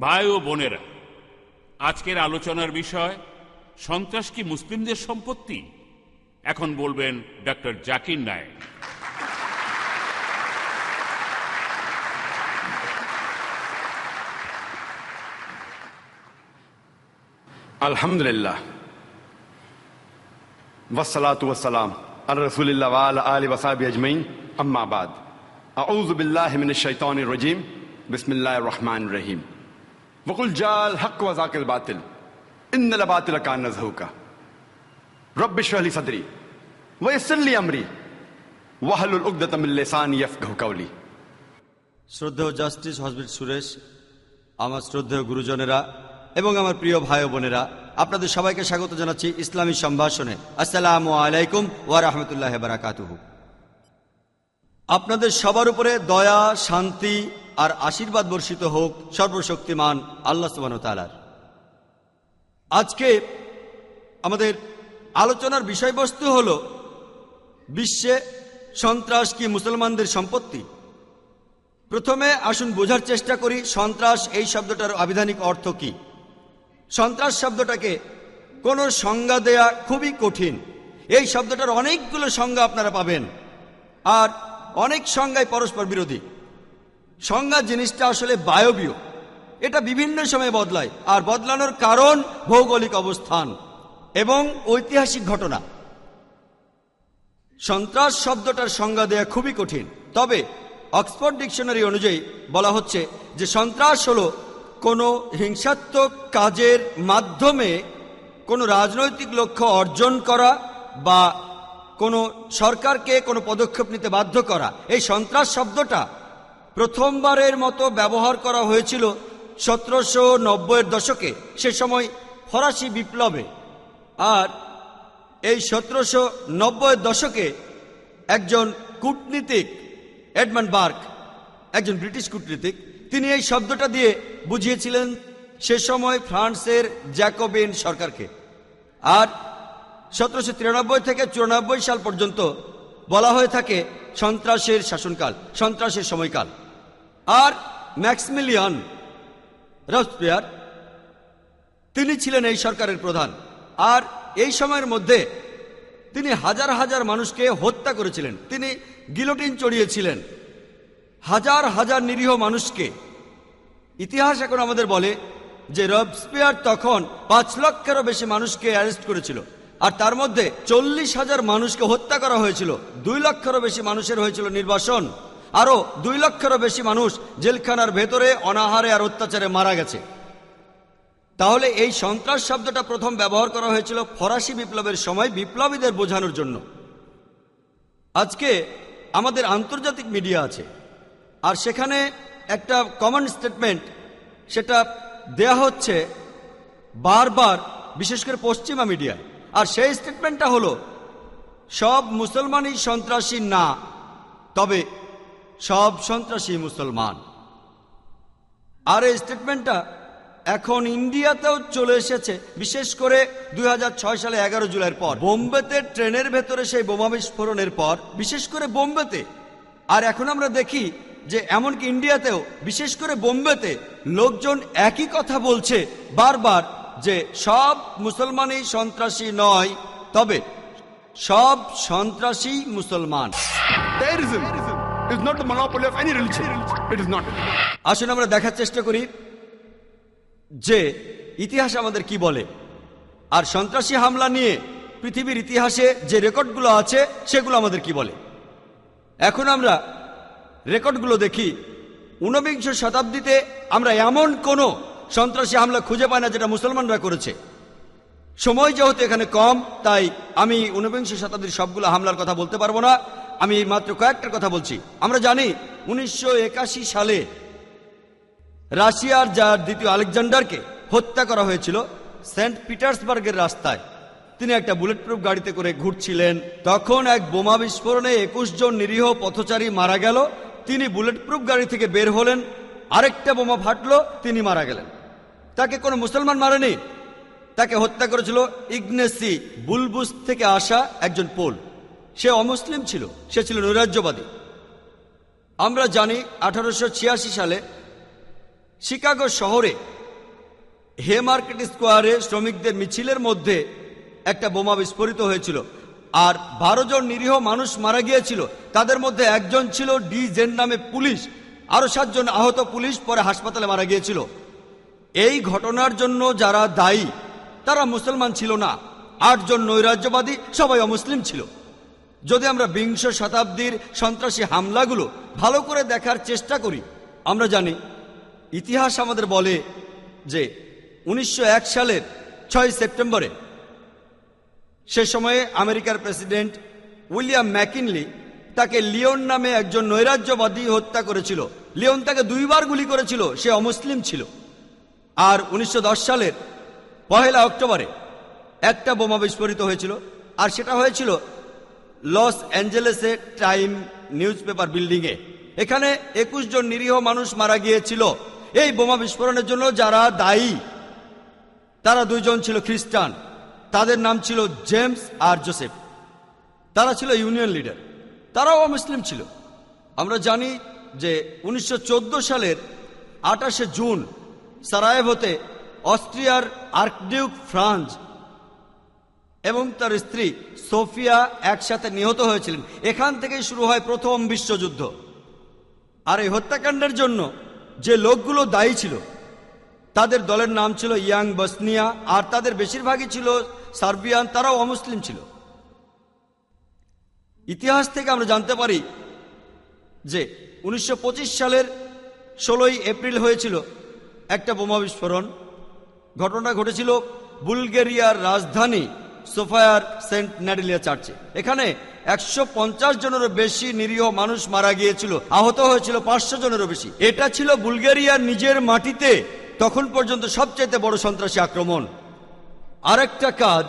ভাই ও বোনেরা, আজকের আলোচনার বিষয় সন্ত্রাস কি মুসলিমদের সম্পত্তি? এখন বলবেন ডক্টর জাকির নায়েক। আলহামদুলিল্লাহ ওয়াসসালাতু ওয়াসসালাম আলা রাসূলিল্লাহ ওয়া আলা আলিহি ওয়া সাহবিহি আজমাইন, আম্মা বাদ। আউযু বিল্লাহি মিনাশ শাইতানির রাজীম, বিসমিল্লাহির রহমানির রহিম। ওয়াকুল জাল হক ওয়া যাকিল বাতিল, ইন্নাল বাতিলা কানা যাহুকা। রব্বি ইশরাহ লি সাদরি ওয়া ইয়াসসির লি আমরি ওয়াহলুল উকদাতাম মিন লিসানি ইয়াফকাহু কাওলি। শ্রদ্ধেয় জাস্টিস হযরত সুরেশ, আমার শ্রদ্ধেয় গুরুজনেরা এবং আমার প্রিয় ভাই ও বোনেরা, আপনাদের সবাইকে স্বাগত জানাচ্ছি ইসলামী সম্ভাষণে। আসসালামু আলাইকুম ওয়া রাহমাতুল্লাহি ওয়া বারাকাতুহু। আপনাদের সবার উপরে দয়া, শান্তি আর আশীর্বাদ বর্ষিত হোক সর্বশক্তিমান আল্লাহ সুবহানাহু ওয়া তাআলার। আজকে আমাদের আলোচনার বিষয়বস্তু হল বিশ্বে সন্ত্রাস কি মুসলমানদের সম্পত্তি। প্রথমে আসুন বোঝার চেষ্টা করি সন্ত্রাস এই শব্দটার আবিধানিক অর্থ কি। সন্ত্রাস শব্দটাকে কোনো সংজ্ঞা দেয়া খুবই কঠিন। এই শব্দটার অনেকগুলো সংজ্ঞা আপনারা পাবেন, আর অনেক সংজ্ঞায় পরস্পর বিরোধী। সংজ্ঞা জিনিসটা আসলে বায়বীয়, এটা বিভিন্ন সময়ে বদলায়, আর বদলানোর কারণ ভৌগোলিক অবস্থান এবং ঐতিহাসিক ঘটনা। সন্ত্রাস শব্দটার সংজ্ঞা দেয়া খুবই কঠিন, তবে অক্সফোর্ড ডিকশনারি অনুযায়ী বলা হচ্ছে যে সন্ত্রাস হলো কোনো হিংসাত্মক কাজের মাধ্যমে কোনো রাজনৈতিক লক্ষ্য অর্জন করা বা কোনো সরকারকে কোনো পদক্ষেপ নিতে বাধ্য করা। এই সন্ত্রাস শব্দটা প্রথমবারের মতো ব্যবহার করা হয়েছিল 1790-এর দশকে, সে সময় ফরাসি বিপ্লবে। আর এই 1790-এর দশকে একজন কূটনীতিক, এডমন্ড বার্ক, একজন ব্রিটিশ কূটনীতিক, তিনি এই শব্দটা দিয়ে বুঝিয়েছিলেন সে সময় ফ্রান্সের জ্যাকোবিন সরকারকে। আর 1793 থেকে 94 সাল পর্যন্ত বলা হয়ে থাকে সন্ত্রাসের শাসনকাল, সন্ত্রাসের সময়কাল। আর ম্যাক্সিমিলিয়ান রবস্পিয়ার, তিনি ছিলেন এই সরকারের প্রধান। আর এই সময়ের মধ্যে তিনি হাজার হাজার মানুষকে হত্যা করেছিলেন, তিনি গিলোটিন চড়িয়েছিলেন হাজার হাজার নিরীহ মানুষকে। ইতিহাস এখন আমাদের বলে যে রবস্পিয়ার তখন 5 লক্ষেরও বেশি মানুষকে অ্যারেস্ট করেছিল, আর তার মধ্যে 40,000 মানুষকে হত্যা করা হয়েছিল। 2 লক্ষেরও বেশি মানুষের হয়েছিল নির্বাসন, আরও 2 লক্ষেরও বেশি মানুষ জেলখানার ভেতরে অনাহারে আর অত্যাচারে মারা গেছে। তাহলে এই সন্ত্রাস শব্দটা প্রথম ব্যবহার করা হয়েছিল ফরাসি বিপ্লবের সময় বিপ্লবীদের বোঝানোর জন্য। আজকে আমাদের আন্তর্জাতিক মিডিয়া আছে, আর সেখানে একটা কমন স্টেটমেন্ট সেটা দেয়া হচ্ছে বারবার, বিশেষ করে পশ্চিমা মিডিয়ায়। আর সেই স্টেটমেন্টটা হলো সব মুসলমানই সন্ত্রাসী না, তবে সব সন্ত্রাসী মুসলমান। আর এই স্টেটমেন্টটা এখন ইন্ডিয়াতেও চলে এসেছে, বিশেষ করে 2006 সালে 11 জুলাইয়ের পর বোম্বেতে ট্রেনের ভেতরে সেই বোমা বিস্ফোরণের পর, বিশেষ করে বোম্বেতে। আর এখন আমরা দেখি যে এমনকি ইন্ডিয়াতেও, বিশেষ করে বোম্বেতে, লোকজন একই কথা বলছে বারবার যে সব মুসলমানই সন্ত্রাসী নয়, তবে সব সন্ত্রাসী মুসলমান। আসুন আমরা দেখার চেষ্টা করি যে ইতিহাস আমাদের কি বলে, আর সন্ত্রাসী হামলা নিয়ে পৃথিবীর ইতিহাসে যে রেকর্ডগুলো আছে সেগুলো আমাদের কি বলে। এখন আমরা রেকর্ডগুলো দেখি। 19বিংশ শতাব্দীতে আমরা এমন কোনো সন্ত্রাসী হামলা খুঁজে পাই না যেটা মুসলমানরা করেছে। সময় যেহেতু এখানে কম, তাই আমি 19বিংশ শতাব্দীর সবগুলো হামলার কথা বলতে পারবো না, আমি মাত্র কয়েকটার কথা বলছি। আমরা জানি 1981 সালে রাশিয়ার যার দ্বিতীয় আলেকজান্ডারকে হত্যা করা হয়েছিল সেন্ট পিটার্সবার্গের রাস্তায়। তিনি একটা বুলেট প্রুফ গাড়িতে করে ঘুরছিলেন, তখন এক বোমা বিস্ফোরণে 21 জন নিরীহ পথচারী মারা গেল। তিনি বুলেট প্রুফ গাড়ি থেকে বের হলেন, আরেকটা বোমা ফাটলো, তিনি মারা গেলেন। তাকে কোনো মুসলমান মারেনি, তাকে হত্যা করেছিল ইগনেসি বুলবুস থেকে আসা একজন পোল। সে অমুসলিম ছিল, সে ছিল নৈরাজ্যবাদী। আমরা জানি 1886 সালে শিকাগো শহরে হে মার্কেট স্কোয়ারে শ্রমিকদের মিছিলের মধ্যে একটা বোমা বিস্ফোরিত হয়েছিল, আর 12 জন নিরীহ মানুষ মারা গিয়েছিল। তাদের মধ্যে একজন ছিল ডি জেন নামে পুলিশ, আরো 7 জন আহত পুলিশ পরে হাসপাতালে মারা গিয়েছিল। এই ঘটনার জন্য যারা দায়ী তারা মুসলমান ছিল না। 8 জন নৈরাজ্যবাদী, সবাই অমুসলিম ছিল। যদি আমরা বিংশ শতাব্দীর সন্ত্রাসী হামলাগুলো ভালো করে দেখার চেষ্টা করি, আমরা জানি ইতিহাস আমাদের বলে যে 1901 সালের 6 সেপ্টেম্বরে সে সময়ে আমেরিকার প্রেসিডেন্ট উইলিয়াম ম্যাকিনলি তাকে লিওন নামে একজন নৈরাজ্যবাদী হত্যা করেছিল। লিওন তাকে 2 বার গুলি করেছিল, সে অমুসলিম ছিল। আর 1910 সালের 1 অক্টোবরে একটা বোমা বিস্ফোরিত হয়েছিল, আর সেটা হয়েছিল লস অ্যাঞ্জেলেসে টাইম নিউজ পেপার বিল্ডিংয়ে। এখানে 21 জন নিরীহ মানুষ মারা গিয়েছিল। এই বোমা বিস্ফোরণের জন্য যারা দায়ী তারা 2 জন ছিল খ্রিস্টান, তাদের নাম ছিল জেমস আর জোসেফ। তারা ছিল ইউনিয়ন লিডার, তারাও অমুসলিম ছিল। আমরা জানি যে 1914 সালের 28শে জুন সারায়েভোতে অস্ট্রিয়ার আর্কডিউক ফ্রাঞ্জ এবং তার স্ত্রী সোফিয়া একসাথে নিহত হয়েছিলেন। এখান থেকেই শুরু হয় প্রথম বিশ্বযুদ্ধ। আর এই হত্যাকাণ্ডের জন্য যে লোকগুলো দায়ী ছিল তাদের দলের নাম ছিল ইয়াং বসনিয়া, আর তাদের বেশিরভাগই ছিল সার্বিয়ান, তারাও অমুসলিম ছিল। ইতিহাস থেকে আমরা জানতে পারি যে 1925 সালের 16 এপ্রিল হয়েছিল একটা বোমা বিস্ফোরণ। ঘটনা ঘটেছিল বুলগেরিয়ার রাজধানী সোফায়ার সেন্ট ন্যাডিলিয়া চার্চে। এখানে 150 জনেরও বেশি নিরীহ মানুষ মারা গিয়েছিল, আহত হয়েছিল 500 জনেরও বেশি। এটা ছিল বুলগেরিয়ার নিজের মাটিতে তখন পর্যন্ত সবচেয়ে বড় সন্ত্রাসী আক্রমণ। আরেকটা কাজ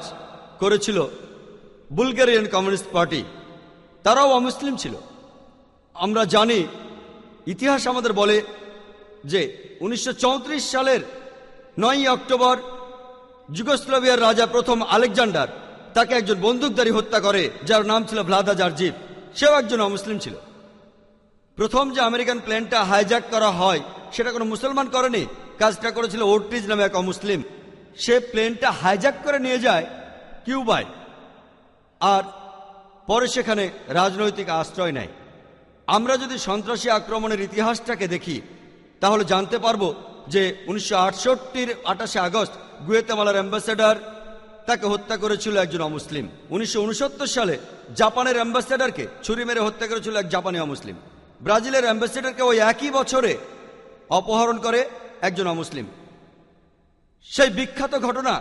করেছিল বুলগেরিয়ান কমিউনিস্ট পার্টি, তারাও অমুসলিম ছিল। আমরা জানি ইতিহাস আমাদের বলে যে 1934 সালের 9 অক্টোবর যুগোস্লাভিয়ার রাজা প্রথম আলেকজান্ডার তাকে একজন বন্দুকধারী হত্যা করে যার নাম ছিল ভ্লাদা জার্জিভ। সেও একজন অমুসলিম ছিল। প্রথম যে আমেরিকান প্লেনটা হাইজ্যাক করা হয় সেটা কোনো মুসলমান করেনি, কাজটা করেছিল ওর্টিজ নামে এক অমুসলিম। সে প্লেনটা হাইজ্যাক করে নিয়ে যায় কিউবায়, আর পরে সেখানে রাজনৈতিক আশ্রয় নেয়। আমরা যদি সন্ত্রাসী আক্রমণের ইতিহাসটাকে দেখি তাহলে জানতে পারবো যে 1968-র 28শে আগস্ট গুয়েতেমালার অ্যাম্বাসেডার তাকে হত্যা করেছিল একজন অমুসলিম। 1969 সালে জাপানের অ্যাম্বাসেডারকে ছুরি মেরে হত্যা করেছিল এক জাপানি অমুসলিম। ব্রাজিলের অ্যাম্বাসেডারকে ওই একই বছরে অপহরণ করে একজন অমুসলিম। সেই বিখ্যাত ঘটনা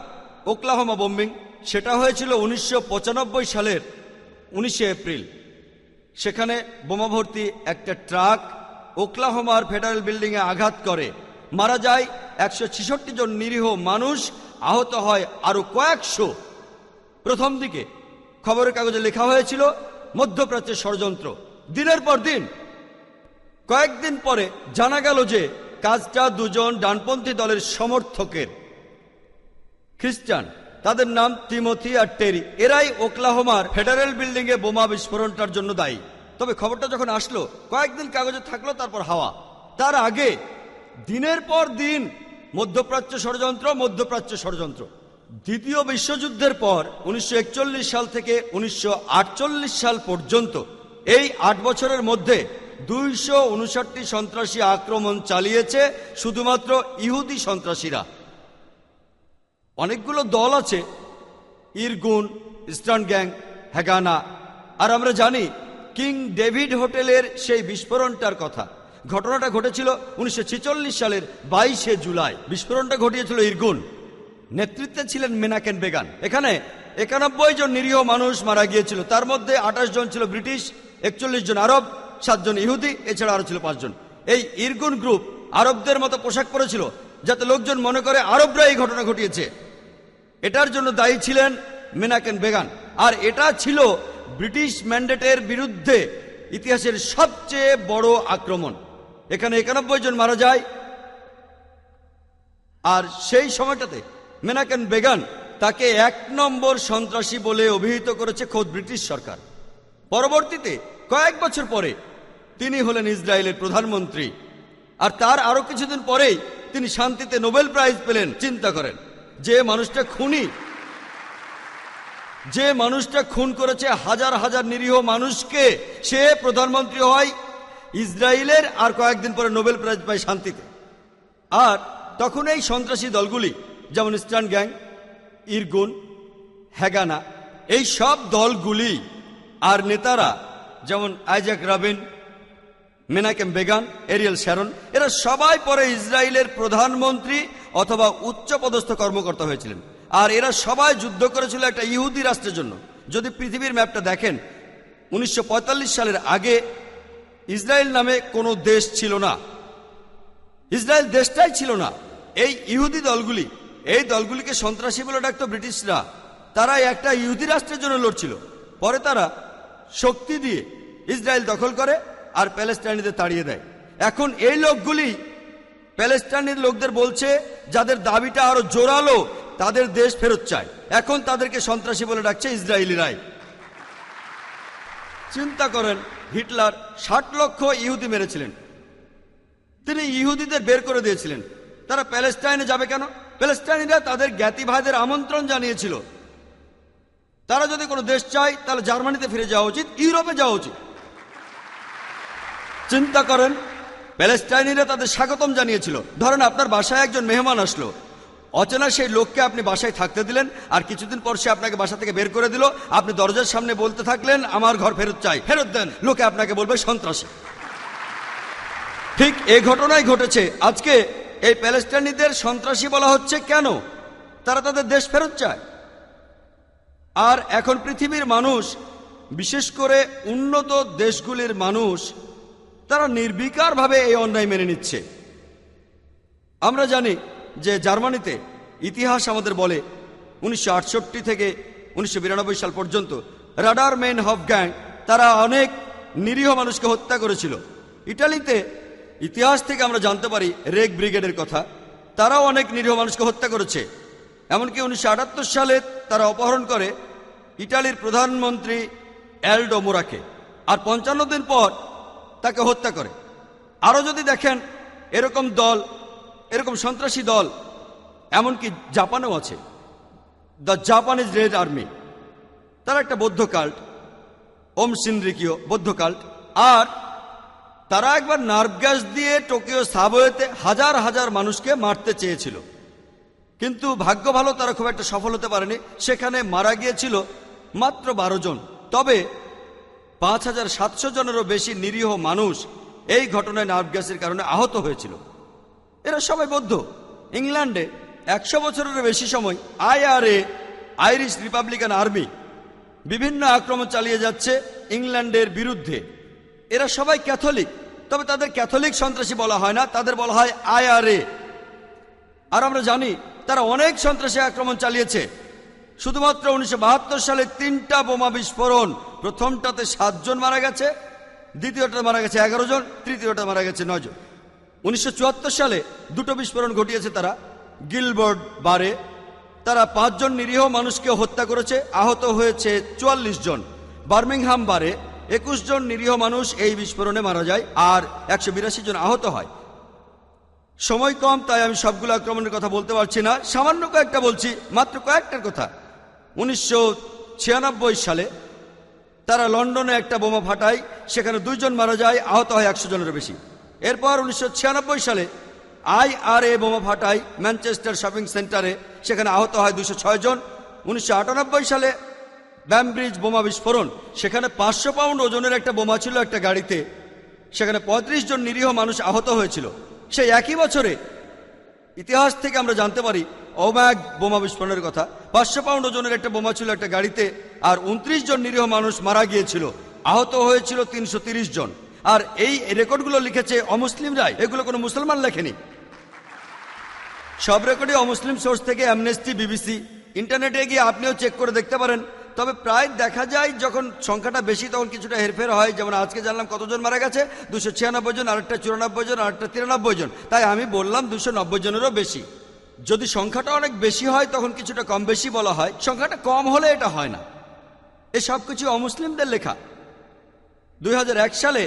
ওকলাহোমা বোম্বিং, সেটা হয়েছিল 1995 সালের 19শে এপ্রিল। সেখানে বোমা ভর্তি একটা ট্রাক ওকলাহোমার ফেডারেল বিল্ডিংয়ে আঘাত করে, মারা যায় 166 জন নিরীহ মানুষ, আহত হয় আরো কয়েকশো। প্রথম দিকে খবরের কাগজে লেখা হয়েছিল মধ্যপ্রাচ্যের ষড়যন্ত্র। দিনের পর দিন, কয়েকদিন পরে জানা গেল যে কাজটা 2 জন ডানপন্থী দলের সমর্থকের, খ্রিস্টান, তাদের নাম তিমোথি আর টেরি। এরাই ওকলাহোমার ফেডারেল বিল্ডিংয়ে বোমা বিস্ফোরণটার জন্য দায়ী। তবে খবরটা যখন আসলো কয়েকদিন কাগজে থাকলো, তারপর হাওয়া। তার আগে দিনের পর দিন মধ্যপ্রাচ্য ষড়যন্ত্র, মধ্যপ্রাচ্য ষড়যন্ত্র। দ্বিতীয় বিশ্বযুদ্ধের পর 1941 সাল থেকে 1948 সাল পর্যন্ত এই 8 বছরের মধ্যে 259টি সন্ত্রাসী আক্রমণ চালিয়েছে শুধুমাত্র ইহুদি সন্ত্রাসীরা। অনেকগুলো দল আছে, ইরগুন, ইস্টার্ন গ্যাং, হ্যাগানা। আর আমরা জানি কিং ডেভিড হোটেলের সেই বিস্ফোরণটার কথা। ঘটনাটা ঘটেছিল 1946 সালের 22শে জুলাই। বিস্ফোরণটা ঘটিয়েছিল ইরগুন, নেতৃত্বে ছিলেন মেনাকেন বেগান। এখানে 91 জন নিরীহ মানুষ মারা গিয়েছিল, তার মধ্যে 28 জন ছিল ব্রিটিশ, 41 জন আরব, 7 জন ইহুদি, এছাড়া আরো ছিল 5 জন। এই ইরগুন গ্রুপ আরবদের মতো পোশাক পরেছিল যাতে লোকজন মনে করে আরবরা এই ঘটনা ঘটিয়েছে। এটার জন্য দায়ী ছিলেন মেনাকেন বেগান। আর এটা ছিল ব্রিটিশ ম্যান্ডেটের বিরুদ্ধে ইতিহাসের সবচেয়ে বড় আক্রমণ। এখানে 91 জন মারা যায়। আর সেই সময়টাতে মেনাকেন বেগান তাকে 1 নম্বর সন্ত্রাসী বলে অভিহিত করেছে খোদ ব্রিটিশ সরকার। পরবর্তীতে কয়েক বছর পরে তিনি হলেন ইসরায়েলের প্রধানমন্ত্রী। আর তার আরো কিছুদিন পরেই তিনি শান্তিতে নোবেল প্রাইজ পেলেন। চিন্তা করেন, যে মানুষটা খুনি, যে মানুষটা খুন করেছে হাজার হাজার নিরীহ মানুষকে, সে প্রধানমন্ত্রী হয় ইসরায়েলের, আর কয়েকদিন পরে নোবেল প্রাইজ পায় শান্তিতে। আর তখন এই সন্ত্রাসী দলগুলি যেমন ইস্টার্ন গ্যাং, ইরগুন, হ্যাগানা, এই সব দলগুলি আর নেতারা যেমন Isaac Rabin, মেনাকেম began, Ariel Sharon, এরা সবাই পরে ইসরায়েলের প্রধানমন্ত্রী অথবা উচ্চপদস্থ কর্মকর্তা হয়েছিলেন। আর এরা সবাই যুদ্ধ করেছিল একটা ইহুদি রাষ্ট্রের জন্য। যদি পৃথিবীর ম্যাপটা দেখেন, 1945 সালের আগে ইসরায়েল নামে কোনো দেশ ছিল না, ইসরায়েল দেশটাই ছিল না। এই ইহুদি দলগুলি, এই দলগুলিকে সন্ত্রাসী বলে ডাকতো ব্রিটিশরা। তারা একটা ইহুদি রাষ্ট্রের জন্য লড়ছিল। পরে তারা শক্তি দিয়ে ইসরায়েল দখল করে আর প্যালেস্টাইনিদের তাড়িয়ে দেয়। এখন এই লোকগুলি প্যালেস্টাইনের লোকদের বলছে, যাদের দাবিটা আরো জোরালো, তাদের দেশ ফেরত চায়। এখন তাদেরকে সন্ত্রাসী বলে ডাকছে ইসরায়েলিরাই। চিন্তা করেন, হিটলার 60 লক্ষ ইহুদি মেরেছিলেন, তিনি ইহুদিদের বের করে দিয়েছিলেন। তারা প্যালেস্টাইনে যাবে কেন? প্যালেস্টাইনিরা তাদের জ্ঞাতি ভাইদের আমন্ত্রণ জানিয়েছিল, তারা যদি কোনো দেশ চায় তাহলে জার্মানিতে ফিরে যাওয়া উচিত, ইউরোপে যাওয়া উচিত। চিন্তা করেন, প্যালেস্টাইনিরা তাদের স্বাগতম জানিয়েছিল। ধরেন আপনার বাসায় একজন মেহমান আসলো, অচেনা সেই লোককে আপনি বাসায় থাকতে দিলেন, আর কিছুদিন পর সে আপনাকে বাসা থেকে বের করে দিল। আপনি দরজার সামনে বলতে থাকলেন, আমার ঘর ফেরত চাই, ফেরত দেন। লোকে আপনাকে বলবে সন্ত্রাসী। ঠিক এই ঘটনাই ঘটেছে। আজকে এই প্যালেস্টাইনিদের সন্ত্রাসী বলা হচ্ছে কেন? তারা তাদের দেশ ফেরত চায়। আর এখন পৃথিবীর মানুষ, বিশেষ করে উন্নত দেশগুলির মানুষ, তারা নির্বিকারভাবে এই অন্যায় মেনে নিচ্ছে। আমরা জানি যে জার্মানিতে ইতিহাস আমাদের বলে 1968 থেকে 1992 সাল পর্যন্ত রাডার মেন হফ গ্যাং, তারা অনেক নিরীহ মানুষকে হত্যা করেছিল। ইটালিতে ইতিহাস থেকে আমরা জানতে পারি রেগ ব্রিগেডের কথা, তারাও অনেক নিরীহ মানুষকে হত্যা করেছে। এমনকি 1978 সালে তারা অপহরণ করে ইটালির প্রধানমন্ত্রী অ্যালডো মোরাকে, আর 55 দিন পর তাকে হত্যা করে। আরো যদি দেখেন, এরকম দল, এরকম সন্ত্রাসী দল এমনকি জাপানেও আছে, দ্য জাপানিজ রেড আর্মি। তারা একটা বৌদ্ধ কাল্ট, ওম সিনরিকিও বৌদ্ধ কাল্ট। আর তারা একবার নার্ভ গ্যাস দিয়ে টোকিও সাবওয়েতে হাজার হাজার মানুষকে মারতে চেয়েছিল, কিন্তু ভাগ্য ভালো তারা খুব একটা সফল হতে পারেনি। সেখানে মারা গিয়েছিল মাত্র 12 জন। তবে 5700 জনেরও বেশি নিরীহ মানুষ এই ঘটনায় নার্ভ গ্যাসের কারণে আহত হয়েছিল। এরা সবাই বৌদ্ধ। ইংল্যান্ডে 100 বছরের বেশি সময় IRA, আইরিশ রিপাবলিকান আর্মি, বিভিন্ন আক্রমণ চালিয়ে যাচ্ছে ইংল্যান্ডের বিরুদ্ধে। এরা সবাই ক্যাথলিক, তবে তাদের ক্যাথলিক সন্ত্রাসী বলা হয় না, তাদের বলা হয় IRA। আর আমরা জানি তারা অনেক সন্ত্রাসী আক্রমণ চালিয়েছে। শুধুমাত্র 1972 সালে 3টা বোমা বিস্ফোরণ, প্রথমটাতে 7 জন মারা গেছে, দ্বিতীয়টা মারা গেছে 11 জন, তৃতীয়টা মারা গেছে 9 জন। 1974 সালে 2টো বিস্ফোরণ ঘটিয়েছে তারা গিলবার্ট বারে। তারা 5 জন নিরীহ মানুষকে হত্যা করেছে, আহত হয়েছে 44 জন। বার্মিংহাম বারে 21 জন নিরীহ মানুষ এই বিস্ফোরণে মারা যায়, আর 182 জন আহত হয়। সময় কম, তাই আমি সবগুলো আক্রমণের কথা বলতে পারছি না, সামান্য কয়েকটা বলছি, মাত্র কয়েকটার কথা। 1996 সালে তারা লন্ডনে একটা বোমা ফাটায়, সেখানে 2 জন মারা যায়, আহত হয় 100 জনের বেশি। এরপর 1996 সালে IRA বোমা ফাটায় ম্যানচেস্টার শপিং সেন্টারে, সেখানে আহত হয় 206 জন। 1998 সালে ব্যামব্রিজ বোমা বিস্ফোরণ, সেখানে 500 পাউন্ড ওজনের একটা বোমা ছিল একটা গাড়িতে, সেখানে 35 জন নিরীহ মানুষ আহত হয়েছিল। সেই একই বছরে ইতিহাস থেকে আমরা জানতে পারি ওম্যাগ বোমা বিস্ফোরণের কথা। 500 পাউন্ড ওজনের একটা বোমা ছিল একটা গাড়িতে, আর 29 জন নিরীহ মানুষ মারা গিয়েছিল, আহত হয়েছিল 330 জন। আর এই রেকর্ডগুলো লিখেছে অমুসলিমরাই, এগুলো কোনো মুসলমান লেখেনি। সব রেকর্ডই অমুসলিম সোর্স থেকে, অ্যামনেস্টি, বিবিসি। ইন্টারনেটে গিয়ে আপনিও চেক করে দেখতে পারেন। তবে প্রায় দেখা যায় যখন সংখ্যাটা বেশি তখন কিছুটা হেরফের হয়। যেমন আজকে জানলাম কতজন মারা গেছে, 296 জন, আরেকটা 94 জন, আরেকটা 93 জন, তাই আমি বললাম 290 জনেরও বেশি। যদি সংখ্যাটা অনেক বেশি হয় তখন কিছুটা কম বেশি বলা হয়, সংখ্যাটা কম হলে এটা হয় না। এই সব কিছু অমুসলিমদের লেখা। 2001 সালে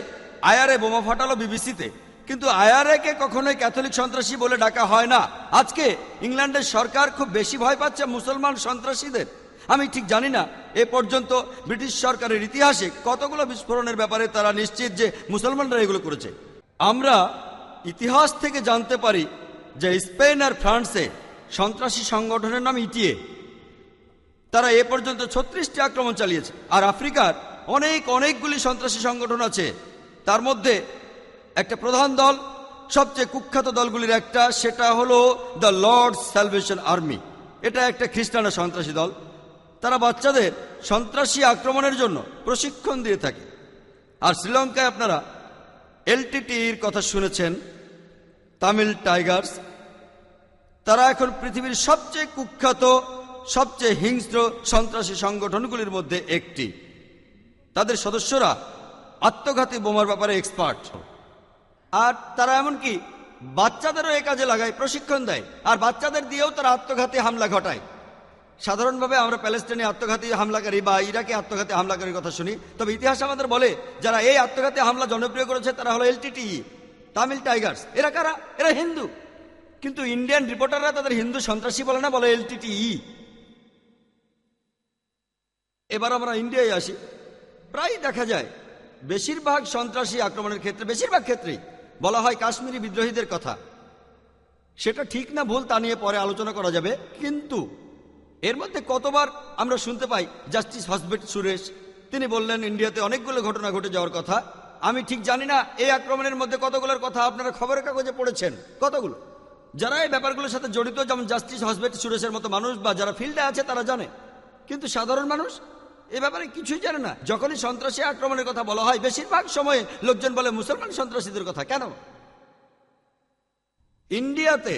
IRA বোমা ফাটালো বিবিসিতে, কিন্তু IRA কে কখনোই ক্যাথলিক সন্ত্রাসী বলে ডাকা হয় না। আজকে ইংল্যান্ডের সরকার খুব বেশি ভয় পাচ্ছে মুসলমান সন্ত্রাসীদের। আমি ঠিক জানি না এ পর্যন্ত ব্রিটিশ সরকারের ইতিহাসে কতগুলো বিস্ফোরণের ব্যাপারে তারা নিশ্চিত যে মুসলমানরা এগুলো করেছে। আমরা ইতিহাস থেকে জানতে পারি যে স্পেন আর ফ্রান্সে সন্ত্রাসী সংগঠনের নাম ইটিএ, তারা এ পর্যন্ত 36টি আক্রমণ চালিয়েছে। আর আফ্রিকার অনেকগুলি সন্ত্রাসী সংগঠন আছে, তার মধ্যে একটা প্রধান দল, সবচেয়ে কুখ্যাত দলগুলির একটা, সেটা হলো দ্য লর্ড স্যালভেশন আর্মি। এটা একটা খ্রিস্টান সন্ত্রাসী দল। তারা বাচ্চাদের সন্ত্রাসী আক্রমণের জন্য প্রশিক্ষণ দিয়ে থাকে। আর শ্রীলঙ্কায় আপনারা LTTEর কথা শুনেছেন, তামিল টাইগার্স। তারা এখন পৃথিবীর সবচেয়ে কুখ্যাত, সবচেয়ে হিংস্র সন্ত্রাসী সংগঠনগুলির মধ্যে একটি। তাদের সদস্যরা আত্মঘাতী বোমার ব্যাপারে এক্সপার্ট। আর তারা এমনকি বাচ্চাদেরও এ কাজে লাগায়, প্রশিক্ষণ দেয়। আর বাচ্চাদের দিয়েও তারা আত্মঘাতী হামলা ঘটায়। সাধারণভাবে আমরা প্যালেস্টাইনে আত্মঘাতী হামলাকারী বা ইরাকে আত্মঘাতী হামলাকারীর কথা শুনি, তবে ইতিহাস আমাদের বলে যারা এই আত্মঘাতী হামলা জনপ্রিয় করেছে তারা হলো LTTE, তামিল টাইগার্স। এরা কারা? এরা হিন্দু। কিন্তু ইন্ডিয়ান রিপোর্টাররা তাদের হিন্দু সন্ত্রাসী বলে না, বলে LTTE। এবার আমরা ইন্ডিয়ায় আসি। প্রায় দেখা যায় বেশিরভাগ সন্ত্রাসী আক্রমণের ক্ষেত্রে, বেশিরভাগ ক্ষেত্রেই বলা হয় কাশ্মীরি বিদ্রোহীদের কথা। সেটা ঠিক না ভুল তা নিয়ে পরে আলোচনা করা যাবে। কিন্তু এর মধ্যে কতবার আমরা শুনতে পাই জাস্টিস হসবেট সুরেশ, তিনি বললেন ইন্ডিয়াতে অনেকগুলো ঘটনা ঘটে যাওয়ার কথা। আমি ঠিক জানি না এই আক্রমণের মধ্যে কতগুলোর কথা আপনারা খবরের কাগজে পড়েছেন, কতগুলো। যারা এই ব্যাপারগুলোর সাথে জড়িত, যেমন জাস্টিস হসবেট সুরেশের মতো মানুষ বা যারা ফিল্ডে আছে তারা জানে, কিন্তু সাধারণ মানুষ এ ব্যাপারে কিছুই জানে না। যখনই সন্ত্রাসী আক্রমণের কথা বলা হয় বেশিরভাগ সময়ে লোকজন বলে মুসলমান সন্ত্রাসীদের কথা। কেন? ইন্ডিয়াতে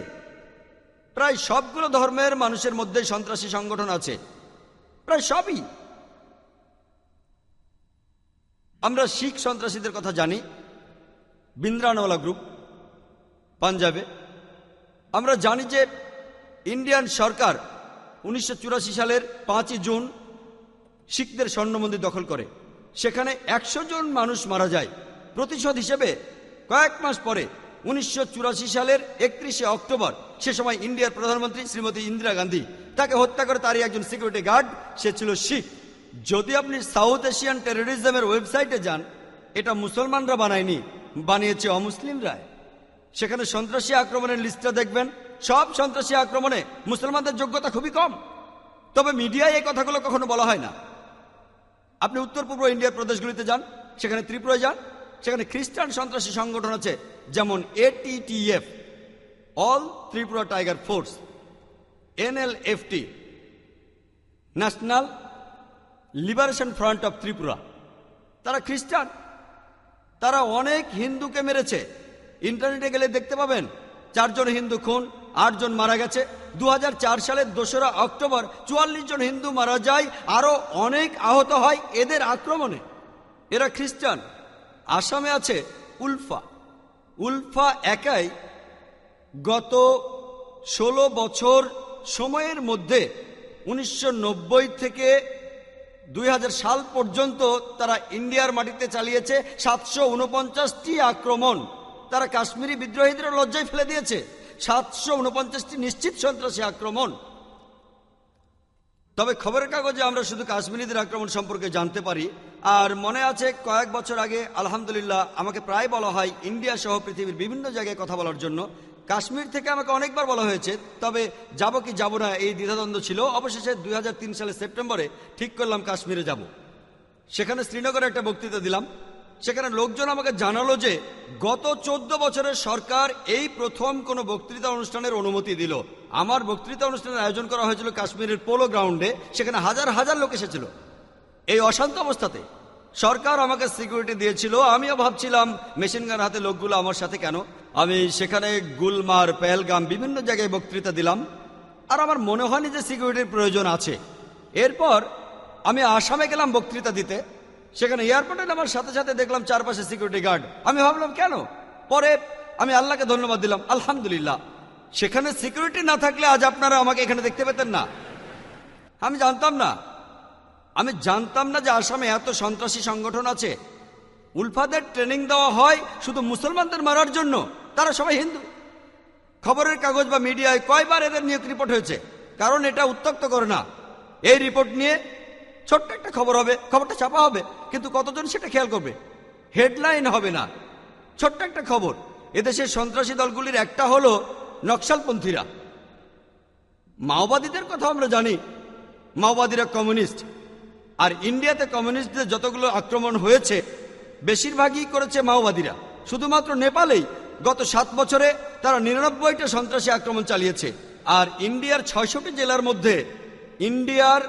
প্রায় সবগুলো ধর্মের মানুষের মধ্যে সন্ত্রাসী সংগঠন আছে, প্রায় সবই। আমরা শিখ সন্ত্রাসীদের কথা জানি, বিন্দ্রানওয়ালা গ্রুপ পাঞ্জাবে। আমরা জানি যে ইন্ডিয়ান সরকার 1984 সালের 5ই জুন শিখদের স্বর্ণ মন্দির দখল করে, সেখানে 100 জন মানুষ মারা যায়। প্রতিশোধ হিসেবে কয়েক মাস পরে 1984 সালের 31শে অক্টোবর, সে সময় ইন্ডিয়ার প্রধানমন্ত্রী শ্রীমতী ইন্দিরা গান্ধী, তাকে হত্যা করে তারই একজন সিকিউরিটি গার্ড, সে ছিল শিখ। যদি আপনি সাউথ এশিয়ান টেরোরিজমের ওয়েবসাইটে যান, এটা মুসলমানরা বানায়নি, বানিয়েছে অমুসলিমরা। সেখানে সন্ত্রাসী আক্রমণের লিস্টটা দেখবেন, সব সন্ত্রাসী আক্রমণে মুসলমানদের যোগ্যতা খুবই কম। তবে মিডিয়ায় এই কথাগুলো কখনো বলা হয় না। আপনি উত্তর পূর্ব ইন্ডিয়ার প্রদেশগুলিতে যান, সেখানে ত্রিপুরায় যান, সেখানে খ্রিস্টান সন্ত্রাসী সংগঠন আছে, যেমন ATTF, all Tripura tiger force, NLFT, national liberation front of Tripura. তারা খ্রিস্টান, তারা অনেক হিন্দুকে মেরেছে। ইন্টারনেটে গেলে দেখতে পাবেন 4 জন হিন্দু খুন, 8 জন মারা গেছে। 2004 সালের 2রা অক্টোবর 44 জন হিন্দু মারা যায়, আরো অনেক আহত হয় এদের আক্রমণে। এরা খ্রিস্টান। আসামে আছে উলফা। উলফা একাই গত 16 বছর সময়ের মধ্যে 1990 থেকে 2000 সাল পর্যন্ত তারা ইন্ডিয়ার মাটিতে চালিয়েছে 749টি আক্রমণ। তারা কাশ্মীরি বিদ্রোহীদের লজ্জায় ফেলে দিয়েছে। 749টি নিশ্চিত সন্ত্রাসী আক্রমণ। তবে খবরের কাগজে আমরা শুধু কাশ্মীরিদের আক্রমণ সম্পর্কে জানতে পারি। আর মনে আছে কয়েক বছর আগে আলহামদুলিল্লাহ আমাকে প্রায় বলা হয় ইন্ডিয়া সহ পৃথিবীর বিভিন্ন জায়গায় কথা বলার জন্য। কাশ্মীর থেকে আমাকে অনেকবার বলা হয়েছে, তবে যাব কি যাব না এই দ্বিধাদ্বন্দ্ব ছিল। অবশেষে 2003 সালের সেপ্টেম্বরে ঠিক করলাম কাশ্মীরে যাব। সেখানে শ্রীনগরে একটা বক্তৃতা দিলাম। সেখানে লোকজন আমাকে জানালো যে গত 14 বছরের সরকার এই প্রথম কোনো বক্তৃতা অনুষ্ঠানের অনুমতি দিল। আমার বক্তৃতা অনুষ্ঠানের আয়োজন করা হয়েছিল কাশ্মীরের পোলো গ্রাউন্ডে, সেখানে হাজার হাজার লোক এসেছিল। এই অশান্ত অবস্থাতে সরকার আমাকে সিকিউরিটি দিয়েছিল। আমিও ভাবছিলাম মেশিন গান হাতে লোকগুলো আমার সাথে কেন। আমি সেখানে গুলমার, পেহেলগাম বিভিন্ন জায়গায় বক্তৃতা দিলাম, আর আমার মনে হয়নি যে সিকিউরিটির প্রয়োজন আছে। এরপর আমি আসামে গেলাম বক্তৃতা দিতে। সেখানে এয়ারপোর্টে নামার সাথে সাথে দেখলাম চারপাশে সিকিউরিটি গার্ড। আমি ভাবলাম কেন? পরে আমি আল্লাহকে ধন্যবাদ দিলাম, আলহামদুলিল্লাহ সেখানে সিকিউরিটি না থাকলে আজ আপনারা আমাকে এখানে দেখতে পেতেন না। আমি জানতাম না যে আসামে এত সন্ত্রাসী সংগঠন আছে। উলফাদের ট্রেনিং দেওয়া হয় শুধু মুসলমানদের মারার জন্য, তারা সবাই হিন্দু। খবরের কাগজ বা মিডিয়ায় কয়বার এদের নিয়ে রিপোর্ট হয়েছে, কারণ এটা উত্তক্ত করে না। এই রিপোর্ট নিয়ে ছোট্ট একটা খবর হবে, খবরটা ছাপা হবে, কিন্তু কতজন সেটা খেয়াল করবে? হেডলাইন হবে না, ছোট্ট একটা খবর। এদেশের সন্ত্রাসী দলগুলির একটা হলো নকশালপন্থীরা। মাওবাদীদের কথা আমরা জানি, মাওবাদীরা কমিউনিস্ট। আর ইন্ডিয়াতে কমিউনিস্টদের যতগুলো আক্রমণ হয়েছে বেশিরভাগই করেছে মাওবাদীরা। শুধুমাত্র নেপালেই গত 7 বছরে তারা 99টা সন্ত্রাসী আক্রমণ চালিয়েছে। আর ইন্ডিয়ার 600টি জেলার মধ্যে ইন্ডিয়ার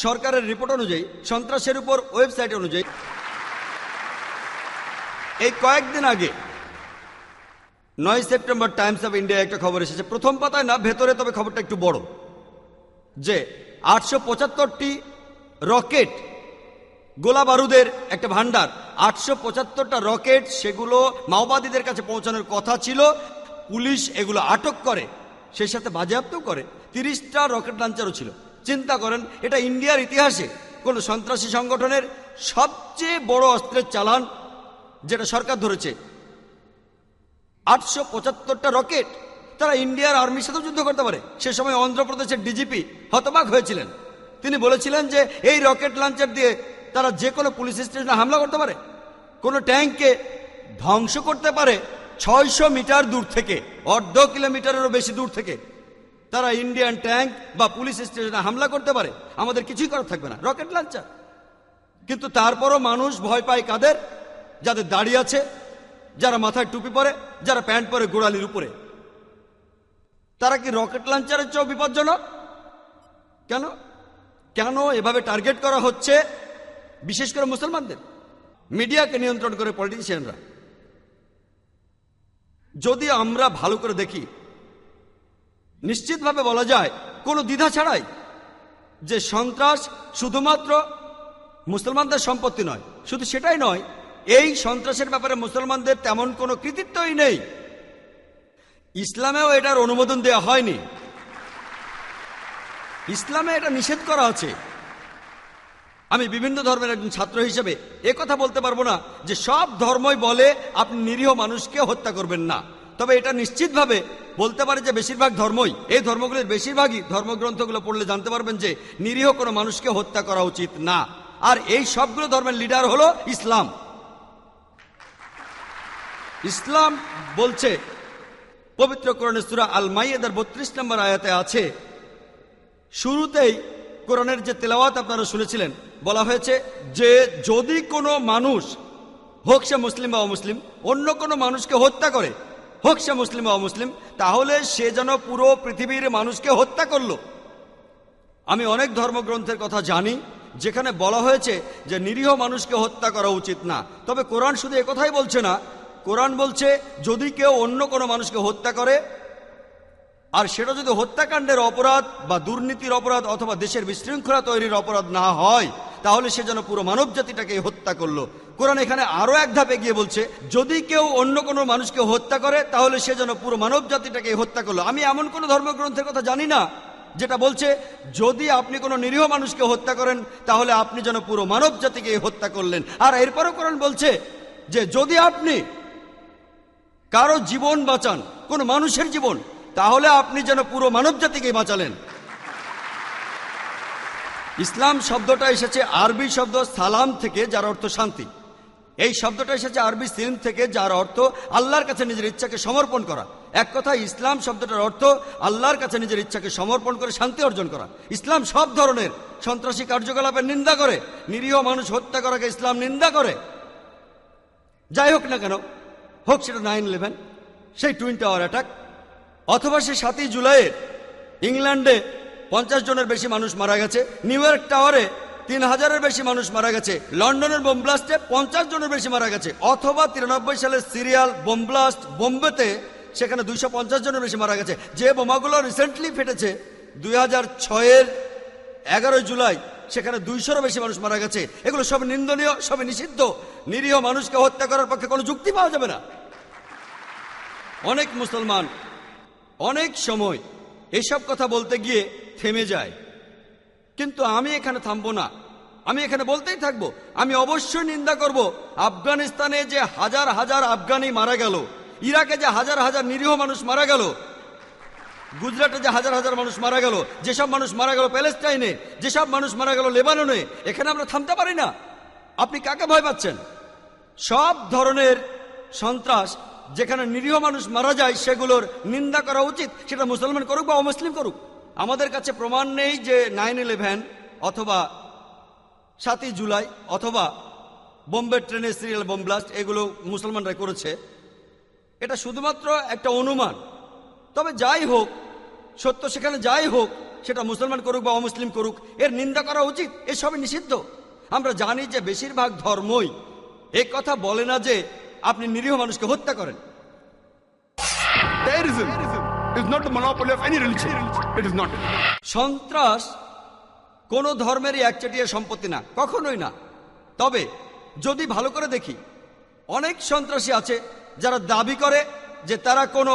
সরকারের রিপোর্ট অনুযায়ী, সন্ত্রাসের উপর ওয়েবসাইট অনুযায়ী, এই কয়েকদিন আগে 9 সেপ্টেম্বর টাইমস অফ ইন্ডিয়া একটা খবর এসেছে, প্রথম পাতায় না, ভেতরে, তবে খবরটা একটু বড়, যে 875টি রকেট, গোলা বারুদের একটা ভান্ডার, 875টা রকেট, সেগুলো মাওবাদীদের কাছে পৌঁছানোর কথা ছিল। পুলিশ এগুলো আটক করে, সেই সাথে বাজেয়াপ্তও করে। 30টা রকেট লঞ্চারও ছিল। চিন্তা করেন, এটা ইন্ডিয়ার ইতিহাসে কোন সন্ত্রাসী সংগঠনের সবচেয়ে বড় অস্ত্রের চালান যেটা সরকার ধরেছে। 875টা রকেট, তারা ইন্ডিয়ার আর্মির সাথে যুদ্ধ করতে পারে। সে সময় অন্ধ্রপ্রদেশের ডিজিপি হতবাক হয়েছিলেন। তিনি বলেছিলেন যে এই রকেট লঞ্চার দিয়ে তারা যে কোনো পুলিশ স্টেশনে হামলা করতে পারে, কোনো ট্যাঙ্ককে ধ্বংস করতে পারে 600 মিটার দূর থেকে, অর্ধ কিলোমিটারেরও বেশি দূর থেকে তারা ইন্ডিয়ান ট্যাঙ্ক বা পুলিশ স্টেশনে হামলা করতে পারে। আমাদের কিছুই করার থাকবে না, রকেট লঞ্চার। কিন্তু তারপরও মানুষ ভয় পায় কাদের? যাদের দাড়ি আছে, যারা মাথায় টুপি পরে, যারা প্যান্ট পরে গোড়ালির উপরে। তারা কি রকেট লঞ্চারের চেয়েও বিপজ্জনক? কেন কেন এভাবে টার্গেট করা হচ্ছে? বিশেষ করে মুসলমানদের। মিডিয়াকে নিয়ন্ত্রণ করে পলিটিশিয়ানরা। যদি আমরা ভালো করে দেখি, নিশ্চিতভাবে বলা যায় কোনো দ্বিধা ছাড়াই যে সন্ত্রাস শুধুমাত্র মুসলমানদের সম্পত্তি নয়। শুধু সেটাই নয়, এই সন্ত্রাসের ব্যাপারে মুসলমানদের তেমন কোনো কৃতিত্বই নেই। ইসলামেও এটার অনুমোদন দেওয়া হয়নি। ইসলামে এটা নিষেধ করা আছে। আমি বিভিন্ন ধর্মের একজন ছাত্র হিসেবে কথা বলতে পারবো না যে সব ধর্মই বলে আপনি নিরীহ মানুষকে হত্যা করবেন না, তবে এটা নিশ্চিতভাবে বলতে পারে যে বেশিরভাগ ধর্মই, এই ধর্মগুলির বেশিরভাগই, ধর্মগ্রন্থগুলো পড়লে জানতে পারবেন যে নিরীহ কোনো মানুষকে হত্যা করা উচিত না। আর এই সবগুলো ধর্মের লিডার হলো ইসলাম। ইসলাম বলছে, পবিত্র কোরআনের সূরা আল মাইদার 32 নম্বর আয়াতে আছে, শুরুতেই কোরআনের যে তেলাওয়াত আপনারা শুনেছিলেন, বলা হয়েছে যে যদি কোনো মানুষ, হোক সে মুসলিম বা অমুসলিম, অন্য কোনো মানুষকে হত্যা করে, হোক সে মুসলিম বা অমুসলিম, তাহলে সে যেন পুরো পৃথিবীর মানুষকে হত্যা করলো। আমি অনেক ধর্মগ্রন্থের কথা জানি যেখানে বলা হয়েছে যে নিরীহ মানুষকে হত্যা করা উচিত না। তবে কোরআন শুধু একথাই বলছে না, কোরআন বলছে যদি কেউ অন্য কোনো মানুষকে হত্যা করে, আর সেটা যদি হত্যাকাণ্ডের অপরাধ বা দুর্নীতির অপরাধ অথবা দেশের বিশৃঙ্খলা তৈরির অপরাধ না হয়, তাহলে সে যেন পুরো মানব জাতিটাকে হত্যা করলো। কোরআন এখানে আরো এক ধাপ এগিয়ে বলছে, যদি কেউ অন্য কোনো মানুষকে হত্যা করে তাহলে সে যেন পুরো মানব জাতিটাকে হত্যা করলো। আমি এমন কোনো ধর্মগ্রন্থের কথা জানি না যেটা বলছে যদি আপনি কোনো নিরীহ মানুষকে হত্যা করেন তাহলে আপনি যেন পুরো মানব জাতিকে হত্যা করলেন। আর এরপরও কোরআন বলছে যে যদি আপনি কারো জীবন বাঁচান, কোনো মানুষের জীবন, তাহলে আপনি যেন পুরো মানব জাতিকে বাঁচালেন। ইসলাম শব্দটা এসেছে আরবি শব্দ সালাম থেকে, যার অর্থ শান্তি। এই শব্দটা এসেছে আরবি সিলম থেকে, যার অর্থ আল্লাহর কাছে নিজের ইচ্ছাকে সমর্পণ করা। এক কথায় ইসলাম শব্দটার অর্থ আল্লাহর কাছে নিজের ইচ্ছাকে সমর্পণ করে শান্তি অর্জন করা। ইসলাম সব ধরনের সন্ত্রাসী কার্যকলাপের নিন্দা করে, নিরীহ মানুষ হত্যা করাকে ইসলাম নিন্দা করে। যাই হোক না কেন, হোক সেটা 9/11, সেই টুইন টাওয়ার অ্যাটাক, অথবা সে 7ই জুলাইয়ের ইংল্যান্ডে 50 জনের বেশি মানুষ মারা গেছে, নিউ ইয়র্ক টাওয়ারে 3000-এর বেশি মানুষ মারা গেছে, লন্ডনের বোম ব্লাস্টে 50 জনের বেশি মারা গেছে, অথবা 93 সালের সিরিয়াল বোম ব্লাস্ট বোম্বেতে, সেখানে 250 জনের বেশি মারা গেছে। যে বোমাগুলো রিসেন্টলি ফেটেছে 2006-এর 11 জুলাই, সেখানে 200-রও বেশি মানুষ মারা গেছে। এগুলো সব নিন্দনীয়, সবই নিষিদ্ধ। নিরীহ মানুষকে হত্যা করার পক্ষে কোনো যুক্তি পাওয়া যাবে না। অনেক মুসলমান অনেক সময় এইসব কথা বলতে গিয়ে থেমে যায়, কিন্তু আমি এখানে থামবো না। আমি এখানে বলতেই থাকবো। আমি অবশ্যই নিন্দা করব আফগানিস্তানে যে হাজার হাজার আফগানি মারা গেল, ইরাকে যে হাজার হাজার নিরীহ মানুষ মারা গেল, গুজরাটে যে হাজার হাজার মানুষ মারা গেল, যেসব মানুষ মারা গেল প্যালেস্টাইনে, যেসব মানুষ মারা গেল লেবাননে। এখানে আমরা থামতে পারি না। আপনি কাকে ভয় পাচ্ছেন? সব ধরনের সন্ত্রাস যেখানে নিরীহ মানুষ মারা যায় সেগুলোর নিন্দা করা উচিত, সেটা মুসলমান করুক বা অমুসলিম করুক। আমাদের কাছে প্রমাণ নেই যে 9/11 অথবা 7ই জুলাই অথবা বোম্বে ট্রেনের সিরিয়াল বোম ব্লাস্ট এগুলো মুসলমানরা করেছে। এটা শুধুমাত্র একটা অনুমান। তবে যাই হোক, সত্য সেখানে যাই হোক, সেটা মুসলমান করুক বা অমুসলিম করুক, এর নিন্দা করা উচিত। এসবই নিষিদ্ধ। আমরা জানি যে বেশিরভাগ ধর্মই এই কথা বলে না যে আপনি নিরীহ মানুষকে হত্যা করেন। Terrorism is not the monopoly of any religion. It is not. সন্ত্রাস কোনো ধর্মেরই একচেটিয়া সম্পত্তি না, কখনোই না। তবে যদি ভালো করে দেখি, অনেক সন্ত্রাসী আছে যারা দাবি করে যে তারা কোনো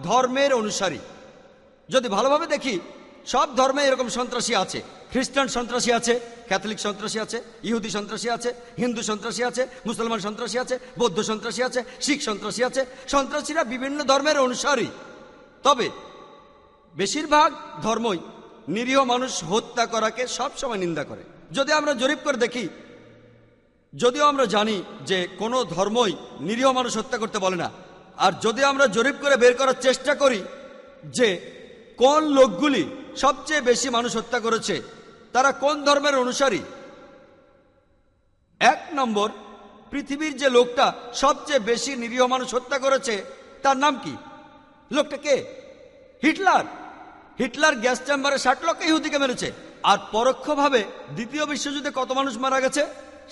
ধর্মের অনুসারী। যদি ভালোভাবে দেখি, সব ধর্মে এরকম সন্ত্রাসী আছে। খ্রিস্টান সন্ত্রাসী আছে, ক্যাথলিক সন্ত্রাসী আছে, ইহুদি সন্ত্রাসী আছে, হিন্দু সন্ত্রাসী আছে, মুসলমান সন্ত্রাসী আছে, বৌদ্ধ সন্ত্রাসী আছে, শিখ সন্ত্রাসী আছে। সন্ত্রাসীরা বিভিন্ন ধর্মের অনুসারী। তবে বেশিরভাগ ধর্মই নিরীহ মানুষ হত্যা করাকে সবসময় নিন্দা করে। যদি আমরা জরিপ করে দেখি, যদিও আমরা জানি যে কোনো ধর্মই নিরীহ মানুষ হত্যা করতে বলে না, আর যদি আমরা জরিপ করে বের করার চেষ্টা করি যে কোন লোকগুলি সবচেয়ে বেশি মানুষ হত্যা করেছে, তারা কোন ধর্মের অনুসারী, 1 নম্বর পৃথিবীর যে লোকটা সবচেয়ে বেশি নিরীহ মানুষ হত্যা করেছে তার নাম কি? লোকটা কে? হিটলার। হিটলার গ্যাস চেম্বারে 60 লক্ষ ইহুদিকে মেরেছে। আর পরোক্ষভাবে দ্বিতীয় বিশ্বযুদ্ধে কত মানুষ মারা গেছে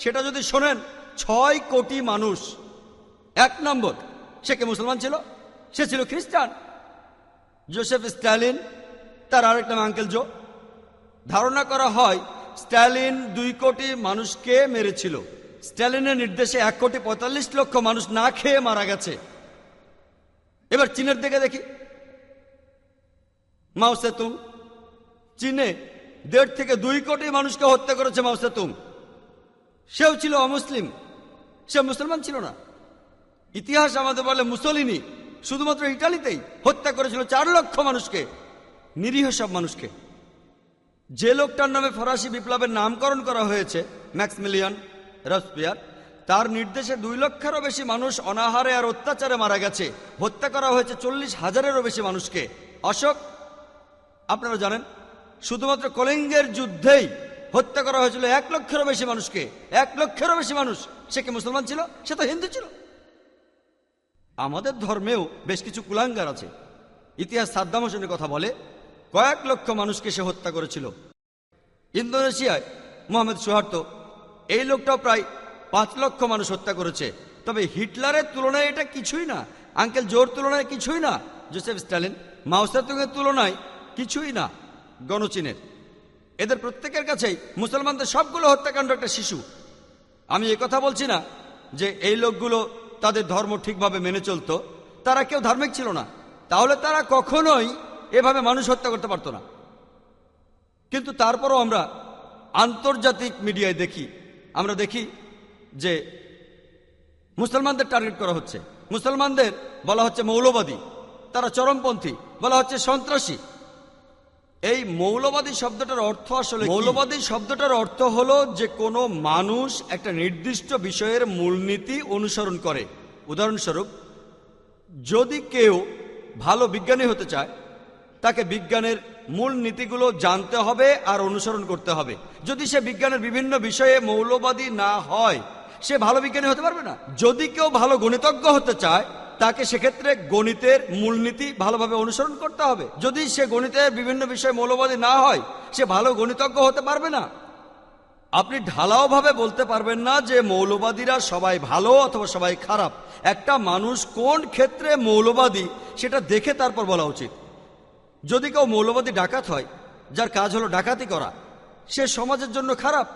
সেটা যদি শোনেন, 6 কোটি মানুষ। 1 নম্বর, সে কে মুসলমান ছিল? সে ছিল খ্রিস্টান। জোসেফ স্ট্যালিন, তার আরেক নাম আঙ্কেল জো। ধারণা করা হয় স্ট্যালিন 2 কোটি মানুষকে মেরেছিল। স্ট্যালিনের নির্দেশে 1,45,00,000 মানুষ না খেয়ে মারা গেছে। এবার চীনের দিকে দেখি, মাও সেতুং। চীনে 1.5 থেকে 2 কোটি মানুষকে হত্যা করেছে মাও সেতুং। সেও ছিল অমুসলিম, সে মুসলমান ছিল না। ইতিহাস আমাদের বলে মুসলিনি শুধুমাত্র ইটালিতেই হত্যা করেছিল 4 লক্ষ মানুষকে, নিরীহ সব মানুষকে। যে লোকটার নামে ফরাসি বিপ্লবের নামকরণ করা হয়েছে, ম্যাক্সমিলিয়ান রবসপিয়ার, তার নির্দেশে 2 লক্ষেরও বেশি মানুষ অনাহারে আর অত্যাচারে মারা গেছে। হত্যা করা হয়েছে 40,000-এরও বেশি মানুষকে। অশোক, আপনারা জানেন, শুধুমাত্র কলিঙ্গের যুদ্ধেই হত্যা করা হয়েছিল 1 লক্ষেরও বেশি মানুষকে। 1 লক্ষেরও বেশি মানুষ। সে কি মুসলমান ছিল? সে তো হিন্দু ছিল। আমাদের ধর্মেও বেশ কিছু কুলাঙ্গার আছে। ইতিহাস সাদ্দাম হোসেনের কথা বলে, কয়েক লক্ষ মানুষকে সে হত্যা করেছিল। ইন্দোনেশিয়ায় মোহাম্মদ সুহার্তো, এই লোকটাও প্রায় 5 লক্ষ মানুষ হত্যা করেছে। তবে হিটলারের তুলনায় এটা কিছুই না, আঙ্কেল জোর তুলনায় কিছুই না, জোসেফ স্ট্যালিন, মাও সেতুংয়ের তুলনায় কিছুই না, গণচীনের। এদের প্রত্যেকের কাছেই মুসলমানদের সবগুলো হত্যাকাণ্ড একটা শিশু। আমি কথা বলছি না যে এই লোকগুলো তাদের ধর্ম ঠিকভাবে মেনে চলতো, তারা কেউ ধার্মিক ছিল না, তাহলে তারা কখনোই এভাবে মানুষ হত্যা করতে পারতো না। কিন্তু তারপরও আমরা আন্তর্জাতিক মিডিয়ায় দেখি, আমরা দেখি যে মুসলমানদের টার্গেট করা হচ্ছে। মুসলমানদের বলা হচ্ছে মৌলবাদী, তারা চরমপন্থী, বলা হচ্ছে সন্ত্রাসী। এই মৌলবাদী শব্দটার অর্থ আসলে, মৌলবাদী শব্দটার অর্থ হলো যে কোনো মানুষ একটা নির্দিষ্ট বিষয়ের মূলনীতি অনুসরণ করে। উদাহরণস্বরূপ, যদি কেউ ভালো বিজ্ঞানী হতে চায়, তাকে বিজ্ঞানের মূল নীতিগুলো জানতে হবে আর অনুসরণ করতে হবে। যদি সে বিজ্ঞানের বিভিন্ন বিষয়ে মৌলবাদী না হয়, সে ভালো বিজ্ঞানী হতে পারবে না। যদি কেউ ভালো গণিতজ্ঞ হতে চায়, তাকে সেক্ষেত্রে গণিতের মূলনীতি ভালোভাবে অনুসরণ করতে হবে। যদি সে গণিতের বিভিন্ন বিষয়ে মৌলবাদী না হয়, সে ভালো গণিতজ্ঞ হতে পারবে না। আপনি ঢালাওভাবে বলতে পারবেন না যে মৌলবাদীরা সবাই ভালো অথবা সবাই খারাপ। একটা মানুষ কোন ক্ষেত্রে মৌলবাদী সেটা দেখে তারপর বলা উচিত। যদি কেউ মৌলবাদী ডাকাত হয়, যার কাজ হলো ডাকাতি করা, সে সমাজের জন্য খারাপ।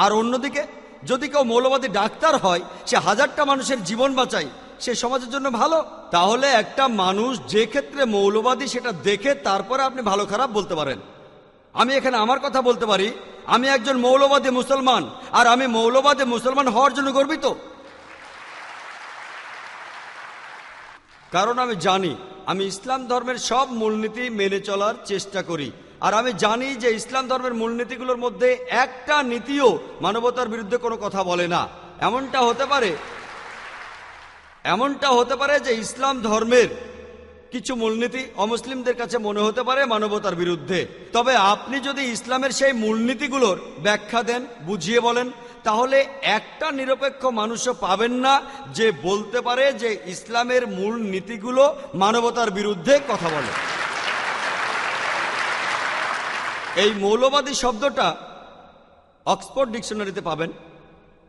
আর অন্যদিকে যদি কেউ মৌলবাদী ডাক্তার হয়, সে 1000টা মানুষের জীবন বাঁচায়, সে সমাজের জন্য ভালো। তাহলে একটা মানুষ যে ক্ষেত্রে মৌলবাদী সেটা দেখে তারপরে আপনি ভালো খারাপ বলতে পারেন। আমি এখানে আমার কথা বলতে পারি, আমি একজন মৌলবাদী মুসলমান, আর আমি মৌলবাদী মুসলমান হওয়ার জন্য গর্বিত। কারণ আমি জানি আমি ইসলাম ধর্মের সব মূলনীতি মেনে চলার চেষ্টা করি, আর আমি জানি যে ইসলাম ধর্মের মূলনীতিগুলোর মধ্যে একটা নীতিও মানবতার বিরুদ্ধে কোনো কথা বলে না। এমনটা হতে পারে যে ইসলাম ধর্মের কিছু মূলনীতি অমুসলিমদের কাছে মনে হতে পারে মানবতার বিরুদ্ধে, তবে আপনি যদি ইসলামের সেই মূলনীতিগুলোর ব্যাখ্যা দেন, বুঝিয়ে বলেন, তাহলে একটা নিরপেক্ষ মানুষও পাবেন না যে বলতে পারে যে ইসলামের মূল নীতিগুলো মানবতার বিরুদ্ধে কথা বলে। এই মৌলবাদী শব্দটা অক্সফোর্ড ডিকশনারিতে পাবেন।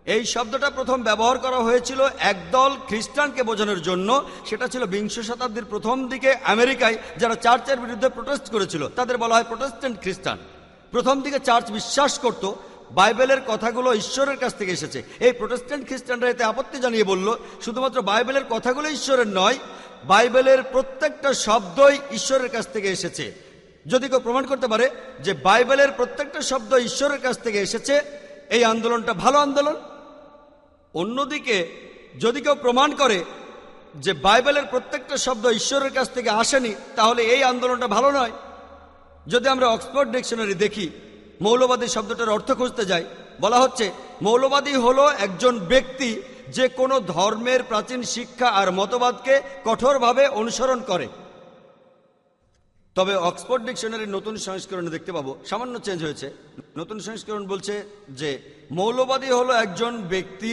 এই শব্দটা প্রথম ব্যবহার করা হয়েছিল একদল খ্রিস্টানকে বোঝানোর জন্য। সেটা ছিল বিংশ শতাব্দীর প্রথম দিকে আমেরিকায় যারা চার্চের বিরুদ্ধে প্রোটেস্ট করেছিল, তাদের বলা হয় প্রোটেস্ট্যান্ট খ্রিস্টান। প্রথম দিকে চার্চ বিশ্বাস করত বাইবেলের কথাগুলো ঈশ্বরের কাছ থেকে এসেছে। এই প্রোটেস্ট্যান্ট খ্রিস্টানরা এতে আপত্তি জানিয়ে বলল, শুধুমাত্র বাইবেলের কথাগুলো ঈশ্বরের নয়, বাইবেলের প্রত্যেকটা শব্দই ঈশ্বরের কাছ থেকে এসেছে। যদি কেউ প্রমাণ করতে পারে যে বাইবেলের প্রত্যেকটা শব্দ ঈশ্বরের কাছ থেকে এসেছে, এই আন্দোলনটা ভালো আন্দোলন। অন্যদিকে যদি কেউ প্রমাণ করে যে বাইবেলের প্রত্যেকটা শব্দ ঈশ্বরের কাছ থেকে আসেনি, তাহলে এই আন্দোলনটা ভালো নয়। যদি আমরা অক্সফোর্ড ডিকশনারি দেখি, মৌলবাদী শব্দটার অর্থ খুঁজতে যাই, বলা হচ্ছে মৌলবাদী হলো একজন ব্যক্তি যে কোনো ধর্মের প্রাচীন শিক্ষা আর মতবাদকে কঠোরভাবে অনুসরণ করে। তবে অক্সফোর্ড ডিকশনারির নতুন সংস্করণে দেখতে পাবো সামান্য চেঞ্জ হয়েছে। নতুন সংস্করণ বলছে যে মৌলবাদী হলো একজন ব্যক্তি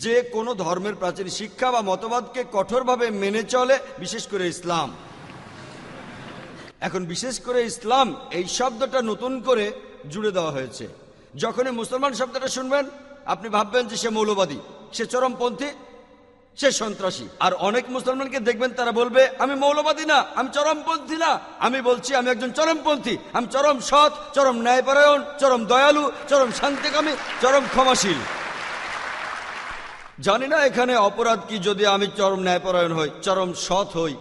যে কোনো ধর্মের প্রাচীন শিক্ষা বা মতবাদকে কঠোরভাবে মেনে চলে, বিশেষ করে ইসলাম। এখন বিশেষ করে ইসলাম এই শব্দটা নতুন করে জুড়ে দেওয়া হয়েছে। যখনই মুসলমান শব্দটা শুনবেন, আপনি ভাববেন যে সে মৌলবাদী, সে চরমপন্থী, সে সন্ত্রাসী। আর অনেক মুসলমানকে দেখবেন তারা বলবে আমি মৌলবাদী না, আমি চরমপন্থী না। আমি বলছি আমি একজন চরমপন্থী, আমি চরম সৎ, চরম ন্যায়পরায়ণ, চরম দয়ালু, চরম শান্তিকামী, চরম ক্ষমাশীল। জানি না এখানে অপরাধ কি যদি আমি চরম ন্যায়পরায়ণ হই, চরম সৎ হই,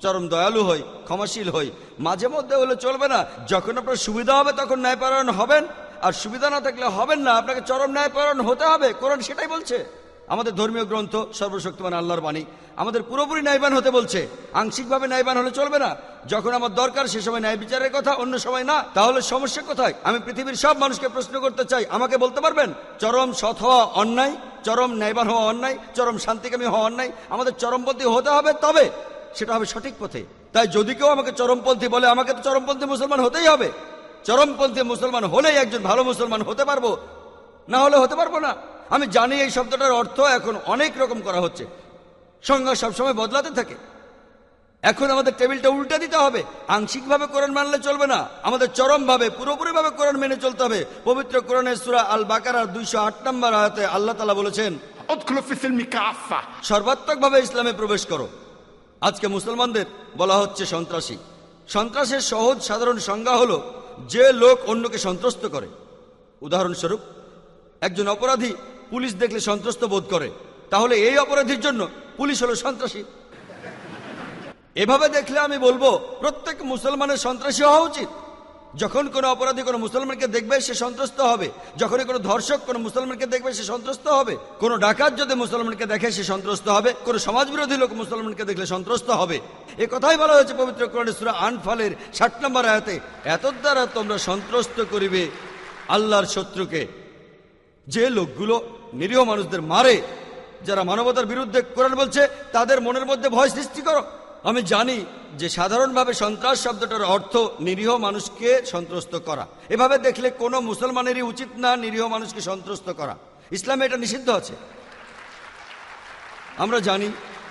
চরম দয়ালু হই, ক্ষমাশীল হই। মাঝে মধ্যে হলে চলবে না। যখন আপনার সুবিধা হবে তখন ন্যায়পরায়ণ হবেন, আর সুবিধা না থাকলে হবেন না। আপনাকে চরম ন্যায়পরায়ণ হতে হবে, কোরআন সেটাই বলছে। আমাদের ধর্মীয় গ্রন্থ সর্বশক্তিমান আল্লাহর বাণী আমাদের পুরোপুরি ন্যায়বান হতে বলছে। আংশিকভাবে ন্যায়বান হলে চলবে না। যখন আমার দরকার সে সময় ন্যায় বিচারের কথা, অন্য সময় না। তাহলে সমস্যা কোথায়? আমি পৃথিবীর সব মানুষকে প্রশ্ন করতে চাই, আমাকে বলতে পারবেন চরম সৎ হওয়া অন্যায়, চরম ন্যায়বান হওয়া অন্যায়, চরম শান্তিকামী হওয়া অন্যায়? আমাদের চরমপন্থী হতে হবে, তবে সেটা হবে সঠিক পথে। তাই যদি কেউ আমাকে চরমপন্থী বলে, আমাকে তো চরমপন্থী মুসলমান হতেই হবে। চরমপন্থী মুসলমান হলেই একজন ভালো মুসলমান হতে পারবো, না হলে হতে পারবো না। আমি জানি এই শব্দটার অর্থ এখন অনেক রকম করা হচ্ছে, সংজ্ঞা সবসময় বদলাতে থাকে। এখন আমাদের টেবিলটা উল্টে দিতে হবে। আংশিকভাবে কোরআন মানলে চলবে না, আমাদের চরমভাবে পুরোপুরিভাবে কোরআন মেনে চলতে হবে। পবিত্র কোরআনের সূরা আল বাকারার 208 নম্বর আয়াতে আল্লাহ তাআলা বলেছেন, সর্বাত্মকভাবে ইসলামে প্রবেশ করো। আজকে মুসলমানদের বলা হচ্ছে সন্ত্রাসী। সন্ত্রাসের সহজ সাধারণ সংজ্ঞা হলো যে লোক অন্যকে সন্ত্রস্ত করে। উদাহরণস্বরূপ, একজন অপরাধী পুলিশ দেখলে সন্ত্রস্ত বোধ করে, তাহলে এই অপরাধীর জন্য পুলিশ হলো সন্ত্রাসী। এভাবে দেখলে আমি বলবো প্রত্যেক মুসলমানের সন্ত্রাসী হওয়া উচিত। যখন কোনো অপরাধী কোনো মুসলমানকে দেখবে সে সন্ত্রস্ত হবে, যখনই কোনো ধর্ষক কোনো মুসলমানকে দেখবে সে সন্ত্রস্ত হবে, কোনো ডাকাত যদি মুসলমানকে দেখে সে সন্ত্রস্ত হবে, কোনো সমাজবিরোধী লোক মুসলমানকে দেখলে সন্ত্রস্ত হবে। এ কথাই বলা হয়েছে পবিত্র কোরআনের সূরা আনফালের 60 নম্বর আয়াতে, এত দ্বারা তোমরা সন্ত্রস্ত করিবে আল্লাহর শত্রুকে। যে লোকগুলো নিরীহ মানুষদের মারে, যারা মানবতার বিরুদ্ধে, কোরআন বলছে তাদের মনের মধ্যে ভয় সৃষ্টি করো। আমি জানি যে সাধারণভাবে সন্ত্রাস শব্দটার অর্থ নিরীহ মানুষকে সন্ত্রস্ত করা। এভাবে দেখলে কোনো মুসলমানেরই উচিত না নিরীহ মানুষকে সন্ত্রস্ত করা। ইসলামে এটা নিষিদ্ধ আছে। আমরা জানি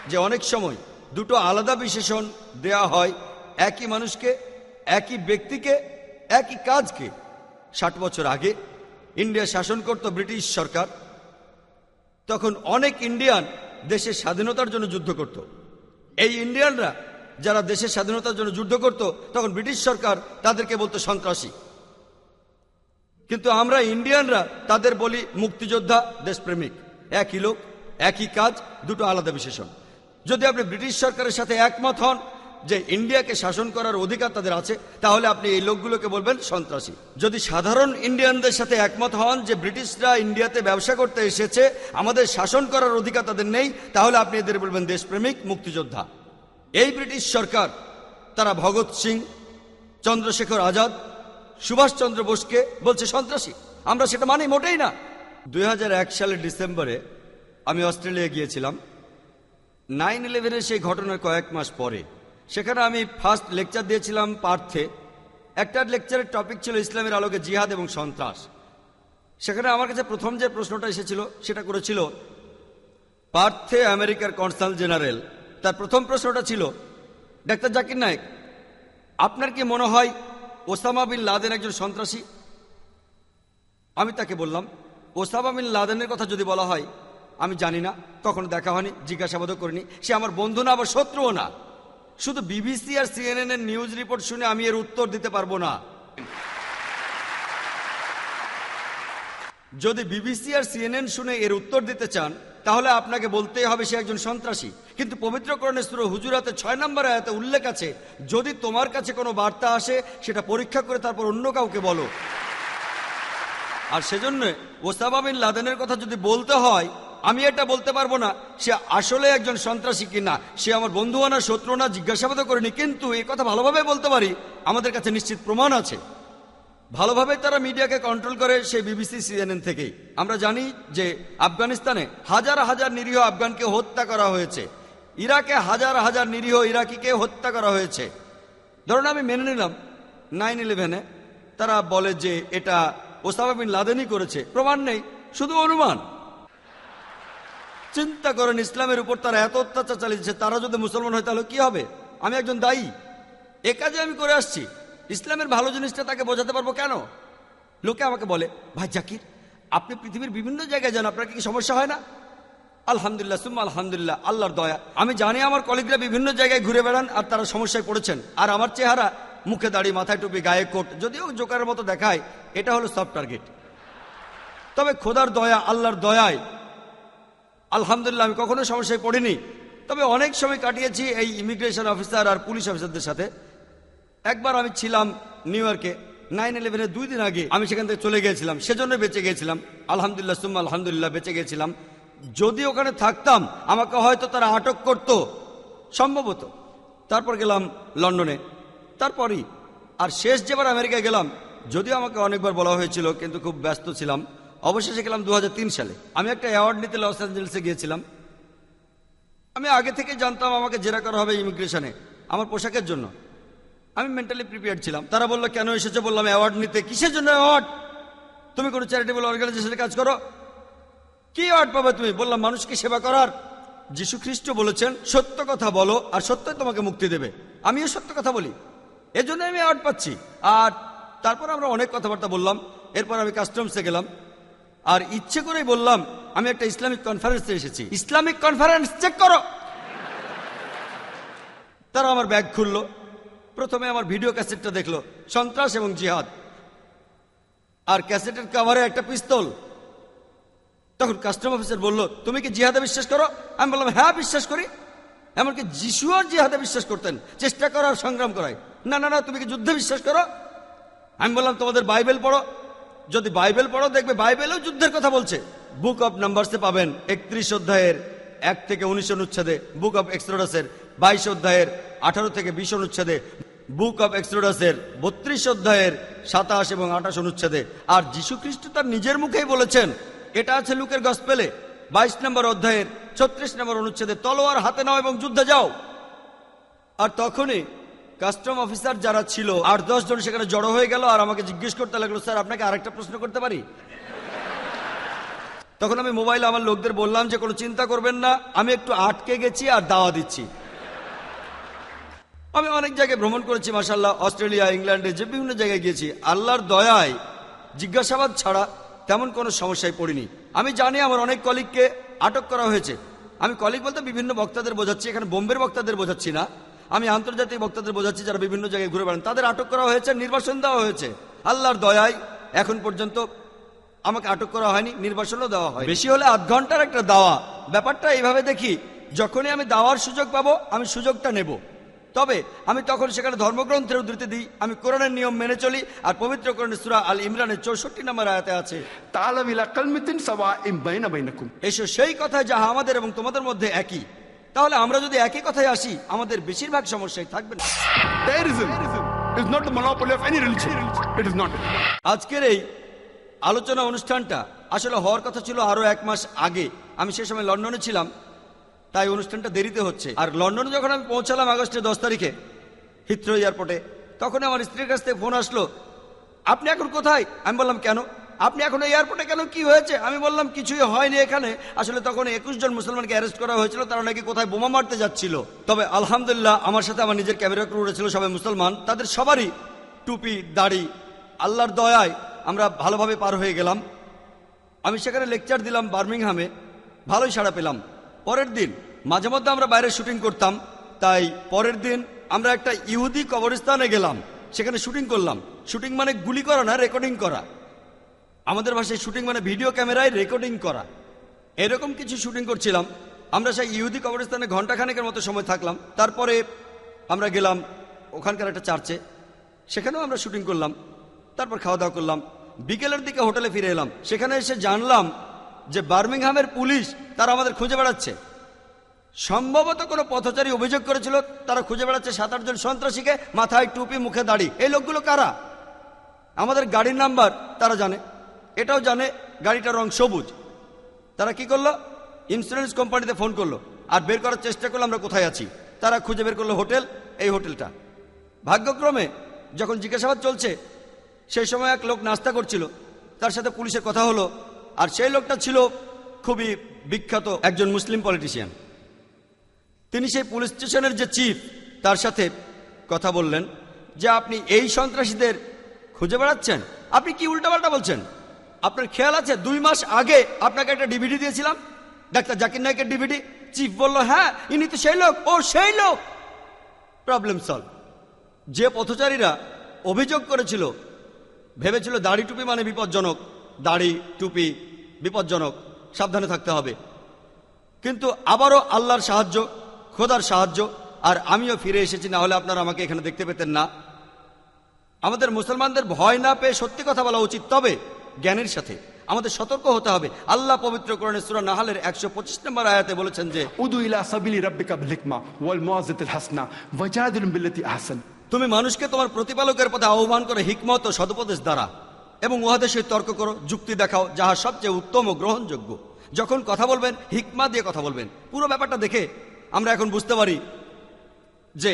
যে অনেক সময় দুটো আলাদা বিশেষণ দেয়া হয় একই মানুষকে, একই ব্যক্তিকে, একই কাজকে। 60 বছর আগে ইন্ডিয়া শাসন করত ব্রিটিশ সরকার। তখন অনেক ইন্ডিয়ান দেশের স্বাধীনতার জন্য যুদ্ধ করত। এই ইন্ডিয়ানরা যারা দেশের স্বাধীনতার জন্য যুদ্ধ করত, তখন ব্রিটিশ সরকার তাদেরকে বলতো সন্ত্রাসী। কিন্তু আমরা ইন্ডিয়ানরা তাদের বলি মুক্তিযোদ্ধা, দেশপ্রেমিক। একই লোক, একই কাজ, দুটো আলাদা বিশেষণ। যদি আপনি ব্রিটিশ সরকারের সাথে একমত হন, যে ইন্ডিয়াকে শাসন করার অধিকার তাদের আছে, তাহলে আপনি এই লোকগুলোকে বলবেন সন্ত্রাসী। যদি সাধারণ ইন্ডিয়ানদের সাথে একমত হন যে ব্রিটিশরা ইন্ডিয়াতে ব্যবসা করতে এসেছে, আমাদের শাসন করার অধিকার তাদের নেই, তাহলে আপনি এদের বলবেন দেশপ্রেমিক, মুক্তিযোদ্ধা। এই ব্রিটিশ সরকার তারা ভগৎ সিং, চন্দ্রশেখর আজাদ, সুভাষচন্দ্র বোসকে বলছে সন্ত্রাসী। আমরা সেটা মানি মোটেই না। 2001 সালের ডিসেম্বরে আমি অস্ট্রেলিয়া গিয়েছিলাম 9/11-এর সেই ঘটনার কয়েক মাস পরে। সেখানে আমি ফার্স্ট লেকচার দিয়েছিলাম পার্থে। একটা লেকচারের টপিক ছিল ইসলামের আলোকে জিহাদ এবং সন্ত্রাস। সেখানে আমার কাছে প্রথম যে প্রশ্নটা এসেছিল সেটা করেছিল পার্থে আমেরিকার কনসাল জেনারেল। তার প্রথম প্রশ্নটা ছিল, ডাক্তার জাকির নায়েক, আপনার কি মনে হয় ওসামা বিন লাদেন একজন সন্ত্রাসী? আমি তাকে বললাম, ওসামা বিন লাদেনের কথা যদি বলা হয়, আমি জানি না, কখনো দেখা হয়নি, জিজ্ঞাসাবাদও করিনি, সে আমার বন্ধু না, আবার শত্রুও না। শুধু বিবিসি আর সিএনএন এর নিউজ রিপোর্ট শুনে আমি এর উত্তর দিতে পারবো না। যদি বিবিসি আর সিএনএন শুনে এর উত্তর দিতে চান, তাহলে আপনাকে বলতেই হবে সে একজন সন্ত্রাসী। কিন্তু পবিত্র কোরআনে সূরা হুজুরাতে 6 নম্বর আয়াতে উল্লেখ আছে, যদি তোমার কাছে কোনো বার্তা আসে সেটা পরীক্ষা করে তারপর অন্য কাউকে বলো। আর সেজন্য ওসামা বিন লাদেনের কথা যদি বলতে হয়, আমি এটা বলতে পারবো না সে আসলে একজন সন্ত্রাসী কিনা, সে আমার বন্ধু না, শত্রু না, জিজ্ঞাসাবাদও করিনি। কিন্তু এই কথা ভালোভাবে বলতে পারি, আমাদের কাছে নিশ্চিত প্রমাণ আছে। ভালোভাবে তারা মিডিয়াকে কন্ট্রোল করে সেই বিবিসি সিএনএন থেকেই। আমরা জানি যে আফগানিস্তানে হাজার হাজার নিরীহ আফগানকে হত্যা করা হয়েছে, ইরাকে হাজার হাজার নিরীহ ইরাকিকে হত্যা করা হয়েছে। ধরুন আমি মেনে নিলাম 9/11-এ তারা বলে যে এটা ওসামা বিন লাদেনই করেছে, প্রমাণ নেই, শুধু অনুমান। চিন্তা করেন, ইসলামের উপর তারা এত অত্যাচার চালিয়েছে, তারা যদি মুসলমান হয় তাহলে কি হবে? আমি একজন দায়ী, এ কাজে আমি করে আসছি। ইসলামের ভালো জিনিসটা তাকে বোঝাতে পারবো কেন? লোকে আমাকে বলে, ভাই জাকির, আপনি পৃথিবীর বিভিন্ন জায়গায় যান, আপনার কি সমস্যা হয় না? আলহামদুলিল্লাহ, সুম্মা আলহামদুলিল্লাহ, আল্লাহর দয়া। আমি জানি আমার কলিগরা বিভিন্ন জায়গায় ঘুরে বেড়ান আর তারা সমস্যায় পড়েছেন, আর আমার চেহারা, মুখে দাড়ি, মাথায় টুপি, গায়ে কোট, যদিও জোকারের মতো দেখায়, এটা হলো সফট টার্গেট। তবে খোদার দয়া, আল্লাহর দয়ায় আলহামদুলিল্লাহ আমি কখনো সমস্যায় পড়িনি। তবে অনেক সময় কাটিয়েছি এই ইমিগ্রেশন অফিসার আর পুলিশ অফিসারদের সাথে। একবার আমি ছিলাম নিউ ইয়র্কে 9/11-এর 2 দিন আগে, আমি সেখান থেকে চলে গিয়েছিলাম, সেজন্য বেঁচে গিয়েছিলাম। আলহামদুলিল্লাহ, সুম্মা আলহামদুলিল্লাহ, বেঁচে গিয়েছিলাম। যদি ওখানে থাকতাম আমাকে হয়তো তারা আটক করত, সম্ভবত। তারপর গেলাম লন্ডনে, তারপরই আর শেষ যেবার আমেরিকায় গেলাম, যদিও আমাকে অনেকবার বলা হয়েছিল কিন্তু খুব ব্যস্ত ছিলাম, অবশেষে গেলাম 2003 সালে। আমি একটা অ্যাওয়ার্ড নিতে লস অ্যাঞ্জেলেসে গিয়েছিলাম। আমি আগে থেকে জানতাম আমাকে জেরা করা হবে ইমিগ্রেশনে আমার পোশাকের জন্য। আমি মেন্টালি প্রিপেয়ার্ড ছিলাম। তারা বললো, কেন এসেছে? বললাম, অ্যাওয়ার্ড নিতে। কিসের জন্য অ্যাওয়ার্ড? তুমি কোনো চ্যারিটেবল অর্গানাইজেশনে কাজ করো, কি অ্যাওয়ার্ড পাবে তুমি? বললাম, মানুষকে সেবা করার। যীশু খ্রিস্ট বলেছেন, সত্য কথা বলো আর সত্যই তোমাকে মুক্তি দেবে। আমিও সত্য কথা বলি, এজন্য আমি অ্যাওয়ার্ড পাচ্ছি। আর তারপর আমরা অনেক কথাবার্তা বললাম। এরপর আমি কাস্টমসে গেলাম আর ইচ্ছে করেই বললাম, আমি একটা ইসলামিক কনফারেন্সে এসেছি। ইসলামিক কনফারেন্স চেক করো। তারা আমার ব্যাগ খুললো। প্রথমে আমার ভিডিও ক্যাসেটটা দেখলো, সন্ত্রাস এবং জিহাদ, আর ক্যাসেটের কভারে একটা পিস্তল। তখন কাস্টম অফিসার বলল, তুমি কি জিহাদে বিশ্বাস করো? আমি বললাম, হ্যাঁ বিশ্বাস করি। এমনকি যিশু আর জিহাদে বিশ্বাস করতেন, চেষ্টা করার, সংগ্রাম করায়। না না না, তুমি কি যুদ্ধে বিশ্বাস করো? আমি বললাম, তোমাদের বাইবেল পড়ো। যদি বাইবেল পড়ো দেখবে বাইবেলেও যুদ্ধের কথা বলছে। বুক অব নাম্বারসে পাবেন 31 অধ্যায়ের 1 থেকে 19 অনুচ্ছেদে, বুক অব এক্সোডাসের 22 অধ্যায়ের 18 থেকে 20 অনুচ্ছেদে, বুক অব এক্সোডাসের 32 অধ্যায়ের 27 এবং 28 অনুচ্ছেদে। আর যীশু খ্রিস্ট তার নিজের মুখেই বলেছেন, এটা আছে লুকের গসপেলে 22 নম্বর অধ্যায়ের 36 নম্বর অনুচ্ছেদে, তলোয়ার হাতে নাও এবং যুদ্ধে যাও। আর তখনই কাস্টম অফিসার যারা ছিল 8-10 জন সেখানে জড়ো হয়ে গেল আর আমাকে জিজ্ঞেস করতে লাগলো, স্যার আপনাকে আরেকটা প্রশ্ন করতে পারি? তখন আমি মোবাইলে আমার লোকদের বললাম যে কোনো চিন্তা করবেন না, আমি একটু আটকে গেছি আর দাওয়া দিচ্ছি। আমি অনেক জায়গায় ভ্রমণ করেছি মাশাআল্লাহ, অস্ট্রেলিয়া, ইংল্যান্ডে, যে বিভিন্ন জায়গায় গিয়েছি। আল্লাহর দয়ায় জিজ্ঞাসাবাদ ছাড়া তেমন কোনো সমস্যায় পড়িনি। আমি জানি আমার অনেক কলিগকে আটক করা হয়েছে। আমি কলিগ বলতে বিভিন্ন বক্তাদের বোঝাচ্ছি, এখানে বোম্বের বক্তাদের বোঝাচ্ছি না, আমি আন্তর্জাতিক বক্তাদের বোঝাচ্ছি যারা বিভিন্ন জায়গায় ঘুরে বেড়ান। তাদের আটক করা হয়েছে, নির্বাসন দেওয়া হয়েছে। আল্লাহর দয়ায় এখন পর্যন্ত আমাকে আটক করা হয়নি, নির্বাসনও দেওয়া হয়। বেশি হলে আধ ঘন্টার একটা দাওয়া। ব্যাপারটা এইভাবে দেখি, যখনই আমি দাওয়ার সুযোগ পাবো আমি সুযোগটা নেব। তবে আমি তখন সেখানে ধর্মগ্রন্থের উদ্ধৃতি দিই, আমি কোরআনের নিয়ম মেনে চলি। আর পবিত্র কোরআনের সূরা আল ইমরানের 64 নম্বর আয়াতে আছে, تعالوا إلى كلمة سواء بين بينكم। এসো সেই কথায় যাহা আমাদের এবং তোমাদের মধ্যে একই। তাহলে আমরা যদি একই কথায় আসি, আমাদের বেশিরভাগ সমস্যাই থাকবে না। Terrorism is not the monopoly of any religion. It is not. আজকের এই আলোচনা অনুষ্ঠানটা আসলে হওয়ার কথা ছিল আরো 1 মাস আগে। আমি সে সময় লন্ডনে ছিলাম, তাই অনুষ্ঠানটা দেরিতে হচ্ছে। আর লন্ডনে যখন আমি পৌঁছালাম আগস্টের 10 তারিখে হিথ্রো এয়ারপোর্টে, তখন আমার স্ত্রীর কাছ থেকে ফোন আসলো, আপনি এখন কোথায়? আমি বললাম কেন? আপনি এখন এয়ারপোর্টে কেন, কি হয়েছে? আমি বললাম কিছুই হয়নি এখানে। আসলে তখন 21 জন মুসলমানকে অ্যারেস্ট করা হয়েছিল, তারা নাকি কোথায় বোমা মারতে যাচ্ছিল। তবে আলহামদুলিল্লাহ আমার সাথে আমার নিজের ক্যামেরা ক্রু ছিল সবাই মুসলমান, তাদের সবারই টুপি দাড়ি। আল্লাহর দয়ায় আমরা ভালোভাবে পার হয়ে গেলাম। আমি সেখানে লেকচার দিলাম বার্মিংহামে, ভালোই সাড়া পেলাম। পরের দিন মাঝে মধ্যে আমরা বাইরে শুটিং করতাম, তাই পরের দিন আমরা একটা ইহুদি কবরস্থানে গেলাম, সেখানে শুটিং করলাম। শুটিং মানে গুলি করা না, রেকর্ডিং করা। আমাদের ভাষায় শুটিং মানে ভিডিও ক্যামেরায় রেকর্ডিং করা। এরকম কিছু শুটিং করছিলাম। আমরা সেই ইহুদি কবরস্থানে ঘন্টাখানেকের মতো সময় থাকলাম। তারপরে আমরা গেলাম ওখানকার একটা চার্চে, সেখানেও আমরা শুটিং করলাম। তারপর খাওয়া দাওয়া করলাম, বিকেলের দিকে হোটেলে ফিরে এলাম। সেখানে এসে জানলাম যে বার্মিংহামের পুলিশ তারা আমাদের খুঁজে বেড়াচ্ছে। সম্ভবত কোনো পথচারী অভিযোগ করেছিল তারা খুঁজে বেড়াচ্ছে 7-8 জন সন্ত্রাসীকে, মাথায় টুপি মুখে দাড়ি। এই লোকগুলো কারা? আমাদের গাড়ির নাম্বার তারা জানে, এটাও জানে গাড়িটার রং সবুজ। তারা কি করলো? ইন্স্যুরেন্স কোম্পানিতে ফোন করলো আর বের করার চেষ্টা করলো আমরা কোথায় আছি। তারা খুঁজে বের করলো হোটেল, এই হোটেলটা। ভাগ্যক্রমে যখন জিজ্ঞাসাবাদ চলছে সেই সময় এক লোক নাস্তা করছিল, তার সাথে পুলিশের কথা হলো। আর সেই লোকটা ছিল খুবই বিখ্যাত একজন মুসলিম পলিটিশিয়ান। তিনি সেই পুলিশ স্টেশনের যে চিফ, তার সাথে কথা বললেন যে আপনি এই সন্ত্রাসীদের খুঁজে বেড়াচ্ছেন, আপনি কি উল্টাপাল্টা বলছেন? আপনার খেয়াল আছে 2 মাস আগে আপনাকে একটা ডিভিডি দিয়েছিলাম, ডাক্তার জাকির নায়েকের ডিভিডি। চিফ বলল, হ্যাঁ ইনি তো সেই লোক। ও সেই লোক। Problem solve. যে পথচারীরা অভিযোগ করেছিল ভেবেছিল দাড়ি টুপি মানে বিপজ্জনক, দাড়ি টুপি বিপজ্জনক, সাবধানে থাকতে হবে। কিন্তু আবারও আল্লাহর সাহায্য, খোদার সাহায্য, আর আমিও ফিরে এসেছি, না হলে আপনারা আমাকে এখানে দেখতে পেতেন না। আমাদের মুসলমানদের ভয় না পেয়ে সত্যি কথা বলা উচিত, তবে জ্ঞানের সাথে। আমাদের সতর্ক হতে হবে। আল্লাহ পবিত্র কোরআনে সূরা নাহলের 125 নম্বর আয়াতে বলেছেন যে উদু ইলা সাবিলি রাব্বিকা বিল হিকমা ওয়াল মুআযাতিল হাসানা ওয়াজাদিলুম বিল্লাতি আহসান। তুমি মানুষকে তোমার প্রতিপালকের পথে আহ্বান করে হিকমত ও সদুপদেশ দ্বারা, এবং উহাদের সহিত তর্ক করো, যুক্তি দেখাও, যাহা সবচেয়ে উত্তম ও গ্রহণযোগ্য। যখন কথা বলবেন হিকমা দিয়ে কথা বলবেন। পুরো ব্যাপারটা দেখে আমরা এখন বুঝতে পারি যে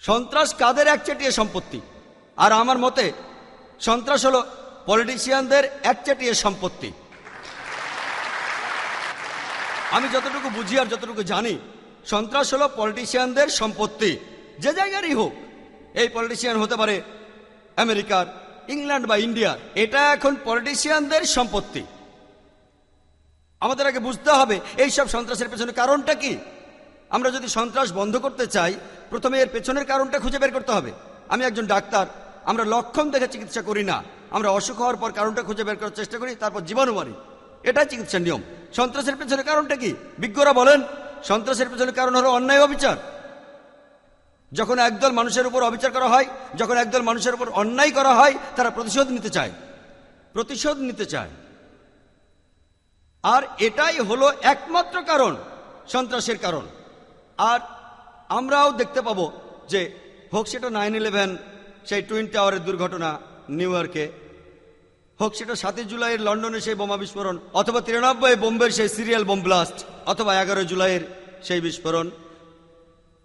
সন্ত্রাস কাদের একচেটিয়া সম্পত্তি। আর আমার মতে সন্ত্রাস হলো পলিটিশিয়ানদের একচেটিয়া সম্পত্তি। আমি যতটুকু বুঝি আর যতটুকু জানি, সন্ত্রাস হলো পলিটিশিয়ানদের সম্পত্তি, যে জায়গারই হোক। এই পলিটিশিয়ান হতে পারে আমেরিকার, ইংল্যান্ড বা ইন্ডিয়ার। এটা এখন পলিটিশিয়ানদের সম্পত্তি। আমাদের আগে বুঝতে হবে এইসব সন্ত্রাসের পেছনে কারণটা কি। আমরা যদি সন্ত্রাস বন্ধ করতে চাই, প্রথমে এর পেছনের কারণটা খুঁজে বের করতে হবে। আমি একজন ডাক্তার, আমরা লক্ষণ দেখে চিকিৎসা করি না, আমরা অসুখ হওয়ার পর কারণটা খুঁজে বের করার চেষ্টা করি, তারপর জীবাণু মারি। এটাই চিকিৎসার নিয়ম। সন্ত্রাসের পেছনে কারণটা কি? বিজ্ঞরা বলেন সন্ত্রাসের পেছনে কারণ হলো অন্যায় অবিচার। যখন একদল মানুষের উপর অবিচার করা হয়, যখন একদল মানুষের উপর অন্যায় করা হয়, তারা প্রতিশোধ নিতে চায়। আর এটাই হলো একমাত্র কারণ, সন্ত্রাসের কারণ। আর আমরাও দেখতে পাবো যে হোক সেটা 9/11 সেই টুইন টাওয়ারের দুর্ঘটনা নিউ ইয়র্কে, হোক সেটা 7 জুলাইয়ের লন্ডনে সেই বোমা বিস্ফোরণ, অথবা 93 বোম্বের সেই সিরিয়াল বোম ব্লাস্ট, অথবা 11 জুলাইয়ের সেই বিস্ফোরণ,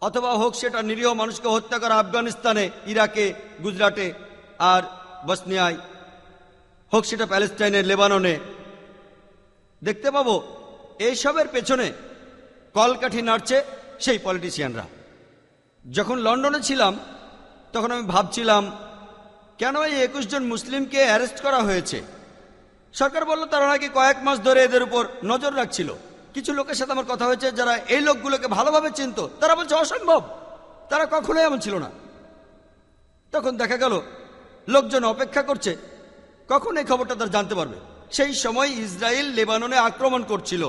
অথবা হোক সেটা নিরীহ মানুষকে হত্যা করা আফগানিস্তানে, ইরাকে, গুজরাটে আর বসনিয়ায়, হোক সেটা প্যালেস্টাইনে, লেবাননে। দেখতে পাবো এইসবের পেছনে কলকাঠি নাড়ছে সেই পলিটিশিয়ানরা। যখন লন্ডনে ছিলাম তখন আমি ভাবছিলাম কেন এই 21 জন মুসলিমকে অ্যারেস্ট করা হয়েছে। সরকার বলল তারা নাকি কয়েক মাস ধরে এদের উপর নজর রাখছিল। কিছু লোকের সাথে আমার কথা হয়েছে যারা এই লোকগুলোকে ভালোভাবে চিনত, তারা বলছে অসম্ভব, তারা কখনোই এমন ছিল না। তখন দেখা গেল লোকজন অপেক্ষা করছে কখন এই খবরটা তারা জানতে পারবে। সেই সময় ইসরায়েল লেবাননে আক্রমণ করছিল।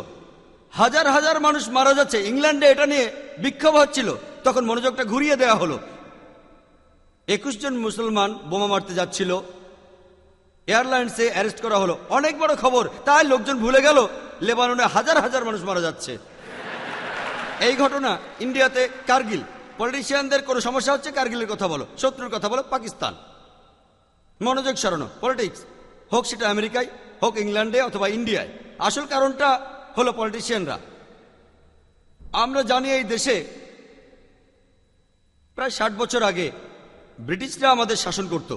হাজার হাজার মানুষ মারা যাচ্ছে, ইংল্যান্ডে এটা নিয়ে বিক্ষোভ হচ্ছিল, তখন মনোযোগটা ঘুরিয়ে দেওয়া হলো। 21 জন মুসলমান বোমা মারতে যাচ্ছিল, এয়ারলাইন্সে অ্যারেস্ট করা হলো, অনেক বড় খবর। তাই লোকজন ভুলে গেল লেবাননে হাজার হাজার মানুষ মারা যাচ্ছে। এই ঘটনা ইন্ডিয়াতে কার্গিল, পলিটিশিয়ানদের কোনো সমস্যা হচ্ছে কার্গিলের কথা বলো, শত্রুর কথা বলো পাকিস্তান, মনোযোগ সরানো, পলিটিক্স, হোক সেটা আমেরিকায়, হোক ইংল্যান্ডে অথবা ইন্ডিয়ায়। আসল কারণটা হলো পলিটিশিয়ানরা। আমরা জানি এই দেশে প্রায় 60 বছর আগে ব্রিটিশরা আমাদের শাসন করত,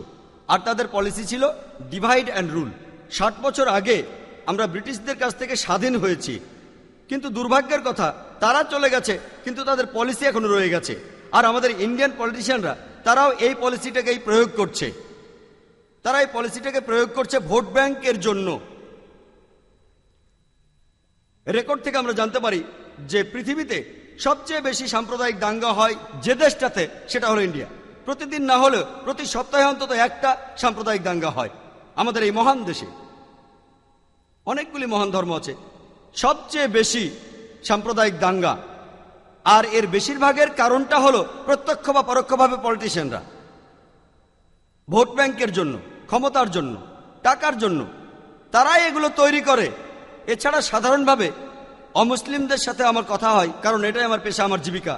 আর তাদের পলিসি ছিল ডিভাইড অ্যান্ড রুল। 60 বছর আগে আমরা ব্রিটিশদের কাছ থেকে স্বাধীন হয়েছি, কিন্তু দুর্ভাগ্যের কথা তারা চলে গেছে, কিন্তু তাদের পলিসি এখনো রয়ে গেছে। আর আমাদের ইন্ডিয়ান পলিটিশিয়ানরা তারাও এই পলিসিটাকেই প্রয়োগ করছে। তারা এই পলিসিটাকে প্রয়োগ করছে ভোট ব্যাংকের জন্য। রেকর্ড থেকে আমরা জানতে পারি যে পৃথিবীতে সবচেয়ে বেশি সাম্প্রদায়িক দাঙ্গা হয় যে দেশটাতে, সেটা হলো ইন্ডিয়া। প্রতিদিন না হলেও প্রতি সপ্তাহে অন্তত একটা সাম্প্রদায়িক দাঙ্গা হয় আমাদের এই মহান দেশে। অনেকগুলি মহান ধর্ম আছে, সবচেয়ে বেশি সাম্প্রদায়িক দাঙ্গা, আর এর বেশিরভাগের কারণটা হলো প্রত্যক্ষ বা পরোক্ষভাবে পলিটিশিয়ানরা ভোট ব্যাংকের জন্য, ক্ষমতার জন্য, টাকার জন্য তারাই এগুলো তৈরি করে। এছাড়া সাধারণভাবে অমুসলিমদের সাথে আমার কথা হয়, কারণ এটাই আমার পেশা, আমার জীবিকা।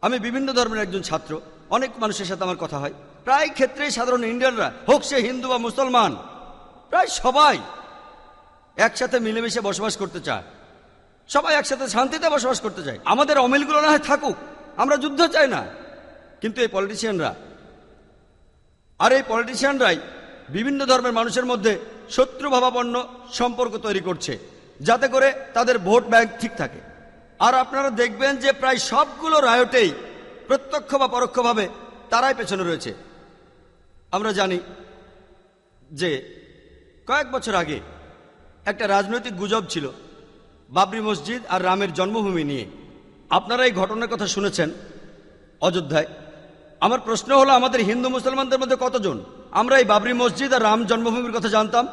আমি বিভিন্ন ধর্মের একজন ছাত্র, অনেক মানুষের সাথে আমার কথা হয়। প্রায় ক্ষেত্রেই সাধারণ ইন্ডিয়ানরা, হোক সে হিন্দু বা মুসলমান, প্রায় সবাই একসাথে মিলেমিশে বসবাস করতে চায়, সবাই একসাথে শান্তিতে বসবাস করতে চায়। আমাদের অমিলগুলো না হয় থাকুক, আমরা যুদ্ধ চাই না, কিন্তু এই পলিটিশিয়ানরা আর এই পলিটিশিয়ানরাই বিভিন্ন ধর্মের মানুষের মধ্যে শত্রুভাবাপন্ন সম্পর্ক তৈরি করছে, যাতে করে তাদের ভোট ব্যাংক ঠিক থাকে। আর আপনারা দেখবেন যে প্রায় সবগুলো রায়টেই প্রত্যক্ষ বা পরোক্ষভাবে তারাই পেছনে রয়েছে। আমরা জানি যে কয়েক বছর আগে একটা রাজনৈতিক গুজব ছিল বাবরি মসজিদ আর রামের জন্মভূমি নিয়ে। আপনারা এই ঘটনার কথা শুনেছেন অযোধ্যায়। আমার প্রশ্ন হলো, আমাদের হিন্দু মুসলমানদের মধ্যে কতজন আমরা এই বাবরি মসজিদ আর রাম জন্মভূমির কথা জানতাম?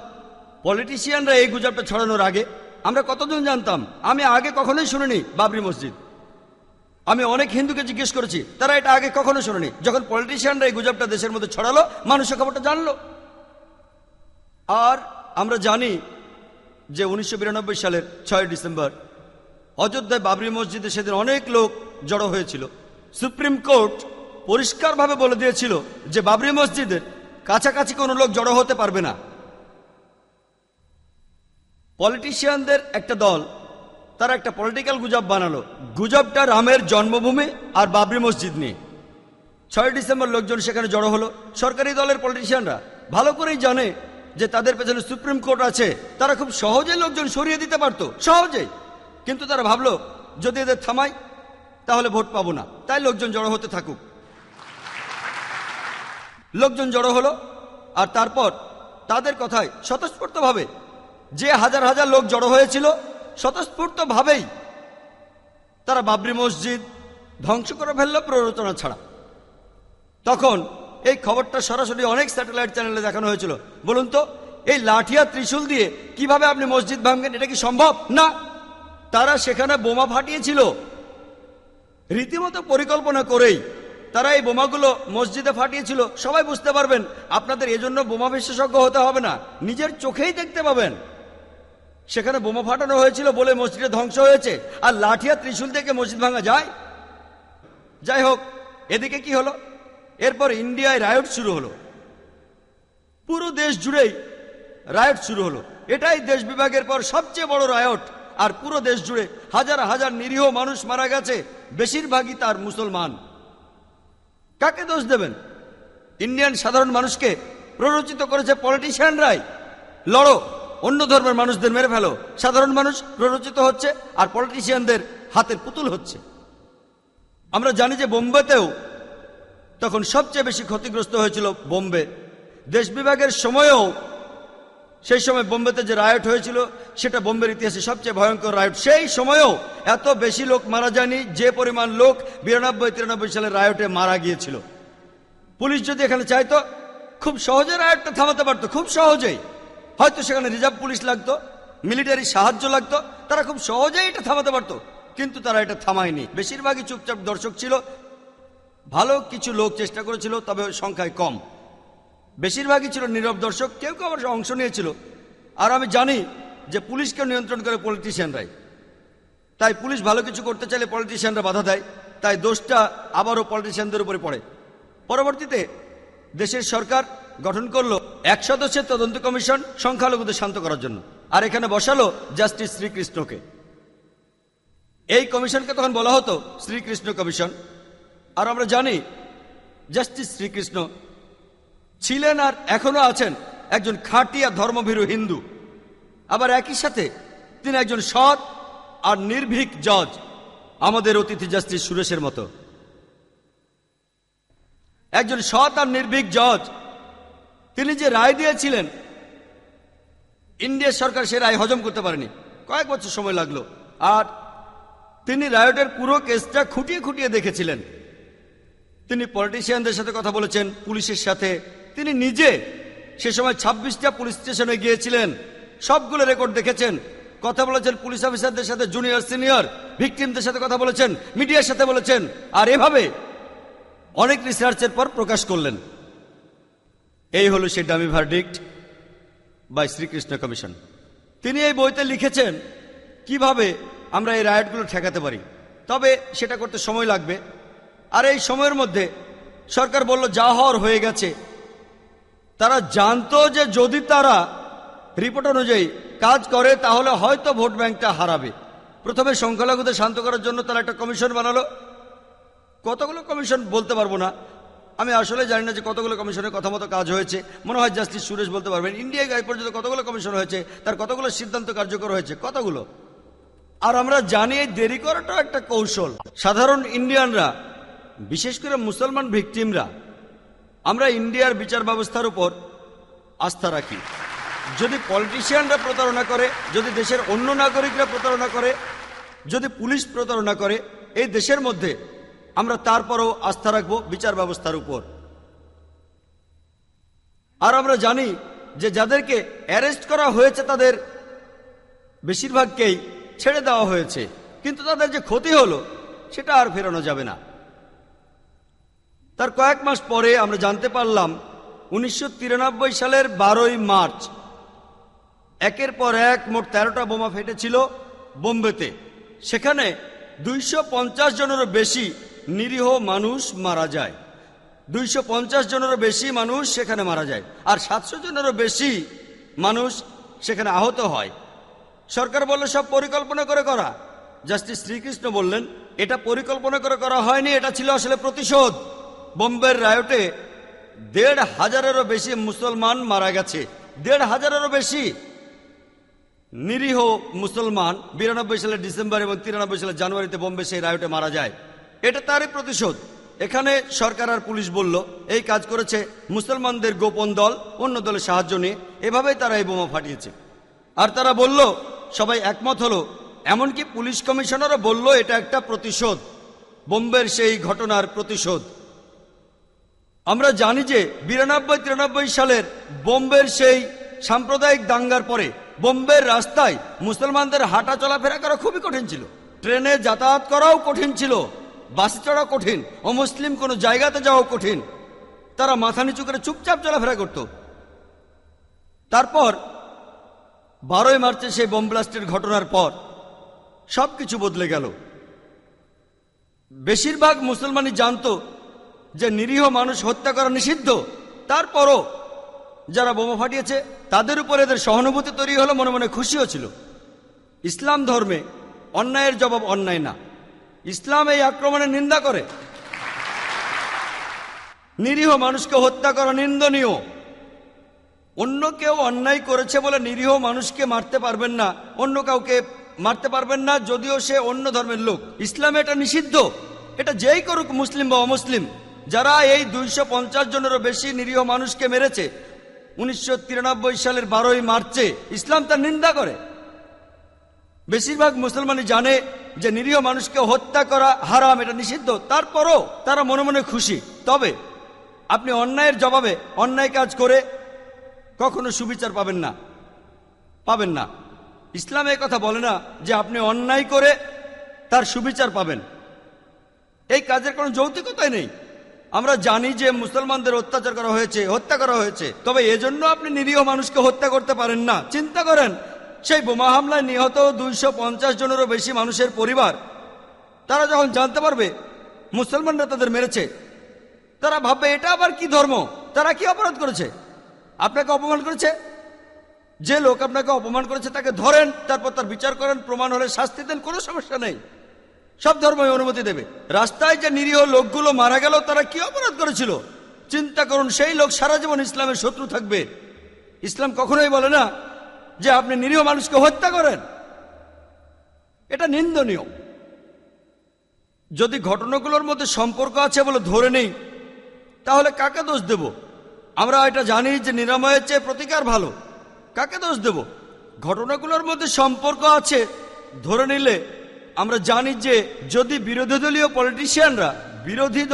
পলিটিশিয়ানরা এই গুজবটা ছড়ানোর আগে আমরা কতজন জানতাম? আমি আগে কখনোই শুনিনি বাবরি মসজিদ। আমি অনেক হিন্দুকে জিজ্ঞেস করেছি, তারা এটা আগে কখনো শোনেনি। যখন পলিটিশিয়ানরা এই গুজবটা দেশের মধ্যে ছড়ালো, মানুষের খবরটা জানলো। আর আমরা জানি যে 1992 সালের 6 ডিসেম্বর অযোধ্যায় বাবরি মসজিদে সেদিন অনেক লোক জড়ো হয়েছিল। সুপ্রিম কোর্ট পরিষ্কারভাবে বলে দিয়েছিল যে বাবরি মসজিদের কাছাকাছি কোনো লোক জড়ো হতে পারবে না। পলিটিশিয়ানদের একটা দল, তারা একটা পলিটিক্যাল গুজব বানালো। গুজবটা রামের জন্মভূমি আর বাবরি মসজিদ নিয়ে। 6 ডিসেম্বর লোকজন সেখানে জড়ো হলো। সরকারি দলের পলিটিশিয়ানরা ভালো করেই জানে যে তাদের পেছনে সুপ্রিম কোর্ট আছে, তারা খুব সহজে লোকজন সরিয়ে দিতে পারতো, সহজেই। কিন্তু তারা ভাবলো যদি এদের থামাই তাহলে ভোট পাবো না, তাই লোকজন জড়ো হতে থাকুক। লোকজন জড়ো হলো, আর তারপর তাদের কথায় স্বতঃস্ফূর্তভাবে যে হাজার হাজার লোক জড়ো হয়েছিল, স্বতঃস্ফূর্তভাবেই তারা বাবরি মসজিদ ধ্বংস করে ফেলল প্ররোচনা ছাড়া। তখন এই খবরটা সরাসরি অনেক স্যাটেলাইট চ্যানেলে দেখানো হয়েছিল। বলুন তো, এই লাঠিয়া ত্রিশূল দিয়ে কিভাবে আপনি মসজিদ ভাঙবেন? এটা কি সম্ভব? না। তারা সেখানে বোমা ফাটিয়েছিল রীতিমতো পরিকল্পনা করেই। তারা এই বোমাগুলো মসজিদে ফাটিয়েছিল। সবাই বুঝতে পারবেন, আপনাদের এজন্য বোমা বিশেষজ্ঞ হতে হবে না, নিজের চোখেই দেখতে পাবেন। সেখানে বোমা ফাটানো হয়েছিল বলে মসজিদে ধ্বংস হয়েছে। আর লাঠিয়া ত্রিশূল থেকে মসজিদ ভাঙা যায়? যাই হোক, এদিকে কি হলো? এরপর ইন্ডিয়ায় রায়ট শুরু হলো। পুরো দেশ জুড়েই রায়ট শুরু হলো। এটাই দেশ বিভাগের পর সবচেয়ে বড় রায়ট। আর পুরো দেশ জুড়ে হাজার হাজার নিরীহ মানুষ মারা গেছে, বেশিরভাগই তার মুসলমান। কাকে দোষ দেবেন? ইন্ডিয়ান সাধারণ মানুষকে প্ররোচিত করেছে পলিটিশিয়ানরাই। লড়ো, অন্য ধর্মের মানুষদের মেরে ফেলো। সাধারণ মানুষ প্ররোচিত হচ্ছে আর পলিটিশিয়ানদের হাতের পুতুল হচ্ছে। আমরা জানি যে বোম্বেতেও তখন সবচেয়ে বেশি ক্ষতিগ্রস্ত হয়েছিল বোম্বে। দেশ বিভাগের সময়ও, সেই সময় বোম্বেতে যে রায়ট হয়েছিল সেটা বোম্বের ইতিহাসে সবচেয়ে ভয়ঙ্কর রায়ট। সেই সময়ও এত বেশি লোক মারা যায়নি যে পরিমাণ লোক 92-93 সালের রায়টে মারা গিয়েছিল। পুলিশ যদি এখানে চাইতো খুব সহজে রায়টটা থামাতে পারতো, খুব সহজেই। হয়তো সেখানে রিজার্ভ পুলিশ লাগতো, মিলিটারি সাহায্য লাগতো, তারা খুব সহজেই এটা থামাতে পারতো, কিন্তু তারা এটা থামায়নি। বেশিরভাগই চুপচাপ দর্শক ছিল। ভালো কিছু লোক চেষ্টা করেছিল, তবে সংখ্যায় কম। বেশিরভাগই ছিল নীরব দর্শক, কেউ কেউ আবার অংশ নিয়েছিল। আর আমি জানি যে পুলিশকে নিয়ন্ত্রণ করে পলিটিশিয়ানরাই, তাই পুলিশ ভালো কিছু করতে চাইলে পলিটিশিয়ানরা বাধা দেয়, তাই দোষটা আবারও পলিটিশিয়ানদের উপরে পড়ে। পরবর্তীতে দেশের সরকার গঠন করলো 1 সদস্যের তদন্ত কমিশন সংখ্যালঘুদের শান্ত করার জন্য, আর এখানে বসালো জাস্টিস শ্রীকৃষ্ণকে। এই কমিশনকে তখন বলা হতো শ্রীকৃষ্ণ কমিশন। আর আমরা জানি জাস্টিস শ্রীকৃষ্ণ ছিলেন আর এখনো আছেন একজন খাঁটিয়া ধর্মভীরু হিন্দু। আবার একই সাথে তিনি একজন সৎ আর নির্ভীক জজ, আমাদের অতিথি জাস্টিস সুরেশের মতো একজন সৎ আর নির্ভীক জজ। তিনি যে রায় দিয়েছিলেন, ইন্ডিয়ার সরকার সে রায় হজম করতে পারেনি, কয়েক বছর সময় লাগলো। আর তিনি রায়টের পুরো কেসটা খুঁটিয়ে খুঁটিয়ে দেখেছিলেন। তিনি পলিটিশিয়ানদের সাথে কথা বলেছেন, পুলিশের সাথে। তিনি নিজে সে সময় 26টা পুলিশ স্টেশনে গিয়েছিলেন, সবগুলো রেকর্ড দেখেছেন, কথা বলেছেন পুলিশ অফিসারদের সাথে, জুনিয়র সিনিয়র, ভিকটিমদের সাথে কথা বলেছেন, মিডিয়ার সাথে বলেছেন। আর এভাবে অনেক রিসার্চের পর প্রকাশ করলেন। এই হলো সেই dummy verdict by Srikrishna commission. তিনি এই বইতে লিখেছেন কিভাবে আমরা এই রায়টগুলো ঠেকাতে পারি, তবে সেটা করতে সময় লাগবে। আর এই সময়ের মধ্যে সরকার বলল যা হওয়ার হয়ে গেছে। তারা জানতো যে যদি তারা রিপোর্ট অনুযায়ী কাজ করে তাহলে হয়তো ভোট ব্যাংকটা হারাবে। প্রথমে সংখ্যালঘুদের শান্ত করার জন্য তারা একটা কমিশন বানালো। কতগুলো কমিশন বলতে পারবো না, আমি আসলে জানি না যে কতগুলো কমিশনের কথা মতো কাজ হয়েছে। মনে হয় জাস্টিস সুরেশ বলতে পারবেন। ইন্ডিয়া গাই পর্যন্ত কতগুলো কমিশন হয়েছে, তার কতগুলো সিদ্ধান্ত কার্যকর হয়েছে, কতগুলো। আর আমরা জানি এই দেরি করাটাও একটা কৌশল। সাধারণ ইন্ডিয়ানরা, বিশেষ করে মুসলমান ভিকটিমরা, আমরা ইন্ডিয়ার বিচার ব্যবস্থার উপর আস্থা রাখি। যদি পলিটিশিয়ানরা প্রতারণা করে, যদি দেশের অন্য নাগরিকরা প্রতারণা করে, যদি পুলিশ প্রতারণা করে, এই দেশের মধ্যে আমরা তারপরও আস্থা রাখবো বিচার ব্যবস্থার উপর। আর আমরা জানি যে যাদেরকে অ্যারেস্ট করা হয়েছে তাদের বেশিরভাগকেই ছেড়ে দেওয়া হয়েছে, কিন্তু তাদের যে ক্ষতি হলো সেটা আর ফেরানো যাবে না। তার কয়েক মাস পরে আমরা জানতে পারলাম 1993 সালের 12ই মার্চ একের পর এক মোট 13টা বোমা ফেটেছিল বোম্বেতে। সেখানে 250 জনেরও বেশি নিরীহ মানুষ মারা যায়। 250 জনেরও বেশি মানুষ সেখানে মারা যায়, আর 700 জনেরও বেশি মানুষ সেখানে আহত হয়। সরকার বলল সব পরিকল্পনা করে করা। জাস্টিস শ্রীকৃষ্ণ বললেন এটা পরিকল্পনা করে করা হয়নি, এটা ছিল আসলে প্রতিশোধ। বোম্বের রায়টে 1,500-এরও বেশি মুসলমান মারা গেছে। 1,500-এরও বেশি নিরীহ মুসলমান 92 সালের ডিসেম্বর এবং 93 সালের জানুয়ারিতে বোম্বে সেই রায়টে মারা যায়। এটা তারই প্রতিশোধ। এখানে সরকার আর পুলিশ বলল এই কাজ করেছে মুসলমানদের গোপন দল, অন্য দলের সাহায্য নিয়ে। এভাবেই তারা এই বোমা ফাটিয়েছে। আর তারা বলল, সবাই একমত হলো, এমনকি পুলিশ কমিশনারও বলল এটা একটা প্রতিশোধ, বোম্বের সেই ঘটনার প্রতিশোধ। আমরা জানি যে 92-93 সালের বোম্বের সেই সাম্প্রদায়িক দাঙ্গার পরে বোম্বের রাস্তায় মুসলমানদের হাঁটা চলাফেরা করা খুবই কঠিন ছিল। ট্রেনে যাতায়াত করাও কঠিন ছিল, বাসে চড়া কঠিন, অমুসলিম কোনো জায়গাতে যাওয়াও কঠিন। তারা মাথা নিচু করে চুপচাপ চলাফেরা করত। তারপর 12ই মার্চে সেই বোম ব্লাস্টের ঘটনার পর সবকিছু বদলে গেল। বেশিরভাগ মুসলমানই জানতো যে নিরীহ মানুষ হত্যা করা নিষিদ্ধ। তারপরও যারা বোমা ফাটিয়েছে তাদের উপর এদের সহানুভূতি তৈরি হলো, মনে মনে খুশিও ছিল। ইসলাম ধর্মে অন্যায়ের জবাব অন্যায় না। ইসলাম এই আক্রমণের নিন্দা করে। নিরীহ মানুষকে হত্যা করা নিন্দনীয়। অন্য কেউ অন্যায় করেছে বলে নিরীহ মানুষকে মারতে পারবেন না, অন্য কাউকে মারতে পারবেন না, যদিও সে অন্য ধর্মের লোক। ইসলামে এটা নিষিদ্ধ। এটা যেই করুক, মুসলিম বা অমুসলিম। যারা এই 250 জনেরও বেশি নিরীহ মানুষকে মেরেছে 1993 সালের 12ই মার্চে, ইসলাম তার নিন্দা করে। বেশিরভাগ মুসলমানই জানে যে নিরীহ মানুষকে হত্যা করা হারাম, এটা নিষিদ্ধ। তারপরও তারা মনে মনে খুশি। তবে আপনি অন্যায়ের জবাবে অন্যায় কাজ করে কখনো সুবিচার পাবেন না, পাবেন না। ইসলাম এই কথা বলে না যে আপনি অন্যায় করে তার সুবিচার পাবেন। এই কাজের কোনো যৌক্তিকতাই নেই। আমরা জানি যে মুসলমানদের অত্যাচার করা হয়েছে, হত্যা করা হয়েছে, তবে এজন্য আপনি নিরীহ মানুষকে হত্যা করতে পারেন না। চিন্তা করেন, সেই বোমা হামলায় নিহত 250 জনেরও বেশি মানুষের পরিবার, তারা যখন জানতে পারবে মুসলমানরা তাদের মেরেছে, তারা ভাববে এটা আবার কি ধর্ম, তারা কি অপরাধ করেছে? আপনাকে অপমান করেছে। যে লোক আপনাকে অপমান করেছে তাকে ধরেন, তারপর তার বিচার করেন, প্রমাণ হলে শাস্তি দেন, কোনো সমস্যা নেই। সব ধর্মই অনুমতি দেবে। রাস্তায় যে নিরীহ লোকগুলো মারা গেল, তারা কি অপরাধ করেছিল? চিন্তা করুন, সেই লোক সারা জীবন ইসলামের শত্রু থাকবে। ইসলাম কখনোই বলে না যে আপনি নিরীহ মানুষকে হত্যা করেন। এটা নিন্দনীয়। যদি ঘটনাগুলোর মধ্যে সম্পর্ক আছে বলে ধরে নেই, তাহলে কাকে দোষ দেব? আমরা এটা জানি যে নিরাময়ের চেয়ে প্রতিকার ভালো। কাকে দোষ দেব? ঘটনাগুলোর মধ্যে সম্পর্ক আছে ধরে নিলে আমরা জানি যে যদি বিরোধী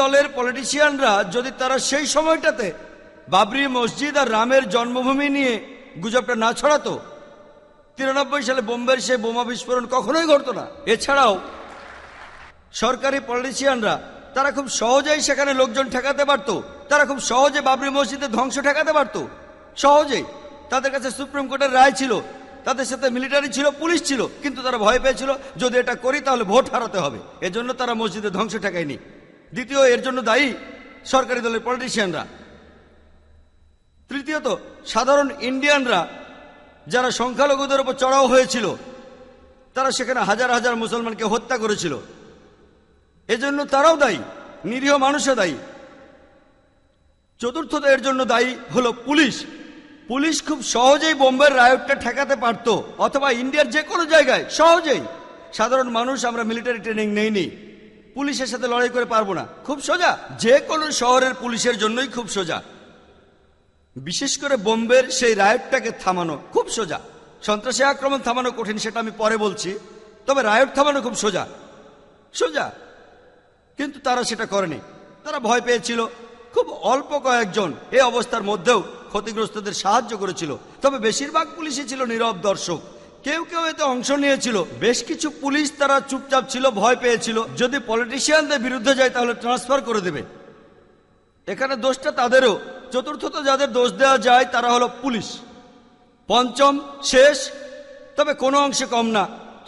দলের পলিটিশিয়ানরা যদি তারা সেই সময়টাতে বাবরি মসজিদ আর রামের জন্মভূমি নিয়ে গুজবটা না ছড়াতো, 93 সালে বোম্বের সেই বোমা বিস্ফোরণ কখনোই ঘটতো না। এছাড়াও সরকারি পলিটিশিয়ানরা তারা খুব সহজেই সেখানে লোকজন ঠেকাতে পারত, তারা খুব সহজে বাবরি মসজিদের ধ্বংস ঠেকাতে পারত, সহজেই। তাদের কাছে সুপ্রিম কোর্টের রায় ছিল, তাদের সাথে মিলিটারি ছিল, পুলিশ ছিল, কিন্তু তারা ভয় পেয়েছিল যদি এটা করি তাহলে ভোট হারাতে হবে। এজন্য তারা মসজিদের ধ্বংস ঠেকায়নি। দ্বিতীয়, এর জন্য দায়ী সরকারি দলের পলিটিশিয়ানরা। তৃতীয়ত, সাধারণ ইন্ডিয়ানরা যারা সংখ্যালঘুদের উপর চড়াও হয়েছিল, তারা সেখানে হাজার হাজার মুসলমানকে হত্যা করেছিল, এজন্য তারাও দায়ী, নিরীহ মানুষও দায়ী। চতুর্থত, এর জন্য দায়ী হলো পুলিশ। পুলিশ খুব সহজেই বোম্বের রায়টটা ঠেকাতে পারত, অথবা ইন্ডিয়ার যে কোনো জায়গায় সহজেই। সাধারণ মানুষ, আমরা মিলিটারি ট্রেনিং নেইনি, পুলিশের সাথে লড়াই করে পারবো না। খুব সোজা, যে কোনো শহরের পুলিশের জন্যই খুব সোজা। বিশেষ করে বোম্বের সেই রায়টটাকে থামানো খুব সোজা। সন্ত্রাসী আক্রমণ থামানো কঠিন, সেটা আমি পরে বলছি, তবে রায়ট থামানো খুব সোজা সোজা। কিন্তু তারা সেটা করেনি, তারা ভয় পেয়েছিল। খুব অল্প কয়েকজন এই অবস্থার মধ্যেও ক্ষতিগ্রস্তদের সাহায্য করেছিল, তবে বেশিরভাগ পুলিশই ছিল নীরব দর্শক। কেউ কেউ এতে অংশ নিয়েছিল। বেশ কিছু পুলিশ তারা চুপচাপ ছিল, ভয় পেয়েছিল যদি পলিটিশিয়ানদের বিরুদ্ধে যায় তাহলে ট্রান্সফার করে দেবে। এখানে দোষটা তাদেরও। চতুর্থত, যাদের দোষ দেওয়া যায় তারা হলো পুলিশ। পঞ্চম, শেষ, তবে কোনো অংশে কম না,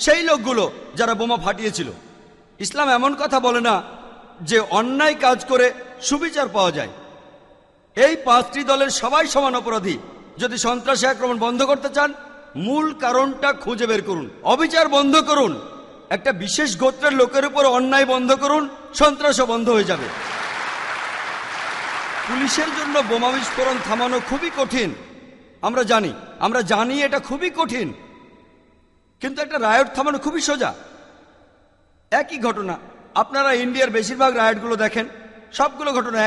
সেই লোকগুলো যারা বোমা ফাটিয়েছিল। ইসলাম এমন কথা বলে না যে অন্যায় কাজ করে সুবিচার পাওয়া যায়। এই 5টি দলের সবাই সমান অপরাধী। যদি সন্ত্রাসী আক্রমণ বন্ধ করতে চান, মূল কারণটা খুঁজে বের করুন, অবিচার বন্ধ করুন, একটা বিশেষ গোত্রের লোকের উপর অন্যায় বন্ধ করুন, সন্ত্রাসও বন্ধ হয়ে যাবে। পুলিশের জন্য বোমা বিস্ফোরণ থামানো খুবই কঠিন, আমরা জানি এটা খুবই কঠিন, কিন্তু একটা রায়ট থামানো খুবই সোজা। একই ঘটনা, আপনারা ইন্ডিয়ার বেশিরভাগ রায়টগুলো দেখেন, সবগুলো ঘটনা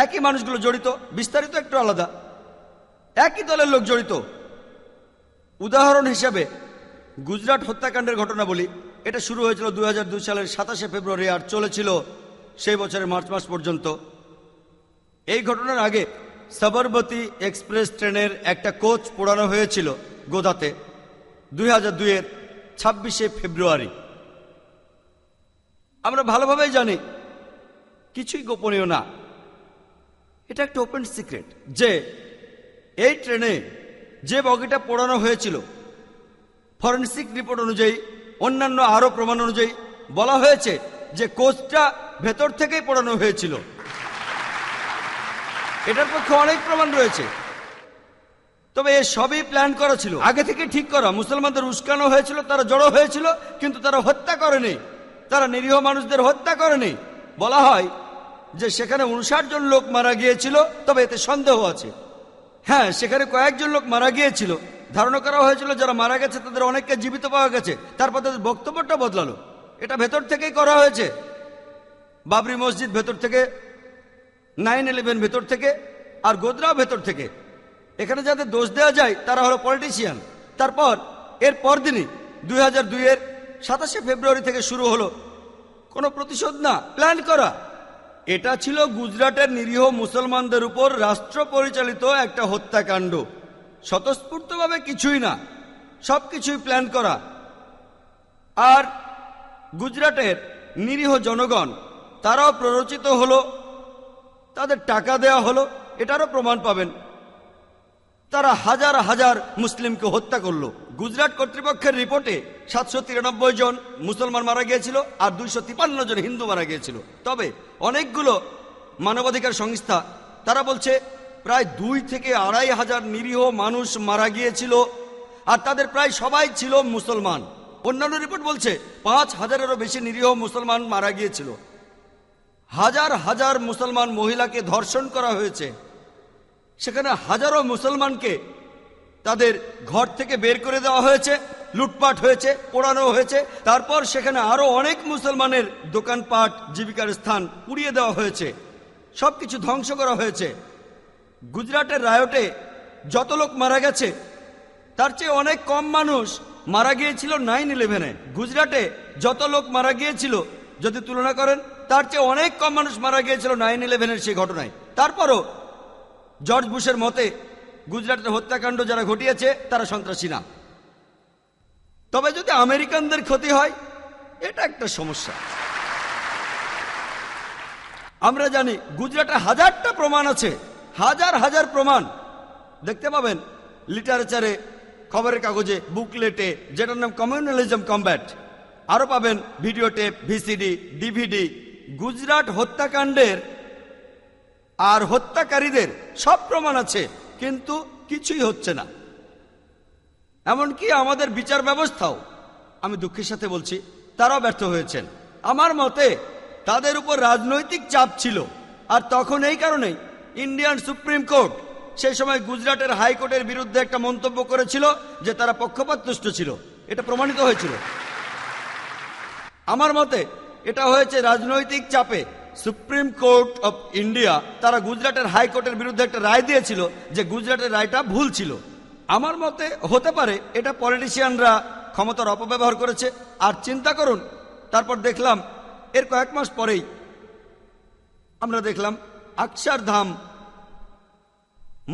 একই মানুষগুলো জড়িত, বিস্তারিত একটু আলাদা, একই দলের লোক জড়িত। উদাহরণ হিসাবে গুজরাট হত্যাকাণ্ডের ঘটনা বলি। এটা শুরু হয়েছিল 2002 সালের 27শে ফেব্রুয়ারি আর চলেছিল সেই বছরের মার্চ মাস পর্যন্ত। এই ঘটনার আগে সবরমতী এক্সপ্রেস ট্রেনের একটা কোচ পোড়ানো হয়েছিল গোদাতে 2002-এর 26শে ফেব্রুয়ারি। আমরা ভালোভাবেই জানি কিছুই গোপনীয় না, এটা একটা ওপেন সিক্রেট যে এই ট্রেনে যে বগিটা পোড়ানো হয়েছিল, ফরেনসিক রিপোর্ট অনুযায়ী, অন্যান্য আরো প্রমাণ অনুযায়ী বলা হয়েছে যে কোচটা ভেতর থেকেই পোড়ানো হয়েছিল। এটার পক্ষে অনেক প্রমাণ রয়েছে, তবে এ সবই প্ল্যান করা ছিল, আগে থেকে ঠিক করা। মুসলমানদের উস্কানো হয়েছিল, তারা জড়ো হয়েছিল, কিন্তু তারা হত্যা করেনি, তারা নিরীহ মানুষদের হত্যা করেনি। বলা হয় যে সেখানে 59 জন লোক মারা গিয়েছিল, তবে এতে সন্দেহ আছে। হ্যাঁ, সেখানে কয়েকজন লোক মারা গিয়েছিল, ধারণা করা হয়েছিল যারা মারা গেছে তাদের অনেককে জীবিত পাওয়া গেছে, তারপর তাদের বক্তব্যটা বদলালো। এটা ভেতর থেকেই করা হয়েছে। বাবরি মসজিদ ভেতর থেকে, 9/11 ভেতর থেকে, আর গোদরা ভেতর থেকে। এখানে যাদের দোষ দেওয়া যায় তারা হলো পলিটিশিয়ান। তারপর এর পরদিনই 2002-এর 27শে ফেব্রুয়ারি থেকে শুরু হলো কোনো প্রতিশোধ না, প্ল্যান করা। এটা ছিল গুজরাটের নিরীহ মুসলমানদের উপর রাষ্ট্র পরিচালিত একটা হত্যাকাণ্ড, স্বতঃস্ফূর্তভাবে কিছুই না। সবকিছুই প্ল্যান করা। আর গুজরাটের নিরীহ জনগণ তারাও প্ররোচিত হলো, তাদের টাকা দেওয়া হলো, এটারও প্রমাণ পাবেন। তারা হাজার হাজার মুসলিমকে হত্যা করলো। গুজরাট কর্তৃপক্ষের রিপোর্টে 793 জন মুসলমান মারা গিয়েছিল আর 253 জন হিন্দু মারা গিয়েছিল। তবে অনেকগুলো মানবাধিকার সংস্থা তারা বলছে প্রায় 2 থেকে 2,500 নিরীহ মানুষ মারা গিয়েছিল, আর তাদের প্রায় সবাই ছিল মুসলমান। অন্যান্য রিপোর্ট বলছে 5,000-এরও বেশি নিরীহ মুসলমান মারা গিয়েছিল। হাজার হাজার মুসলমান মহিলাকে ধর্ষণ করা হয়েছে। সেখানে হাজারো মুসলমানকে তাদের ঘর থেকে বের করে দেওয়া হয়েছে, লুটপাট হয়েছে, পোড়ানো হয়েছে। তারপর সেখানে আরো অনেক মুসলমানের দোকানপাট, জীবিকার স্থান পুড়িয়ে দেওয়া হয়েছে, সবকিছু ধ্বংস করা হয়েছে। গুজরাটের রায়টে যত লোক মারা গেছে তার চেয়ে অনেক কম মানুষ মারা গিয়েছিল 9/11-এ। গুজরাটে যত লোক মারা গিয়েছিল যদি তুলনা করেন তার চেয়ে অনেক কম মানুষ মারা গিয়েছিল 9/11-এর সেই ঘটনায়। তারপরও জর্জ বুশের মতে গুজরাটের হত্যাকাণ্ড যারা ঘটিয়েছে তারা সন্ত্রাসী না। তবে যদি আমেরিকানদের ক্ষতি হয় এটা একটা সমস্যা। আমরা জানি গুজরাটে হাজারটা প্রমাণ আছে, হাজার হাজার প্রমাণ দেখতে পাবেন লিটারেচারে, খবরের কাগজে, বুকলেটে, যেটার নাম কমিউনালিজম কমব্যাট। আরো পাবেন video tape, VCD, DVD. Gujarat হত্যাকাণ্ডের আর হত্যাকারীদের সব প্রমাণ আছে, কিন্তু কিছুই হচ্ছে না। এমনকি আমাদের বিচার ব্যবস্থাও, আমি দুঃখের সাথে বলছি, তারাও ব্যর্থ হয়েছেন। আমার মতে তাদের উপর রাজনৈতিক চাপ ছিল, আর তখন এই কারণেই ইন্ডিয়ান সুপ্রিম কোর্ট সেই সময় গুজরাটের হাইকোর্টের বিরুদ্ধে একটা মন্তব্য করেছিল যে তারা পক্ষপাতদুষ্ট ছিল। এটা প্রমাণিত হয়েছিল। আমার মতে এটা হয়েছে রাজনৈতিক চাপে। সুপ্রিম কোর্ট অফ ইন্ডিয়া তারা গুজরাটের হাইকোর্টের বিরুদ্ধে একটা রায় দিয়েছিল যে গুজরাটের রায়টা ভুল ছিল। আমার মতে হতে পারে এটা পলিটিশিয়ানরা ক্ষমতার অপব্যবহার করেছে। আর চিন্তা করুন, তারপর দেখলাম এর কয়েক মাস পরেই আমরা দেখলাম অক্ষরধাম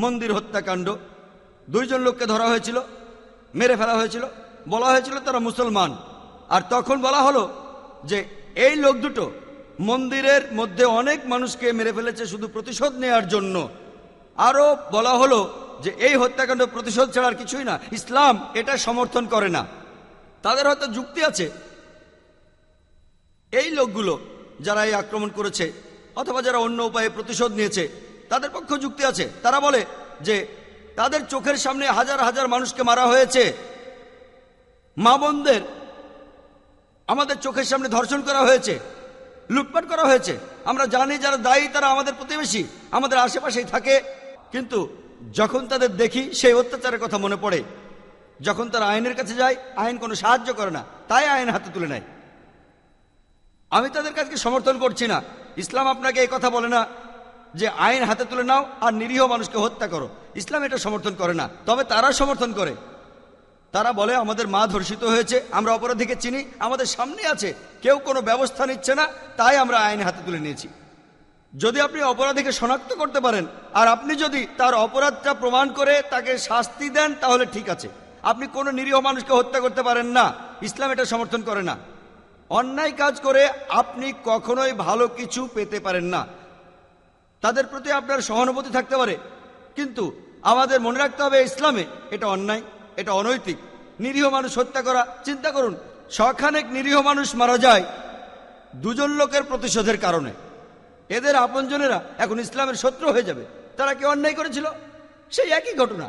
মন্দির হত্যাকাণ্ড। 2 জন লোককে ধরা হয়েছিল, মেরে ফেলা হয়েছিল, বলা হয়েছিল তারা মুসলমান। আর তখন বলা হলো যে এই লোক দুটো মন্দিরের মধ্যে অনেক মানুষকে মেরে ফেলেছে শুধু প্রতিশোধ নেওয়ার জন্য। আরো বলা হলো যে এই হত্যাকাণ্ড প্রতিশোধ ছাড়ার কিছুই না, ইসলাম এটা সমর্থন করে না। তাদের হয়তো যুক্তি আছে। এই লোকগুলো যারা এই আক্রমণ করেছে অথবা যারা অন্য উপায়ে প্রতিশোধ নিয়েছে তাদের পক্ষে যুক্তি আছে। তারা বলে যে তাদের চোখের সামনে হাজার হাজার মানুষকে মারা হয়েছে, মা বোনদের আমাদের চোখের সামনে ধর্ষণ করা হয়েছে, লুটপাট করা হয়েছে। আমরা জানি যারা দায়ী তারা আমাদের প্রতিবেশী, আমাদের আশেপাশেই থাকে। কিন্তু যখন তাদের দেখি সেই অত্যাচারের কথা মনে পড়ে। যখন তারা আইনের কাছে যায় আইন কোনো সাহায্য করে না, তাই আইন হাতে তুলে নেয়। আমি তাদের কাছে সমর্থন করছি না। ইসলাম আপনাকে এই কথা বলে না যে আইন হাতে তুলে নাও আর নিরীহ মানুষকে হত্যা করো। ইসলাম এটা সমর্থন করে না। তবে তারা সমর্থন করে। তারা বলে আমাদের মা ধর্ষিত হয়েছে, আমরা অপরাধীকে চিনি, আমাদের সামনে আছে, কেউ কোনো ব্যবস্থা নিচ্ছে না, তাই আমরা আইন হাতে তুলে নিয়েছি। যদি আপনি অপরাধীকে শনাক্ত করতে পারেন আর আপনি যদি তার অপরাধটা প্রমাণ করে তাকে শাস্তি দেন তাহলে ঠিক আছে। আপনি কোনো নিরীহ মানুষকে হত্যা করতে পারেন না, ইসলাম এটা সমর্থন করে না। অন্যায় কাজ করে আপনি কখনোই ভালো কিছু পেতে পারেন না। তাদের প্রতি আপনার সহানুভূতি থাকতে পারে, কিন্তু আমাদের মনে রাখতে হবে ইসলামে এটা অন্যায়, এটা অনৈতিক। নিরীহ মানুষ হত্যা করা, চিন্তা করুন, শখানেক নিরীহ মানুষ মারা যায় 2 জন লোকের প্রতিশোধের কারণে। এদের আপনজনেরা এখন ইসলামের শত্রু হয়ে যাবে। তারা কি অন্যায় করেছিল? সেই একই ঘটনা।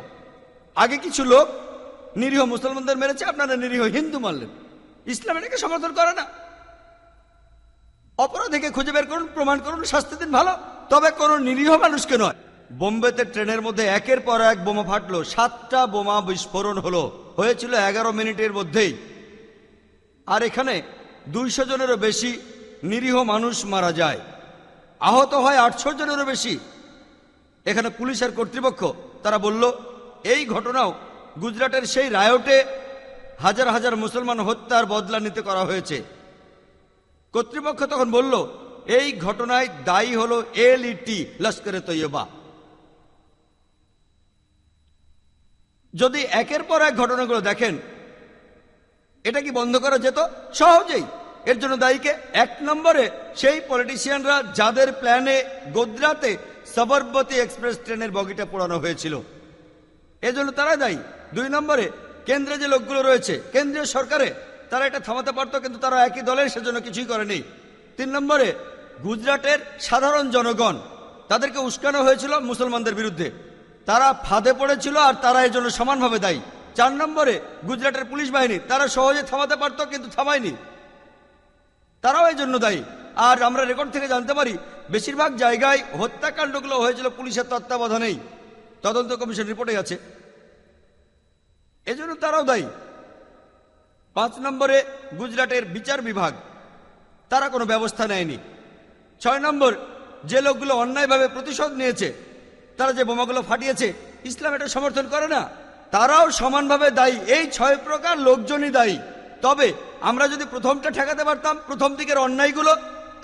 আগে কিছু লোক নিরীহ মুসলমানদের মেরেছে, আপনারা নিরীহ হিন্দু মারলেন। ইসলাম এটাকে সমর্থন করে না। অপরাধীকে খুঁজে বের করুন, প্রমাণ করুন, শাস্তি দিন, ভালো, তবে কোনো নিরীহ মানুষকে নয়। বোম্বেতে ট্রেনের মধ্যে একের পর এক বোমা ফাটলো, 7টা বোমা বিস্ফোরণ হয়েছিল 11 মিনিটের মধ্যেই। আর এখানে 200 জনেরও বেশি নিরীহ মানুষ মারা যায়, আহত হয় 800 জনেরও বেশি। এখানে পুলিশ আর কর্তৃপক্ষ তারা বলল এই ঘটনাও গুজরাটের সেই রায়টে হাজার হাজার মুসলমান হত্যার বদলা নিতে করা হয়েছে। কর্তৃপক্ষ তখন বলল এই ঘটনায় দায়ী হলো LET, লস্করে তৈয়বা। যদি একের পর এক ঘটনাগুলো দেখেন, এটা কি বন্ধ করা যেত? সহজেই। এর জন্য দায়ীকে? 1 নম্বরে সেই পলিটিশিয়ানরা যাদের প্ল্যানে গোদ্রাতে সবরমতী এক্সপ্রেস ট্রেনের বগিটা পোড়ানো হয়েছিল, এজন্য তারা দায়ী। 2 নম্বরে কেন্দ্রে যে লোকগুলো রয়েছে, কেন্দ্রীয় সরকারে, তারা এটা থামাতে পারত, কিন্তু তারা একই দলের, সেজন্য কিছুই করেনি। 3 নম্বরে গুজরাটের সাধারণ জনগণ, তাদেরকে উস্কানো হয়েছিল মুসলমানদের বিরুদ্ধে, তারা ফাঁদে পড়েছিল আর তারা এর জন্য সমানভাবে দায়ী। 4 নম্বরে গুজরাটের পুলিশ বাহিনী, তারা সহজে থামাতে পারত কিন্তু থামায়নি, তারাও এই জন্য দায়ী। আর আমরা রেকর্ড থেকে জানতে পারি বেশিরভাগ জায়গায় হত্যাকাণ্ডগুলো হয়েছিল পুলিশের তত্ত্বাবধানেই, তদন্ত কমিশন রিপোর্টে আছে, এজন্য তারাও দায়ী। 5 নম্বরে গুজরাটের বিচার বিভাগ, তারা কোনো ব্যবস্থা নেয়নি। 6 নম্বর, যে লোকগুলো অন্যায়ভাবে প্রতিশোধ নিয়েছে, তারা যে বোমাগুলো ফাটিয়েছে, ইসলাম এটা সমর্থন করে না, তারাও সমানভাবে দায়ী। এই 6 প্রকার লোকজনই দায়ী। তবে আমরা যদি প্রথমটা ঠেকাতে পারতাম, প্রথম দিকের অন্যায়গুলো,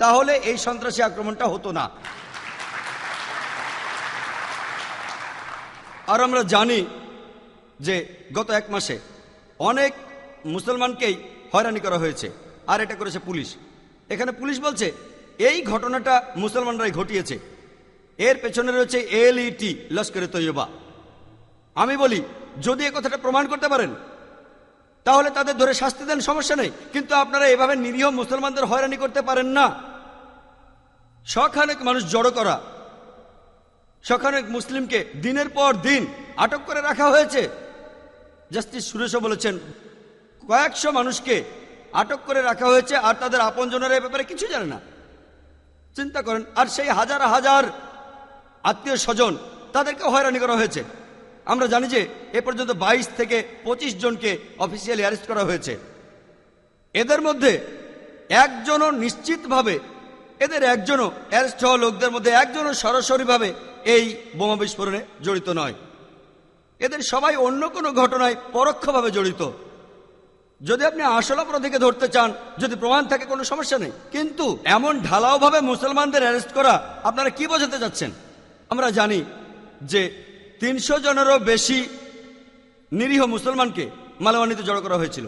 তাহলে এই সন্ত্রাসী আক্রমণটা হতো না। আর আমরা জানি যে গত 1 মাসে অনেক মুসলমানকেই হয়রানি করা হয়েছে, আর এটা করেছে পুলিশ। এখানে পুলিশ বলছে এই ঘটনাটা মুসলমানরাই ঘটিয়েছে, এর পেছনে রয়েছে LET, লস্করে তৈয়বা। আমি বলি, যদি এ কথাটা প্রমাণ করতে পারেন তাহলে তাদের ধরে শাস্তি দেন, সমস্যা নেই, কিন্তু আপনারা এভাবে নিরীহ মুসলমানদের হয়রানি করতে পারেন না। শখানেক মানুষ জড়ো করা, শখানেক মুসলিমকে দিনের পর দিন আটক করে রাখা হয়েছে। জাস্টিস সুরেশও বলেছেন কয়েকশো মানুষকে আটক করে রাখা হয়েছে আর তাদের আপনজনেরা এ ব্যাপারে কিছু জানে না। চিন্তা করেন। আর সেই হাজার হাজার আত্মীয় স্বজন, তাদেরকে হয়রানি করা হয়েছে। আমরা জানি যে এ পর্যন্ত 22 থেকে 25 জনকে অফিসিয়ালি অ্যারেস্ট করা হয়েছে। এদের মধ্যে একজনও নিশ্চিতভাবে, এদের একজনও অ্যারেস্ট হওয়া লোকদের মধ্যে একজনও সরাসরিভাবে এই বোমা বিস্ফোরণে জড়িত নয়। এদের সবাই অন্য কোনো ঘটনায় পরোক্ষভাবে জড়িত। যদি আপনি আসল অপরাধীকে ধরতে চান, যদি প্রমাণ থাকে, কোনো সমস্যা নেই, কিন্তু এমন ঢালাওভাবে মুসলমানদের অ্যারেস্ট করা, আপনারা কি বোঝাতে যাচ্ছেন? আমরা জানি যে 300 জনেরও বেশি নিরীহ মুসলমানকে মালওয়ানিতে জড়ো করা হয়েছিল।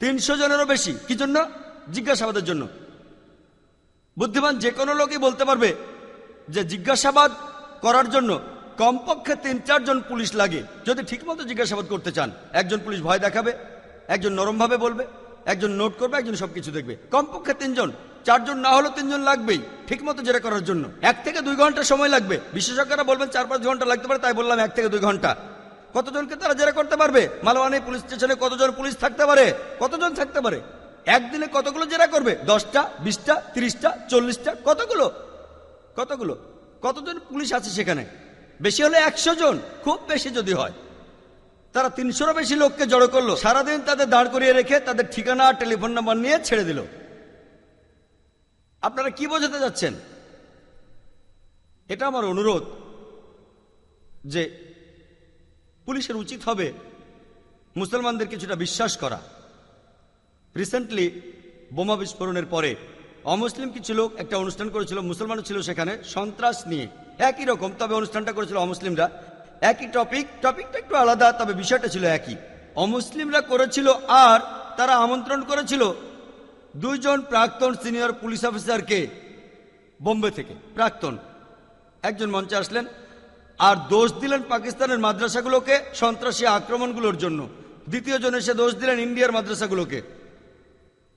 300 জনেরও বেশি। কি জন্য? জিজ্ঞাসাবাদের জন্য। বুদ্ধিমান যে কোনো লোকই বলতে পারবে যে জিজ্ঞাসাবাদ করার জন্য কমপক্ষে 3-4 জন পুলিশ লাগে, যদি ঠিকমতো জিজ্ঞাসাবাদ করতে চান। একজন পুলিশ ভয় দেখাবে, একজন নরমভাবে বলবে, একজন নোট করবে, একজন সবকিছু দেখবে। কমপক্ষে 3 জন, 4 জন না হলেও 3 জন লাগবেই ঠিকমতো জেরা করার জন্য। 1 থেকে 2 ঘন্টা সময় লাগবে। বিশেষজ্ঞরা বলবেন 4-5 ঘন্টা লাগতে পারে, তাই বললাম 1 থেকে 2 ঘন্টা। কতজনকে তারা জেরা করতে পারবে? মালওয়ানি পুলিশ স্টেশনে কতজন পুলিশ থাকতে পারে? কতজন থাকতে পারে? একদিনে কতগুলো জেরা করবে? 10টা, 20টা, 30টা, 40টা? কতগুলো? কতগুলো? কতজন পুলিশ আছে সেখানে? বেশি হলে 100 জন, খুব বেশি যদি হয়। তারা 300-রও বেশি লোককে জড়ো করলো, সারাদিন তাদের দাঁড় করিয়ে রেখে তাদের ঠিকানা আর টেলিফোন নাম্বার নিয়ে ছেড়ে দিল। আপনারা কি বোঝাতে যাচ্ছেন? এটা আমার অনুরোধ যে পুলিশের উচিত হবে মুসলমানদের কিছুটা বিশ্বাস করা। রিসেন্টলি বোমা বিস্ফোরণের পরে অমুসলিম কিছু লোক একটা অনুষ্ঠান করেছিল, মুসলমানও ছিল সেখানে, সন্ত্রাস নিয়ে। একই রকম, তবে অনুষ্ঠানটা করেছিল অমুসলিমরা। একই টপিকটা একটু আলাদা, তবে বিষয়টা ছিল একই। অমুসলিমরা করেছিল আর তারা আমন্ত্রণ করেছিল 2 জন প্রাক্তন সিনিয়র পুলিশ অফিসারকে বোম্বে থেকে। প্রাক্তন একজন মঞ্চে আসলেন আর দোষ দিলেন পাকিস্তানের মাদ্রাসাগুলোকে সন্ত্রাসী আক্রমণগুলোর জন্য। দ্বিতীয় জন এসে দোষ দিলেন ইন্ডিয়ার মাদ্রাসাগুলোকে।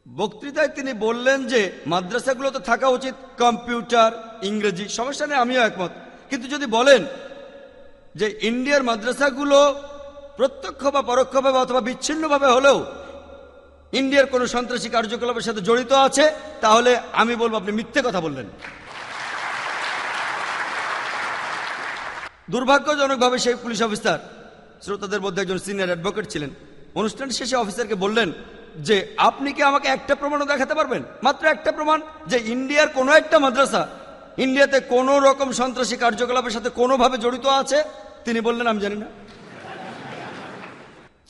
বক্তৃতায় তিনি বললেন যে মাদ্রাসাগুলো তো থাকা উচিত কম্পিউটার, ইংরেজি, সমস্যা নেই, আমিও একমত। কিন্তু যদি বলেন যে ইন্ডিয়ার মাদ্রাসাগুলো প্রত্যক্ষ বা পরোক্ষভাবে অথবা বিচ্ছিন্নভাবে হলেও ইন্ডিয়ার কোনো সন্ত্রাসী কার্যকলাপের সাথে জড়িত আছে, তাহলে আমি বলবো আপনি মিথ্যে কথা বললেন। দুর্ভাগ্যজনকভাবে সেই পুলিশ অফিসার, শ্রোতাদের মধ্যে একজন সিনিয়র অ্যাডভোকেট ছিলেন, অনুষ্ঠান শেষে অফিসারকে বললেন যে আপনি কি আমাকে একটা প্রমাণও দেখাতে পারবেন, মাত্র একটা প্রমাণ, যে ইন্ডিয়ার কোনো একটা মাদ্রাসা ইন্ডিয়াতে কোনো রকম সন্ত্রাসী কার্যকলাপের সাথে কোনোভাবে জড়িত আছে? তিনি বললেন আমি জানি না।